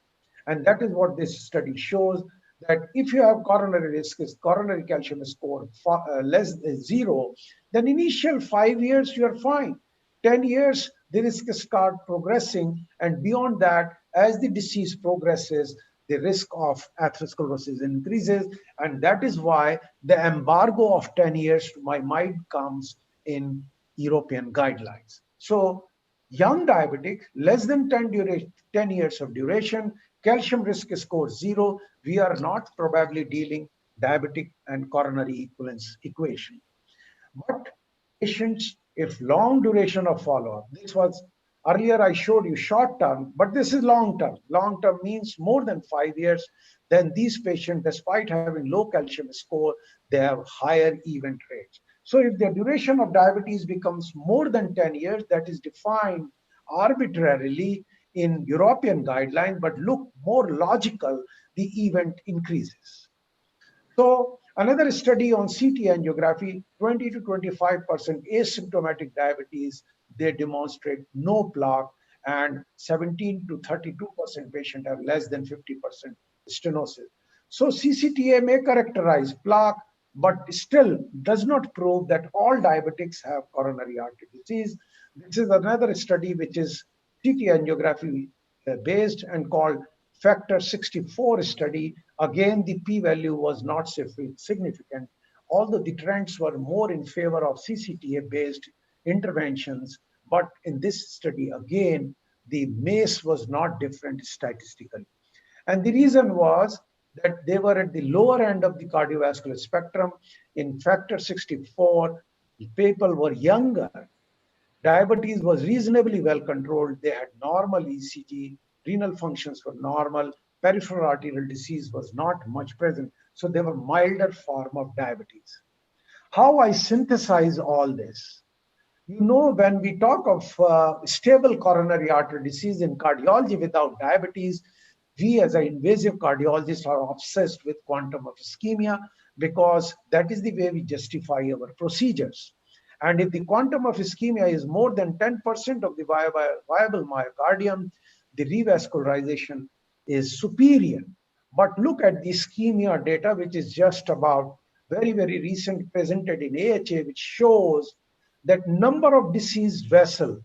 And that is what this study shows, that if you have coronary risk, coronary calcium score less than 0, then initial 5 years you are fine. 10 years, the risk start progressing, and beyond that, as the disease progresses, the risk of atherosclerosis increases, and that is why the embargo of 10 years to my mind comes in European guidelines. So young diabetic, less than 10 years of duration, calcium risk score 0, we are not probably dealing diabetic and coronary equivalence equation. But patients, if long duration of follow-up, this was earlier I showed you short term, but this is long term. Long term means more than 5 years. Then these patients, despite having low calcium score, they have higher event rates. So if the duration of diabetes becomes more than 10 years, that is defined arbitrarily in European guidelines, but look more logical, the event increases. So another study on CT angiography, 20 to 25% asymptomatic diabetes, they demonstrate no plaque, and 17 to 32% patient have less than 50% stenosis. So CCTA may characterize plaque, but still does not prove that all diabetics have coronary artery disease. This is another study which is CT angiography based and called Factor 64 study. Again, the p-value was not significant, although the trends were more in favor of CCTA-based interventions. But in this study, again, the MACE was not different statistically. And the reason was that they were at the lower end of the cardiovascular spectrum. In Factor 64, the people were younger. Diabetes was reasonably well controlled. They had normal ECG, renal functions were normal, peripheral arterial disease was not much present. So they were milder form of diabetes. How I synthesize all this? You know, when we talk of stable coronary artery disease in cardiology without diabetes, we as an invasive cardiologist are obsessed with quantum of ischemia, because that is the way we justify our procedures. And if the quantum of ischemia is more than 10% of the viable myocardium, the revascularization is superior. But look at the ischemia data, which is just about very, very recent, presented in AHA, which shows that number of diseased vessels,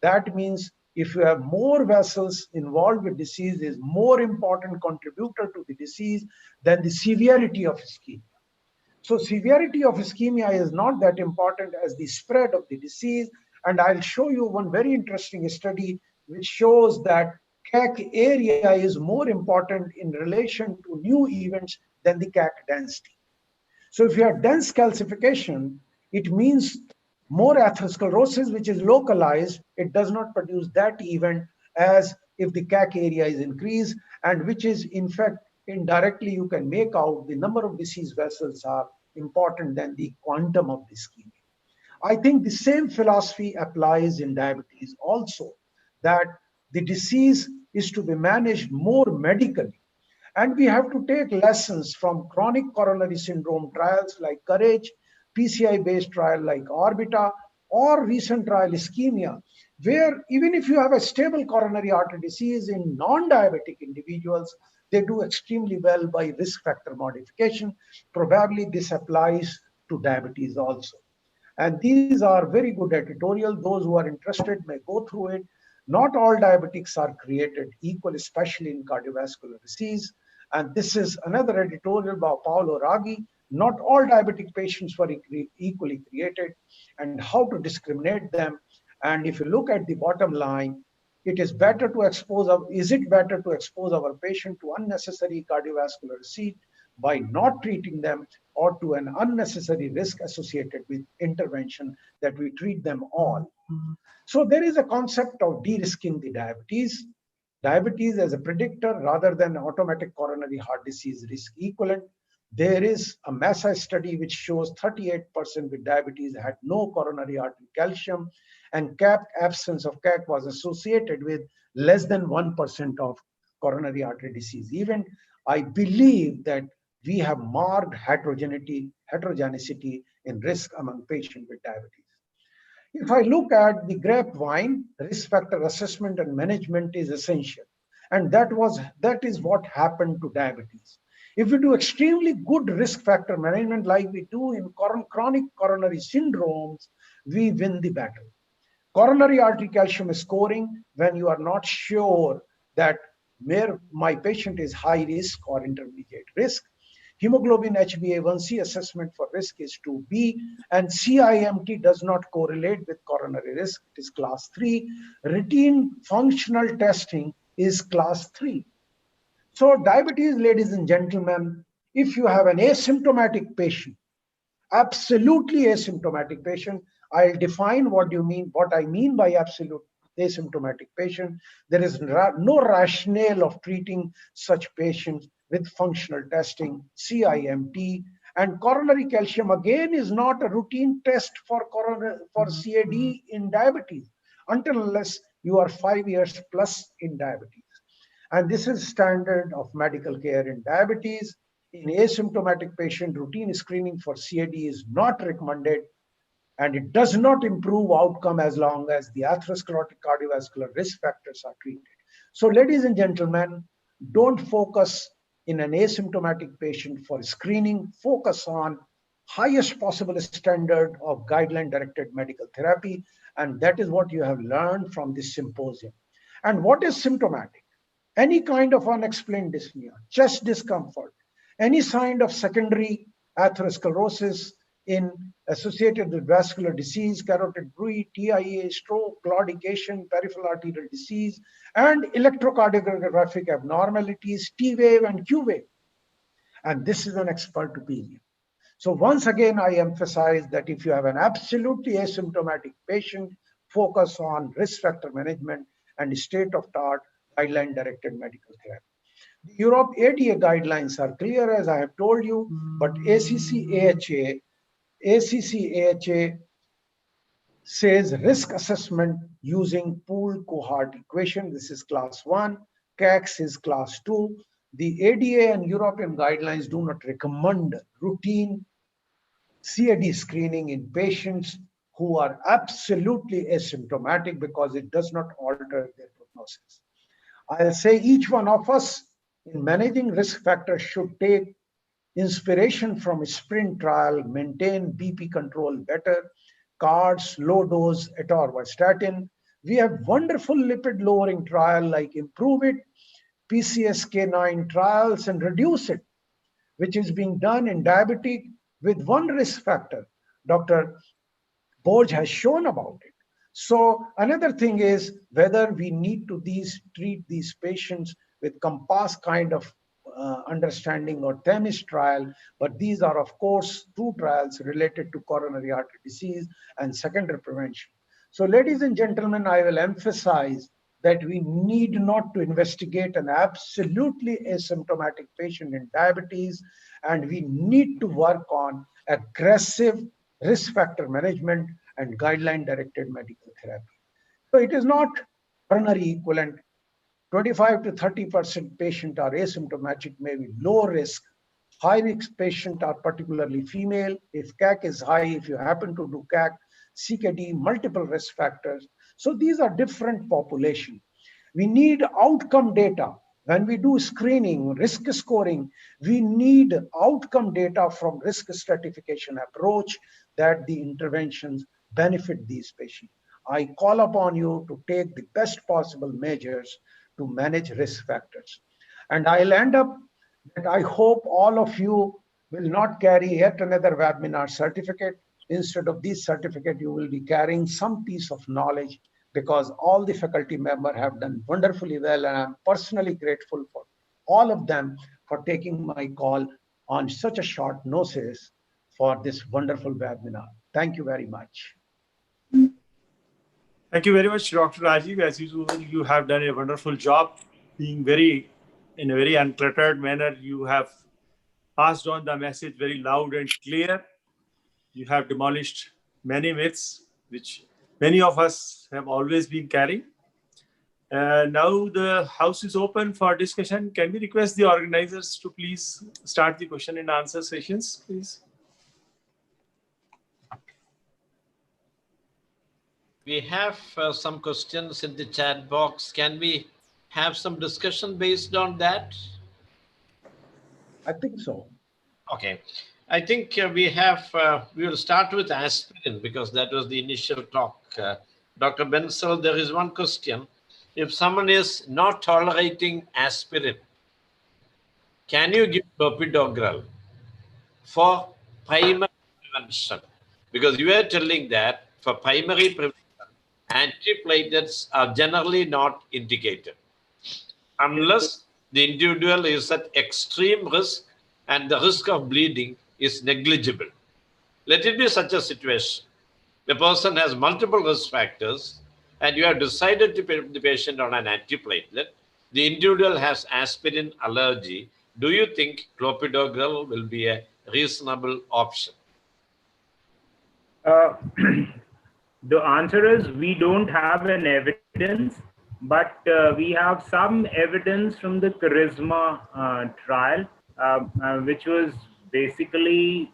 that means if you have more vessels involved with disease, is more important contributor to the disease than the severity of ischemia. So severity of ischemia is not that important as the spread of the disease. And I'll show you one very interesting study which shows that CAC area is more important in relation to new events than the CAC density. So if you have dense calcification, it means more atherosclerosis, which is localized. It does not produce that event as if the CAC area is increased, and which is in fact indirectly you can make out the number of disease vessels are important than the quantum of the ischemia. I think the same philosophy applies in diabetes also, that the disease is to be managed more medically. And we have to take lessons from chronic coronary syndrome trials like COURAGE, PCI-based trial like ORBITA, or recent trial ischemia, where even if you have a stable coronary artery disease in non-diabetic individuals, they do extremely well by risk factor modification. Probably this applies to diabetes also. And these are very good editorial. Those who are interested may go through it. Not all diabetics are created equal, especially in cardiovascular disease. And this is another editorial by Paolo Raggi. Not all diabetic patients were equally created, and how to discriminate them. And if you look at the bottom line, it is better to expose, is it better to expose our patient to unnecessary cardiovascular disease by not treating them, or to an unnecessary risk associated with intervention that we treat them all? So there is a concept of de-risking the diabetes as a predictor rather than automatic coronary heart disease risk equivalent. There is a MESA study which shows 38% with diabetes had no coronary artery calcium, and capped absence of CAC was associated with less than 1% of coronary artery disease. Even I believe that we have marked heterogeneity in risk among patients with diabetes. If I look at the grapevine, risk factor assessment and management is essential. And that is what happened to diabetes. If we do extremely good risk factor management like we do in chronic coronary syndromes, we win the battle. Coronary artery calcium scoring, when you are not sure that my patient is high risk or intermediate risk. Hemoglobin HbA1c assessment for risk is 2B, and CIMT does not correlate with coronary risk. It is class 3. Routine functional testing is class 3. So diabetes, ladies and gentlemen, if you have an asymptomatic patient, absolutely asymptomatic patient, I'll define what I mean by absolute asymptomatic patient. There is no rationale of treating such patients with functional testing, CIMT, and coronary calcium again is not a routine test for CAD in diabetes unless you are 5 years plus in diabetes. And this is standard of medical care in diabetes. In asymptomatic patient, routine screening for CAD is not recommended, and it does not improve outcome as long as the atherosclerotic cardiovascular risk factors are treated. So ladies and gentlemen, don't focus in an asymptomatic patient for screening, focus on highest possible standard of guideline-directed medical therapy, and that is what you have learned from this symposium. And what is symptomatic? Any kind of unexplained dyspnea, chest discomfort, any sign of secondary atherosclerosis associated with vascular disease, carotid bruit, TIA, stroke, claudication, peripheral arterial disease, and electrocardiographic abnormalities, T wave and Q wave. And this is an expert opinion. So once again, I emphasize that if you have an absolutely asymptomatic patient, focus on risk factor management and state-of-the-art guideline-directed medical therapy. The Europe ADA guidelines are clear, as I have told you, but ACC-AHA says risk assessment using pooled cohort equation. This is class 1. CACS is class 2. The ADA and European guidelines do not recommend routine CAD screening in patients who are absolutely asymptomatic because it does not alter their prognosis. I'll say each one of us in managing risk factors should take inspiration from a SPRINT trial, maintain BP control better, CARDS, low dose atorvastatin. We have wonderful lipid lowering trial like Improve It, PCSK9 trials, and Reduce It, which is being done in diabetic with one risk factor. Dr. Borge has shown about it. So another thing is whether we need to treat these patients with COMPASS kind of understanding or THEMIS trial, but these are of course 2 trials related to coronary artery disease and secondary prevention. So ladies and gentlemen, I will emphasize that we need not to investigate an absolutely asymptomatic patient in diabetes, and we need to work on aggressive risk factor management and guideline-directed medical therapy. So it is not coronary equivalent. 25 to 30% patients are asymptomatic, maybe low risk. High risk patients are particularly female. If CAC is high, if you happen to do CAC, CKD, multiple risk factors. So these are different populations. We need outcome data. When we do screening, risk scoring, we need outcome data from risk stratification approach that the interventions benefit these patients. I call upon you to take the best possible measures to manage risk factors. And I'll end up that I hope all of you will not carry yet another webinar certificate. instead of this certificate, you will be carrying some piece of knowledge, because all the faculty members have done wonderfully well. And I'm personally grateful for all of them for taking my call on such a short notice for this wonderful webinar. Thank you very much. Thank you very much, Dr. Rajiv. As usual, you have done a wonderful job being in a very uncluttered manner. You have passed on the message very loud and clear. You have demolished many myths, which many of us have always been carrying. Now the house is open for discussion. Can we request the organizers to please start the question and answer sessions, please? We have some questions in the chat box. Can we have some discussion based on that? I think so. Okay. I think we will start with aspirin because that was the initial talk. Dr. Bensal, there is one question. If someone is not tolerating aspirin, can you give clopidogrel for primary prevention? Because you are telling that for primary prevention, antiplatelets are generally not indicated unless the individual is at extreme risk and the risk of bleeding is negligible. Let it be such a situation. The person has multiple risk factors and you have decided to put the patient on an antiplatelet. The individual has aspirin allergy. Do you think clopidogrel will be a reasonable option? The answer is we don't have an evidence, but we have some evidence from the Charisma trial, which was basically,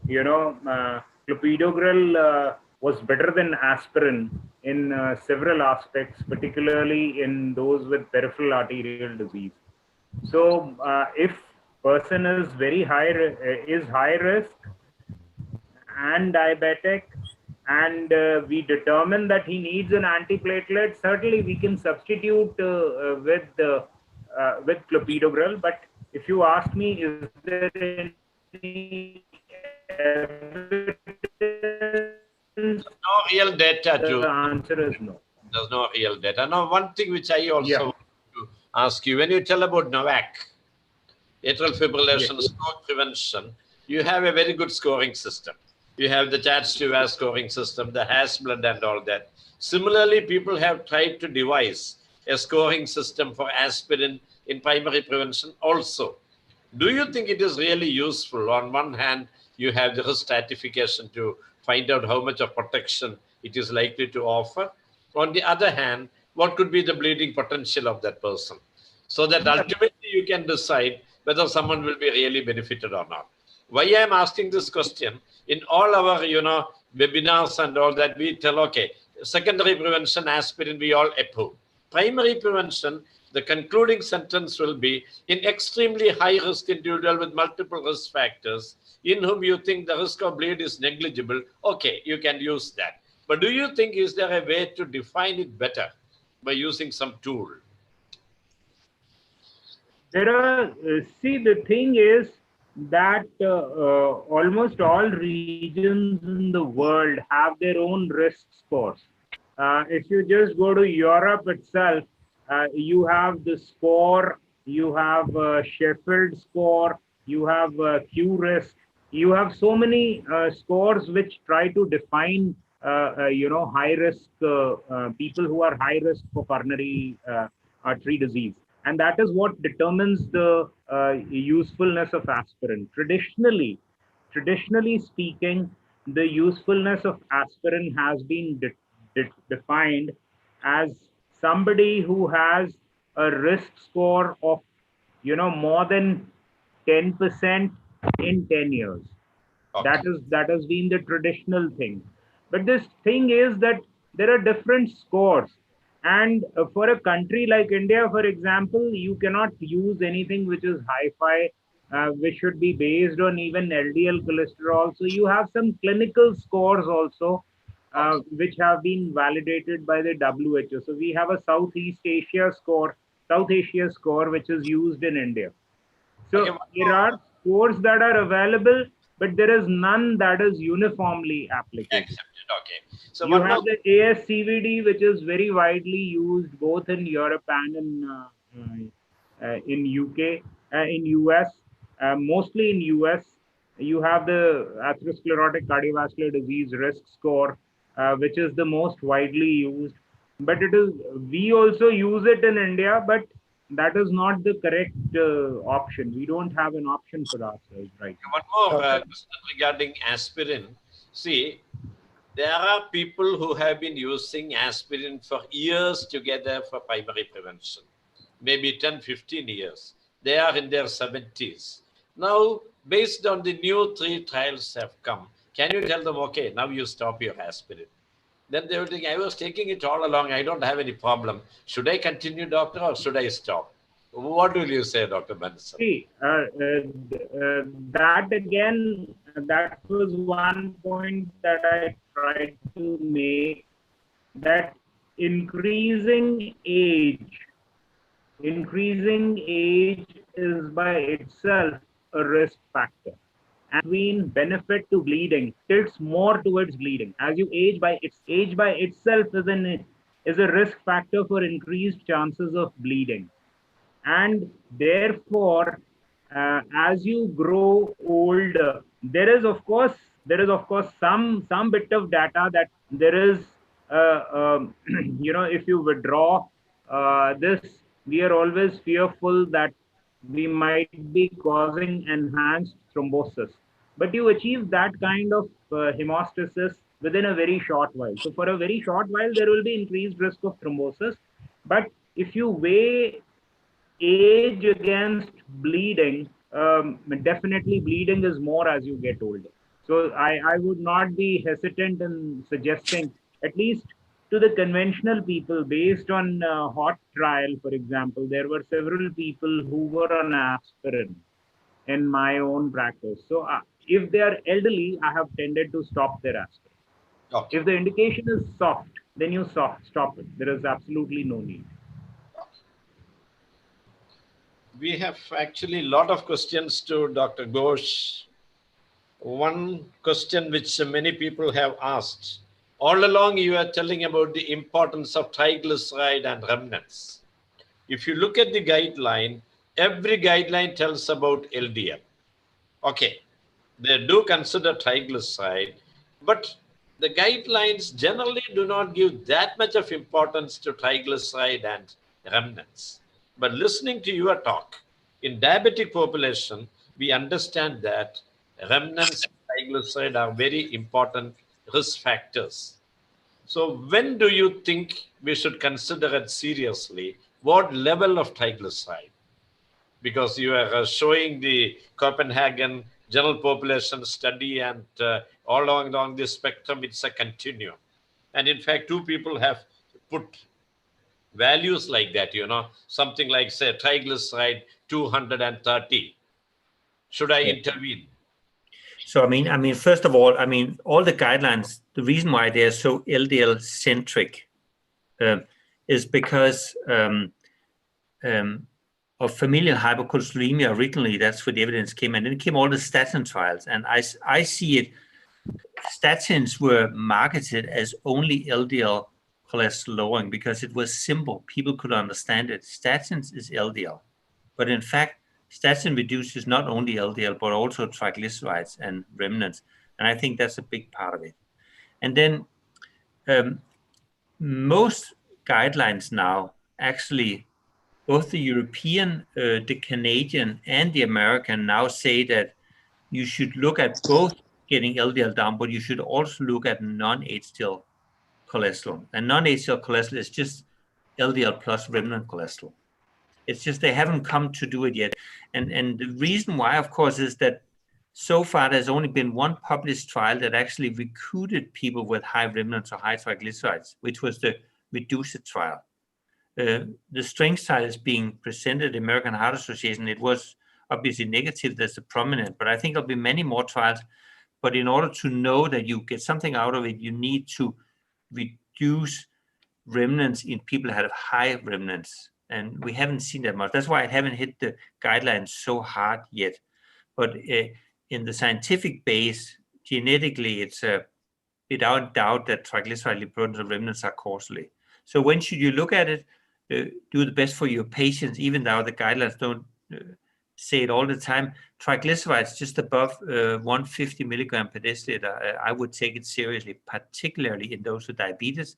clopidogrel was better than aspirin in several aspects, particularly in those with peripheral arterial disease. So if person is high risk and diabetic, and we determine that he needs an antiplatelet, certainly we can substitute with clopidogrel. But if you ask me, is there any evidence? No real data The answer is no. There's no real data. Now, one thing which I also want to ask you, when you tell about NOVAC, atrial fibrillation stroke prevention, you have a very good scoring system. You have the CHA2DS scoring system, the HAS-BLOOD and all that. Similarly, people have tried to devise a scoring system for aspirin in primary prevention also. Do you think it is really useful? On one hand, you have the risk stratification to find out how much of protection it is likely to offer. On the other hand, what could be the bleeding potential of that person? So that ultimately you can decide whether someone will be really benefited or not. Why I am asking this question, in all our webinars and all that, we tell, okay, secondary prevention, aspirin, we all approve. Primary prevention, the concluding sentence will be, in extremely high risk individual with multiple risk factors, in whom you think the risk of bleed is negligible, okay, you can use that. But do you think, is there a way to define it better by using some tool? The thing is that almost all regions in the world have their own risk scores. If you just go to Europe itself, you have the score, you have Sheffield score, you have Q risk, you have so many scores which try to define high risk people who are high risk for coronary artery disease. And that is what determines the usefulness of aspirin. Traditionally speaking, the usefulness of aspirin has been defined as somebody who has a risk score of, more than 10% in 10 years. Okay. That has been the traditional thing. But this thing is that there are different scores. And for a country like India, for example, you cannot use anything which is hi-fi, which should be based on even LDL cholesterol. So you have some clinical scores also, which have been validated by the WHO. So we have a Southeast Asia score, which is used in India. So there are scores that are available, but there is none that is uniformly applicable. Accepted. Okay. So You have the ASCVD, which is very widely used both in Europe and in UK, in US, mostly in US. You have the atherosclerotic cardiovascular disease risk score, which is the most widely used. But we also use it in India, but that is not the correct option. We don't have an option for ourselves, right? One more question regarding aspirin. See, there are people who have been using aspirin for years together for primary prevention, maybe 10, 15 years. They are in their 70s. Now, based on the new 3 trials have come, can you tell them, okay, now you stop your aspirin? Then they will think, I was taking it all along. I don't have any problem. Should I continue, doctor, or should I stop? What will you say, Dr. Bansal? See, that again, that was one point that I tried to make, that increasing age is by itself a risk factor. And between benefit to bleeding tilts more towards bleeding. As you age by itself is a risk factor for increased chances of bleeding. And therefore, as you grow older, there is of course some bit of data that there is if you withdraw this, we are always fearful that we might be causing enhanced thrombosis. But you achieve that kind of hemostasis within a very short while. So for a very short while, there will be increased risk of thrombosis. But if you weigh age against bleeding, definitely bleeding is more as you get older. So I would not be hesitant in suggesting, at least to the conventional people, based on HOT trial, for example, there were several people who were on aspirin in my own practice. So if they are elderly, I have tended to stop their aspirin. Okay. If the indication is soft, then you stop it. There is absolutely no need. We have actually a lot of questions to Dr. Ghosh. One question which many people have asked. All along, you are telling about the importance of triglyceride and remnants. If you look at the guideline, every guideline tells about LDL. Okay, they do consider triglyceride, but the guidelines generally do not give that much of importance to triglyceride and remnants. But listening to your talk, in diabetic population, we understand that remnants and triglyceride are very important risk factors. So when do you think we should consider it seriously? What level of triglyceride? Because you are showing the Copenhagen general population study, and all along this spectrum, it's a continuum. And in fact, 2 people have put values like that, something like, say, triglyceride 230. Should I intervene? So, I mean, first of all, all the guidelines, the reason why they are so LDL centric is because of familial hypercholesterolemia originally. That's where the evidence came, and then came all the statin trials. And I see it, statins were marketed as only LDL cholesterol lowering because it was simple. People could understand it. Statins is LDL. But in fact, statin reduces not only LDL, but also triglycerides and remnants. And I think that's a big part of it. And then most guidelines now, actually, both the European, the Canadian, and the American now say that you should look at both getting LDL down, but you should also look at non-HDL cholesterol. And non-HDL cholesterol is just LDL plus remnant cholesterol. It's just they haven't come to do it yet. And the reason why, of course, is that so far there's only been one published trial that actually recruited people with high remnants or high triglycerides, which was the REDUCE-IT trial. The strength trial is being presented at the American Heart Association. It was obviously negative, that's the prominent, but I think there'll be many more trials. But in order to know that you get something out of it, you need to reduce remnants in people that have high remnants. And we haven't seen that much. That's why I haven't hit the guidelines so hard yet. But in the scientific base, genetically, it's without doubt that triglyceride lipoproteins and remnants are causally. So when should you look at it? Do the best for your patients, even though the guidelines don't say it all the time. Triglycerides just above 150 milligram per deciliter, I would take it seriously, particularly in those with diabetes,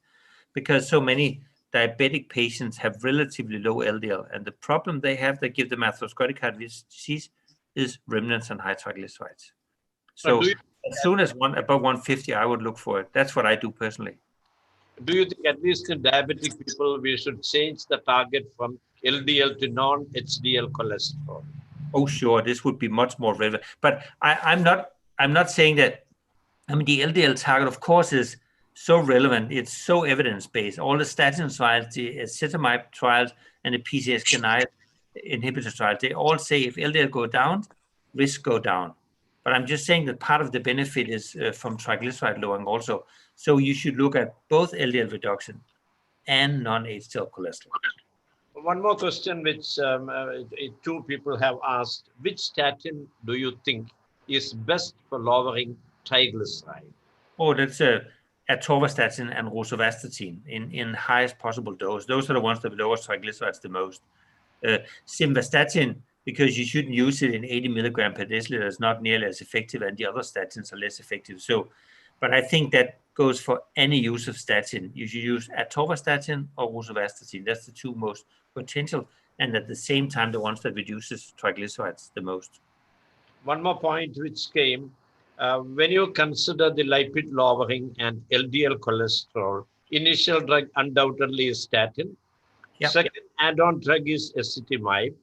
because so many diabetic patients have relatively low LDL, and the problem they have that give them atherosclerotic heart disease is remnants and high triglycerides. So as soon as above 150, I would look for it. That's what I do personally. Do you think, at least in diabetic people, we should change the target from LDL to non-HDL cholesterol? Oh, sure, this would be much more relevant. But I'm not saying that. I mean, the LDL target, of course, is so relevant. It's so evidence-based. All the statin trials, the ezetimibe trials, and the PCSK9 inhibitor trials, they all say if LDL go down, risk go down. But I'm just saying that part of the benefit is from triglyceride lowering also. So you should look at both LDL reduction and non-HDL cholesterol. One more question, which two people have asked: which statin do you think is best for lowering triglyceride? Oh, that's atorvastatin and rosuvastatin in highest possible dose. Those are the ones that lower triglycerides the most. Simvastatin, because you shouldn't use it in 80 milligram per deciliter, is not nearly as effective, and the other statins are less effective. So, but I think that goes for any use of statin. You should use atorvastatin or rosuvastatin. That's the two most potential, and at the same time, the ones that reduces triglycerides the most. One more point which came, when you consider the lipid lowering and LDL cholesterol, initial drug undoubtedly is statin. Yep. Second add-on drug is ezetimibe.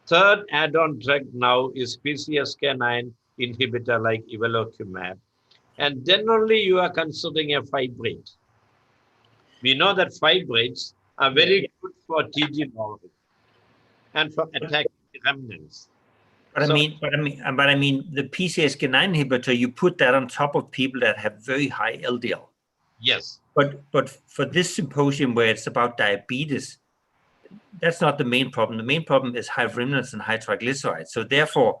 Third add-on drug now is PCSK9 inhibitor like evolocumab. And then only you are considering a fibrate. We know that fibrates are very good for TG lowering and for attacking remnants. But I mean, the PCSK9 inhibitor, you put that on top of people that have very high LDL. Yes. But for this symposium where it's about diabetes, that's not the main problem. The main problem is high remnants and high triglycerides. So therefore,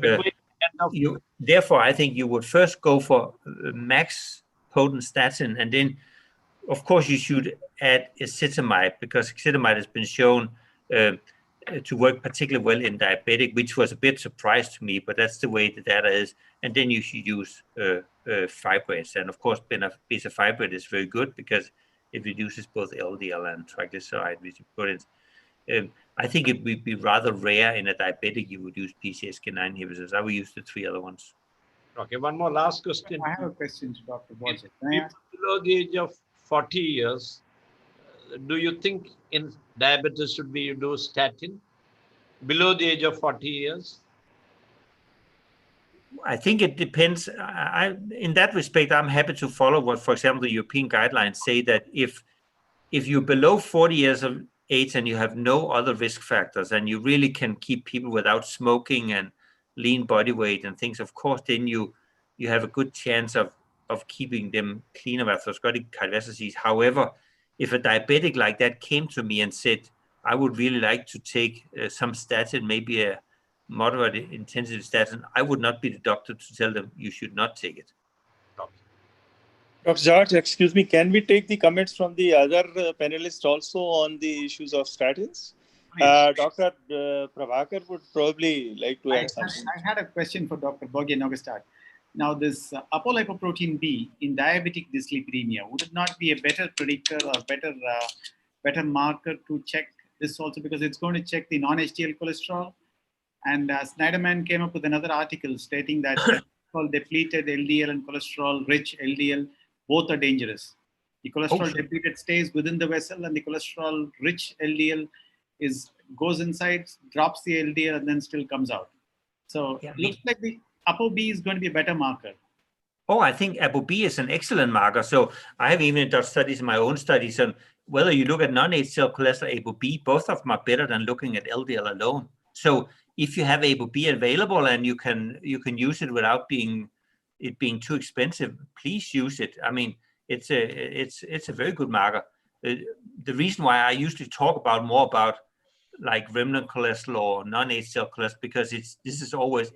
I think you would first go for max potent statin, and then, of course, you should add ezetimibe, because ezetimibe has been shown to work particularly well in diabetic, which was a bit surprise to me, but that's the way the data is. And then you should use fibrates, and of course, bezafibrate is very good because it reduces both LDL and triglyceride proteins. I think it would be rather rare in a diabetic you would use PCSK9 inhibitors. I would use the three other ones. Okay, one more last question. I have a question to Dr. Borje. Below the age of 40 years, do you think in diabetes should we do statin? Below the age of 40 years? I think it depends. In that respect, I'm happy to follow what, for example, the European guidelines say, that if you're below 40 years of age and you have no other risk factors, and you really can keep people without smoking and lean body weight and things, of course, then you have a good chance of keeping them clean of atherosclerotic cardiovascular disease. However, if a diabetic like that came to me and said, I would really like to take some statin, maybe a moderate intensity statin, I would not be the doctor to tell them you should not take it. Dr. George, excuse me, can we take the comments from the other panelists also on the issues of statins? Dr. Prabhakar would probably like to add something. I had a question for Dr. Borje Nogestad. Now, this apolipoprotein B in diabetic dyslipidemia, would it not be a better predictor or better marker to check this also, because it's going to check the non-HDL cholesterol? And Snyderman came up with another article stating that called depleted LDL and cholesterol-rich LDL, both are dangerous. The cholesterol depleted stays within the vessel, and the cholesterol-rich LDL goes inside, drops the LDL, and then still comes out. So it looks like the ApoB is going to be a better marker. Oh, I think ApoB is an excellent marker. So I have even done studies in my own studies on whether you look at non-HDL cholesterol, ApoB, both of them are better than looking at LDL alone. So if you have ApoB available and you can use it without it being too expensive, please use it. I mean, it's a very good marker. The reason why I usually talk more about like remnant cholesterol, non-HDL cholesterol, because this is always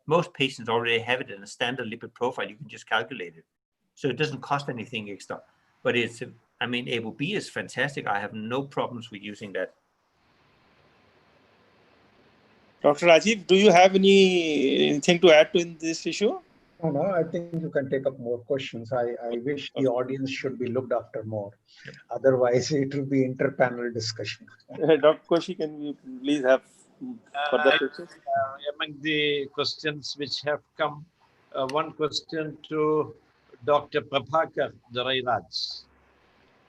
most patients already have it in a standard lipid profile. You can just calculate it, so it doesn't cost anything extra. But I mean, ApoB is fantastic. I have no problems with using that. Dr. Rajiv, do you have anything to add to in this issue? No, I think you can take up more questions. I wish the audience should be looked after more. Otherwise, it will be inter-panel discussion. Dr. Koshi, can we please have further questions? Among the questions which have come, one question to Dr. Prabhakar Dorairaj.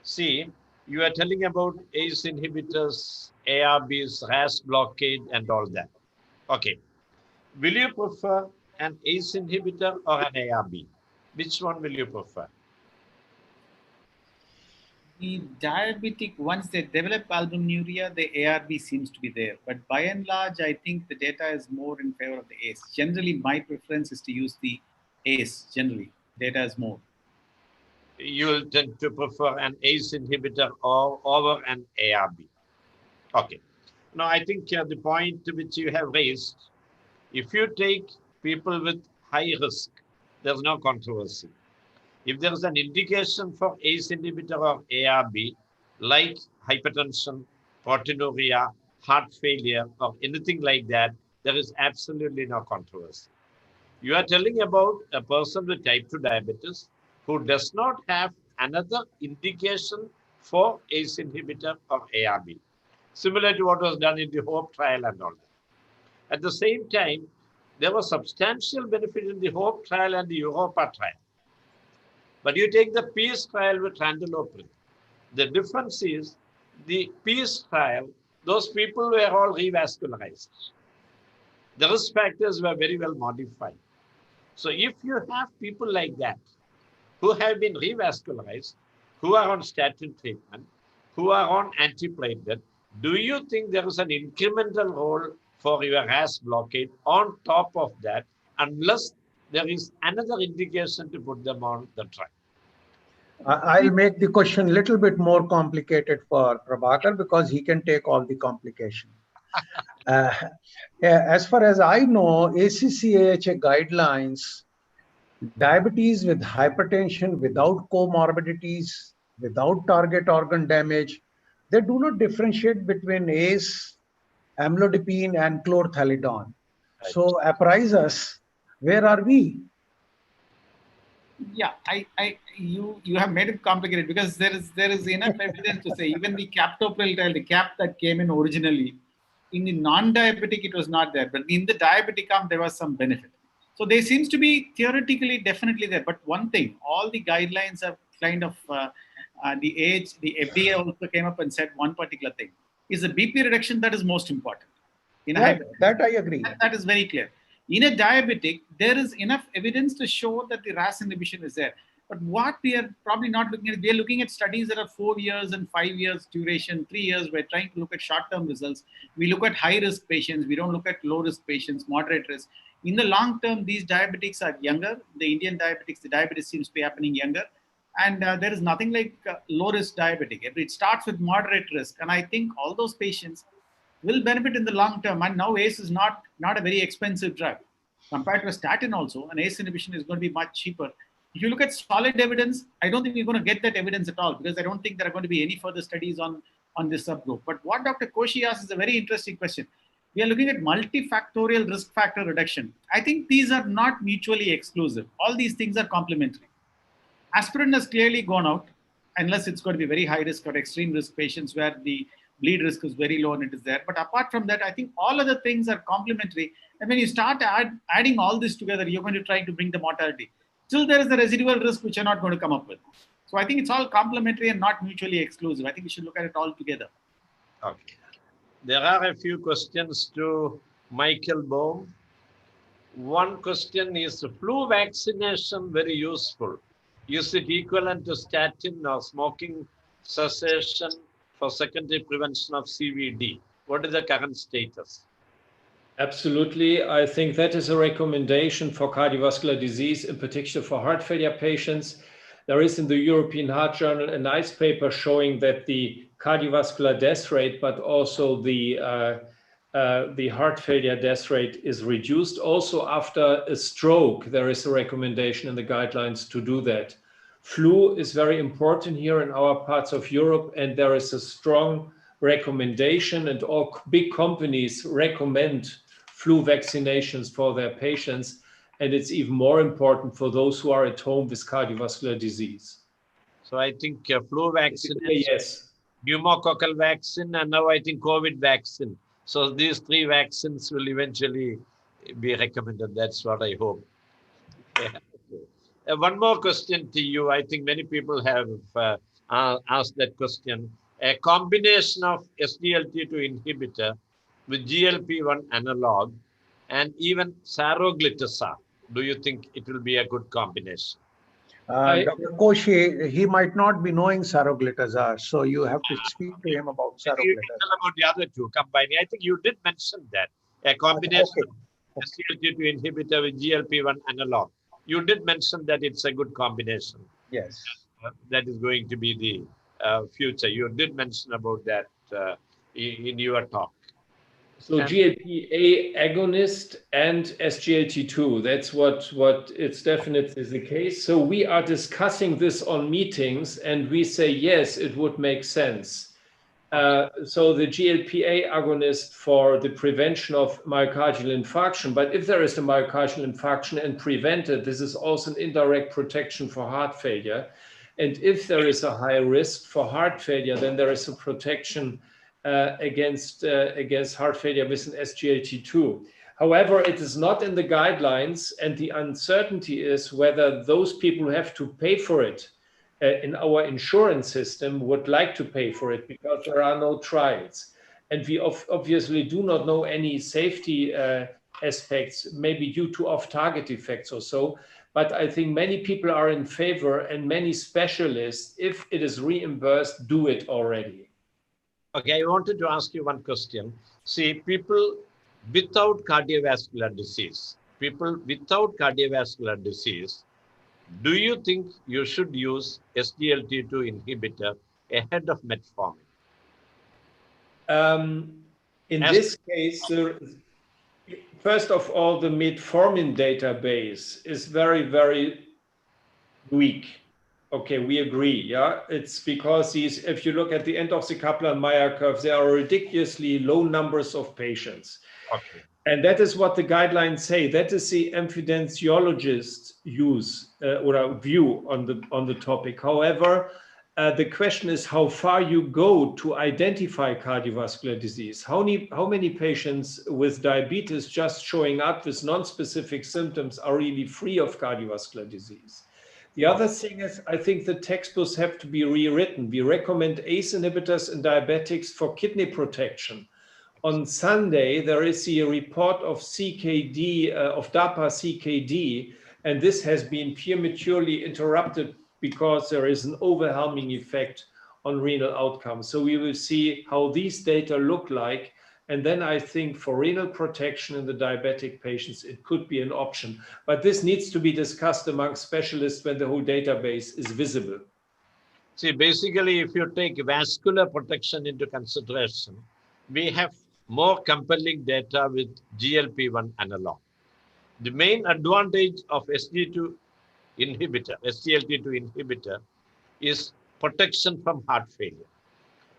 See, you are telling about ACE inhibitors, ARBs, RAS blockade, and all that. Okay. Will you prefer an ACE inhibitor or an ARB? Which one will you prefer? The diabetic, once they develop albuminuria, the ARB seems to be there. But by and large, I think the data is more in favor of the ACE. Generally, my preference is to use the ACE. Generally, data is more. You will tend to prefer an ACE inhibitor over an ARB. Okay. Now, I think the point which you have raised, if you take people with high risk, there's no controversy. If there is an indication for ACE inhibitor or ARB, like hypertension, proteinuria, heart failure, or anything like that, there is absolutely no controversy. You are telling about a person with type 2 diabetes who does not have another indication for ACE inhibitor or ARB, similar to what was done in the HOPE trial and all that. At the same time, there was substantial benefit in the HOPE trial and the Europa trial. But you take the PEACE trial with Randoloprin. The difference is the PEACE trial, those people were all revascularized. The risk factors were very well modified. So if you have people like that, who have been revascularized, who are on statin treatment, who are on antiplatelet, do you think there is an incremental role for your RAS blockade on top of that, unless there is another indication to put them on the track? I'll make the question a little bit more complicated for Prabhakar because he can take all the complication. As far as I know, ACC/AHA guidelines, diabetes with hypertension, without comorbidities, without target organ damage, they do not differentiate between ACE, amlodipine, and chlorthalidone. Right. So apprise us, where are we? Yeah, you have made it complicated because there is enough evidence to say even the captopril trial, the cap that came in originally, in the non-diabetic it was not there, but in the diabetic arm there was some benefit. So there seems to be theoretically definitely there. But one thing, all the guidelines have kind of the FDA also came up and said one particular thing is the BP reduction that is most important. That I agree. That is very clear. In a diabetic, there is enough evidence to show that the RAS inhibition is there. But what we are probably not looking at, we are looking at studies that are 4 years and 5 years duration, 3 years. We're trying to look at short-term results. We look at high-risk patients. We don't look at low-risk patients, moderate risk. In the long term, these diabetics are younger. The Indian diabetics, the diabetes seems to be happening younger. And there is nothing like low-risk diabetic. It starts with moderate risk. And I think all those patients will benefit in the long term. And now ACE is not a very expensive drug. Compared to a statin also, an ACE inhibition is going to be much cheaper. If you look at solid evidence, I don't think we're going to get that evidence at all because I don't think there are going to be any further studies on this subgroup. But what Dr. Koshi asked is a very interesting question. We are looking at multifactorial risk factor reduction. I think these are not mutually exclusive. All these things are complementary. Aspirin has clearly gone out unless it's going to be very high risk or extreme risk patients where the bleed risk is very low and it is there. But apart from that, I think all other things are complementary. And when you start adding all this together, you're going to try to bring the mortality. Still, there is the residual risk which you're not going to come up with. So I think it's all complementary and not mutually exclusive. I think we should look at it all together. Okay. There are a few questions to Michael Baum. One question is, flu vaccination very useful? Is it equivalent to statin or smoking cessation for secondary prevention of CVD? What is the current status? Absolutely. I think that is a recommendation for cardiovascular disease, in particular for heart failure patients. There is in the European Heart Journal a nice paper showing that the cardiovascular death rate, but also the heart failure death rate is reduced. Also after a stroke, there is a recommendation in the guidelines to do that. Flu is very important here in our parts of Europe, and there is a strong recommendation, and all big companies recommend flu vaccinations for their patients. And it's even more important for those who are at home with cardiovascular disease. So I think flu vaccine, yes, pneumococcal vaccine, and now I think COVID vaccine. So these 3 vaccines will eventually be recommended. That's what I hope. Yeah. One more question to you. I think many people have asked that question. A combination of SGLT2 inhibitor with GLP-1 analog and even saroglitazar. Do you think it will be a good combination? Dr. Koshi, he might not be knowing saroglitazar, so you have to speak to him about saroglitazar. You tell about the other two combining. I think you did mention that. A combination of SGLT2 inhibitor with GLP-1 analog. You did mention that it's a good combination. Yes. That is going to be the future. You did mention about that in your talk. So GLP-A agonist and SGLT2, that's what it's definitely the case. So we are discussing this on meetings and we say, yes, it would make sense. So the GLP-A agonist for the prevention of myocardial infarction, but if there is a myocardial infarction and prevented, this is also an indirect protection for heart failure. And if there is a high risk for heart failure, then there is a protection against heart failure with an SGLT2. However, it is not in the guidelines, and the uncertainty is whether those people who have to pay for it in our insurance system would like to pay for it, because there are no trials. And we obviously do not know any safety aspects, maybe due to off-target effects or so. But I think many people are in favor, and many specialists, if it is reimbursed, do it already. Okay, I wanted to ask you one question. See, people without cardiovascular disease, do you think you should use SGLT2 inhibitor ahead of metformin? In this case, first of all, the metformin database is very, very weak. Okay, we agree, yeah? It's because if you look at the end of the Kaplan-Meier curve, there are ridiculously low numbers of patients. Okay. And that is what the guidelines say. That is the evidentiologist use or view on the topic. However, the question is how far you go to identify cardiovascular disease. How many patients with diabetes just showing up with non-specific symptoms are really free of cardiovascular disease? The other thing is, I think the textbooks have to be rewritten. We recommend ACE inhibitors in diabetics for kidney protection. On Sunday, there is a report of CKD, of DAPA-CKD, and this has been prematurely interrupted because there is an overwhelming effect on renal outcomes. So we will see how these data look like. And then I think for renal protection in the diabetic patients, it could be an option. But this needs to be discussed among specialists when the whole database is visible. See, basically, if you take vascular protection into consideration, we have more compelling data with GLP-1 analog. The main advantage of SGLT2 inhibitor is protection from heart failure.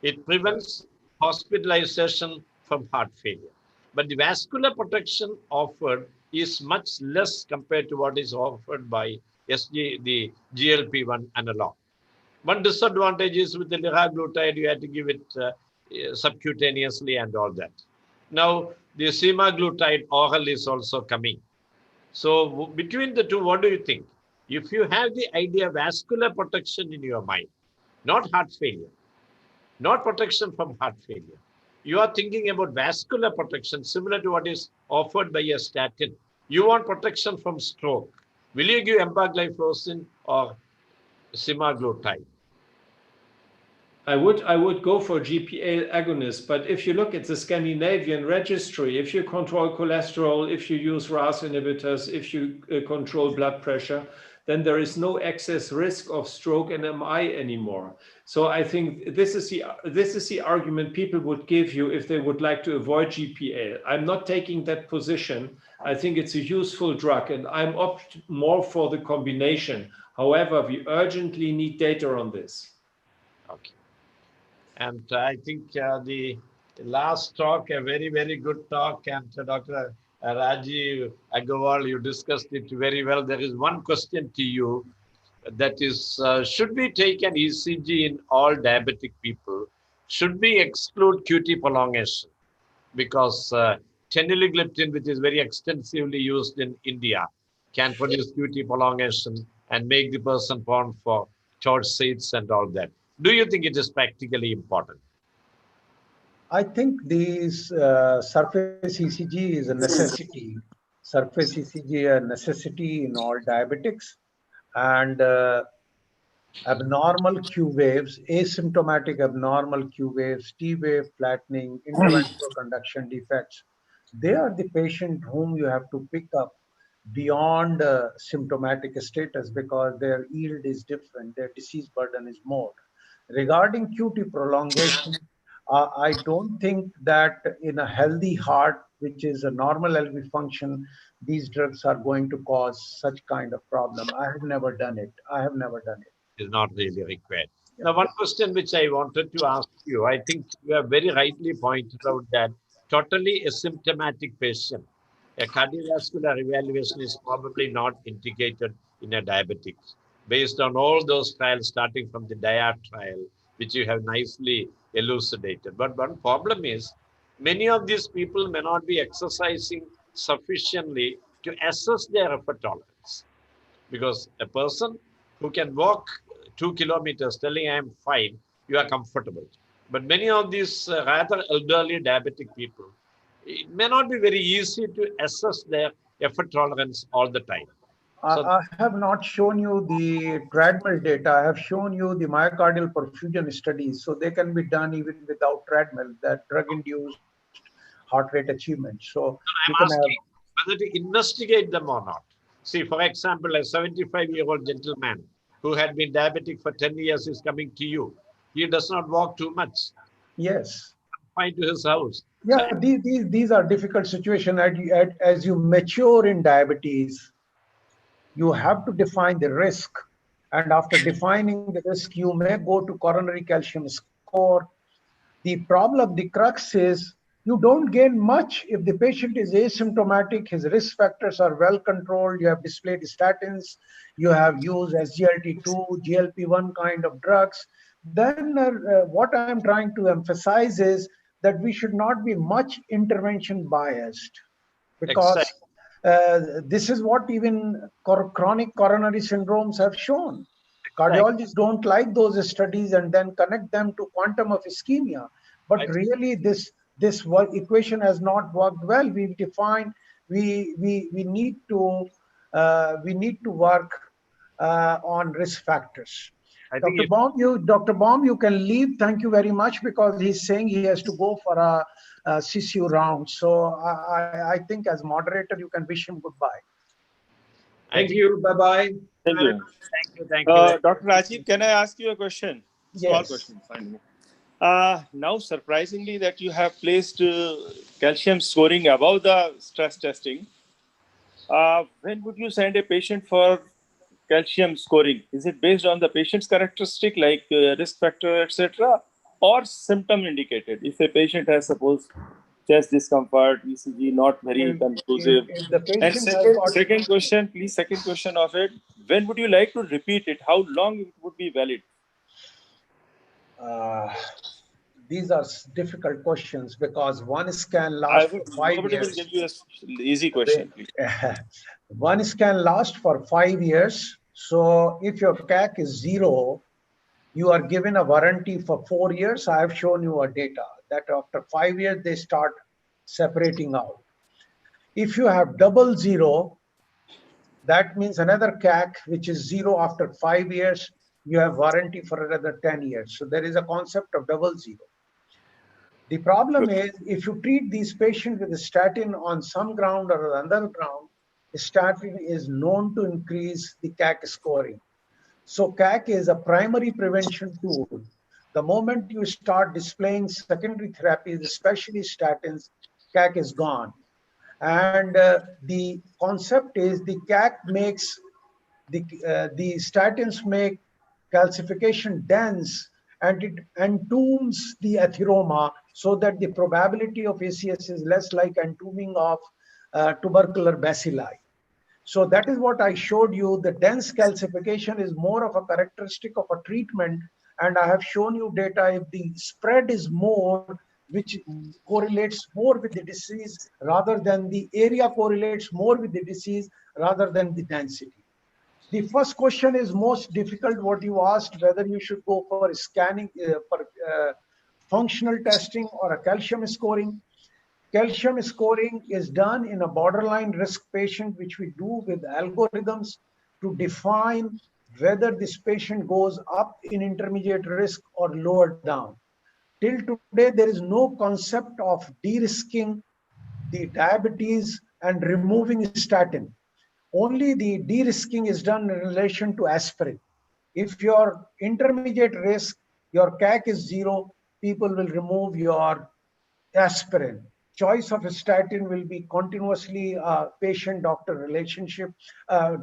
It prevents hospitalization from heart failure. But the vascular protection offered is much less compared to what is offered by the GLP-1 analog. One disadvantage is with the liraglutide, you have to give it subcutaneously and all that. Now, the semaglutide oral is also coming. So between the two, what do you think? If you have the idea of vascular protection in your mind, not heart failure, not protection from heart failure, you are thinking about vascular protection similar to what is offered by a statin. You want protection from stroke. Will you give empagliflozin or semaglutide? I would go for GPA agonist, but if you look at the Scandinavian registry, if you control cholesterol, if you use RAS inhibitors, if you control blood pressure, then there is no excess risk of stroke and MI anymore. So I think this is the argument people would give you if they would like to avoid GPL. I'm not taking that position. I think it's a useful drug, and I'm opt more for the combination. However, we urgently need data on this. Okay. And I think the last talk, a very, very good talk, and Dr. Rajiv Agarwal, you discussed it very well. There is one question to you, that is, should we take an ECG in all diabetic people? Should we exclude QT prolongation? Because teneligliptin, which is very extensively used in India, can produce QT prolongation and make the person prone for short seats and all that. Do you think it is practically important? I think these surface ECG is a necessity. Surface ECG a necessity in all diabetics, and abnormal Q waves, asymptomatic abnormal Q waves, T wave flattening, interventional conduction defects. They are the patient whom you have to pick up beyond symptomatic status, because their yield is different, their disease burden is more. Regarding QT prolongation, I don't think that in a healthy heart, which is a normal LV function, these drugs are going to cause such kind of problem. I have never done it. I have never done it. Is not really required. Now, one question which I wanted to ask you, I think you have very rightly pointed out that totally asymptomatic patient, a cardiovascular evaluation is probably not indicated in a diabetic, based on all those trials, starting from the DIAD trial, which you have nicely elucidated. But one problem is, many of these people may not be exercising sufficiently to assess their effort tolerance. Because a person who can walk 2 kilometers telling I am fine, you are comfortable. But many of these rather elderly diabetic people, it may not be very easy to assess their effort tolerance all the time. So, I have not shown you the treadmill data. I have shown you the myocardial perfusion studies. So they can be done even without treadmill, that drug-induced heart rate achievement. So I'm asking whether to investigate them or not. See, for example, a 75-year-old gentleman who had been diabetic for 10 years is coming to you. He does not walk too much. Yes. Fine to his house. Yeah, So, these are difficult situations. As you mature in diabetes, you have to define the risk. And after defining the risk, you may go to coronary calcium score. The problem, the crux is, you don't gain much if the patient is asymptomatic, his risk factors are well controlled, you have displayed statins, you have used SGLT2, GLP-1 kind of drugs. Then what I'm trying to emphasize is that we should not be much intervention biased, because this is what even chronic coronary syndromes have shown. Cardiologists don't like those studies and then connect them to quantum of ischemia. But really, this equation has not worked well. We define we need to work on risk factors. Dr. Baum, you can leave. Thank you very much, because he's saying he has to go for a CCU round. So I think as moderator, you can wish him goodbye. Thank you. Bye-bye. Thank you. Thank you. Dr. Rajiv, can I ask you a question? Small Yes. question. Fine. Now, surprisingly, that you have placed calcium scoring above the stress testing. When would you send a patient for calcium scoring? Is it based on the patient's characteristic, like risk factor, etc., or symptom indicated? If a patient has, suppose, chest discomfort, ECG not very conclusive. If the patient And second question, please, second question of it, when would you like to repeat it? How long it would be valid? These are difficult questions, because one scan lasts for 5 Nobody years. will give you an easy question, please. One scan lasts for 5 years. So if your CAC is 0, you are given a warranty for 4 years. I have shown you a data that after 5 years, they start separating out. If you have 00, that means another CAC, which is 0 after 5 years, you have warranty for another 10 years. So there is a concept of 00. The problem is, if you treat these patients with a statin on some ground or another ground, statin is known to increase the CAC scoring. So CAC is a primary prevention tool. The moment you start displaying secondary therapies, especially statins, CAC is gone. And the concept is the CAC makes the statins make calcification dense, and it entombs the atheroma so that the probability of ACS is less like entombing of tubercular bacilli. So that is what I showed you. The dense calcification is more of a characteristic of a treatment. And I have shown you data if the spread is more, which correlates more with the disease rather than the area correlates more with the disease rather than the density. The first question is most difficult, what you asked, whether you should go for scanning, for functional testing or a calcium scoring. Calcium scoring is done in a borderline risk patient, which we do with algorithms to define whether this patient goes up in intermediate risk or lower down. Till today, there is no concept of de-risking the diabetes and removing statin. Only the de-risking is done in relation to aspirin. If your intermediate risk, your CAC is 0, people will remove your aspirin. Choice of a statin will be continuously a patient-doctor relationship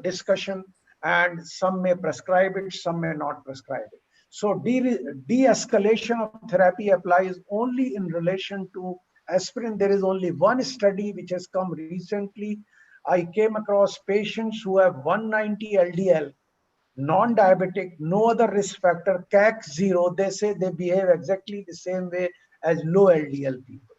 discussion, and some may prescribe it, some may not prescribe it. So de-escalation of therapy applies only in relation to aspirin. There is only one study which has come recently. I came across patients who have 190 LDL, non-diabetic, no other risk factor, CAC 0. They say they behave exactly the same way as low LDL people.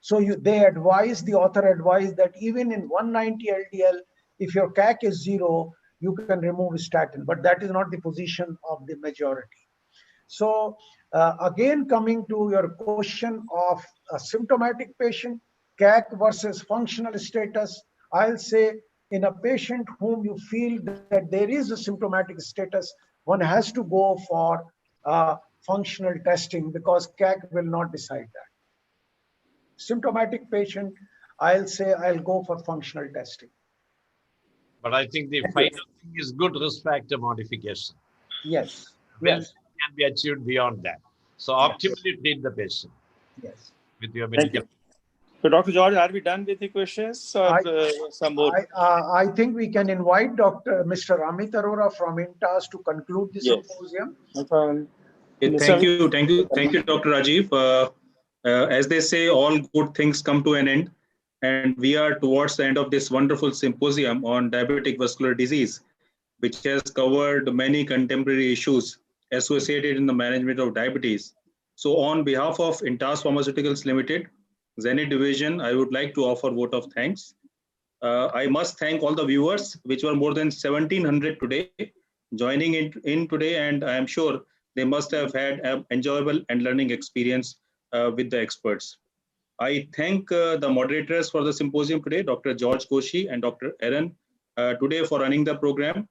So the author advised that even in 190 LDL, if your CAC is 0, you can remove statin, but that is not the position of the majority. So again, coming to your question of a symptomatic patient, CAC versus functional status, I'll say in a patient whom you feel that there is a symptomatic status, one has to go for functional testing because CAC will not decide that. Symptomatic patient, I'll say I'll go for functional testing. But I think the final thing is good risk factor modification. Yes. Well, Yes. can be achieved beyond that. So optimally treat the patient. Yes. With your Thank medical. you. So Dr. George, are we done with the questions or some more? I think we can invite Mr. Amit Arora from INTAS to conclude the symposium. Thank you, Dr. Rajiv. As they say, all good things come to an end, and we are towards the end of this wonderful symposium on diabetic vascular disease, which has covered many contemporary issues associated in the management of diabetes. So on behalf of INTAS Pharmaceuticals Limited, Zenith Division, I would like to offer a vote of thanks. I must thank all the viewers, which were more than 1,700 today, joining in today, and I am sure they must have had an enjoyable and learning experience with the experts. I thank the moderators for the symposium today, Dr. George Koshy and Dr. Aaron, today for running the program.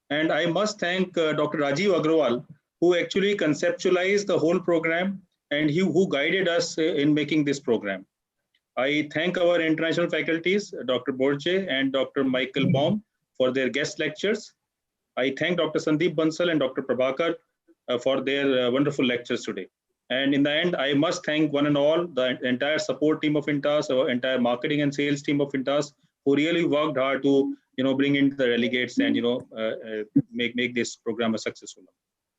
And I must thank Dr. Rajiv Agrawal, who actually conceptualized the whole program and who guided us in making this program. I thank our international faculties, Dr. Borje and Dr. Michael Baum, for their guest lectures. I thank Dr. Sandeep Bansal and Dr. Prabhakar for their wonderful lectures today. And in the end, I must thank one and all, the entire support team of INTAS, our entire marketing and sales team of INTAS, who really worked hard to bring in the delegates and make this program a successful one.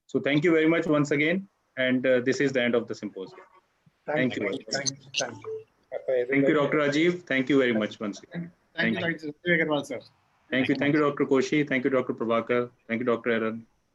So thank you very much once again, and this is the end of the symposium. Thank you. Thank you. Thank you, Dr. Rajiv. Thank you very much once again. Thank you, Dr. Agarwal, sir. Thank you, Dr. Koshy. Thank you, Dr. Prabhakar. Thank you, Dr. Aaron.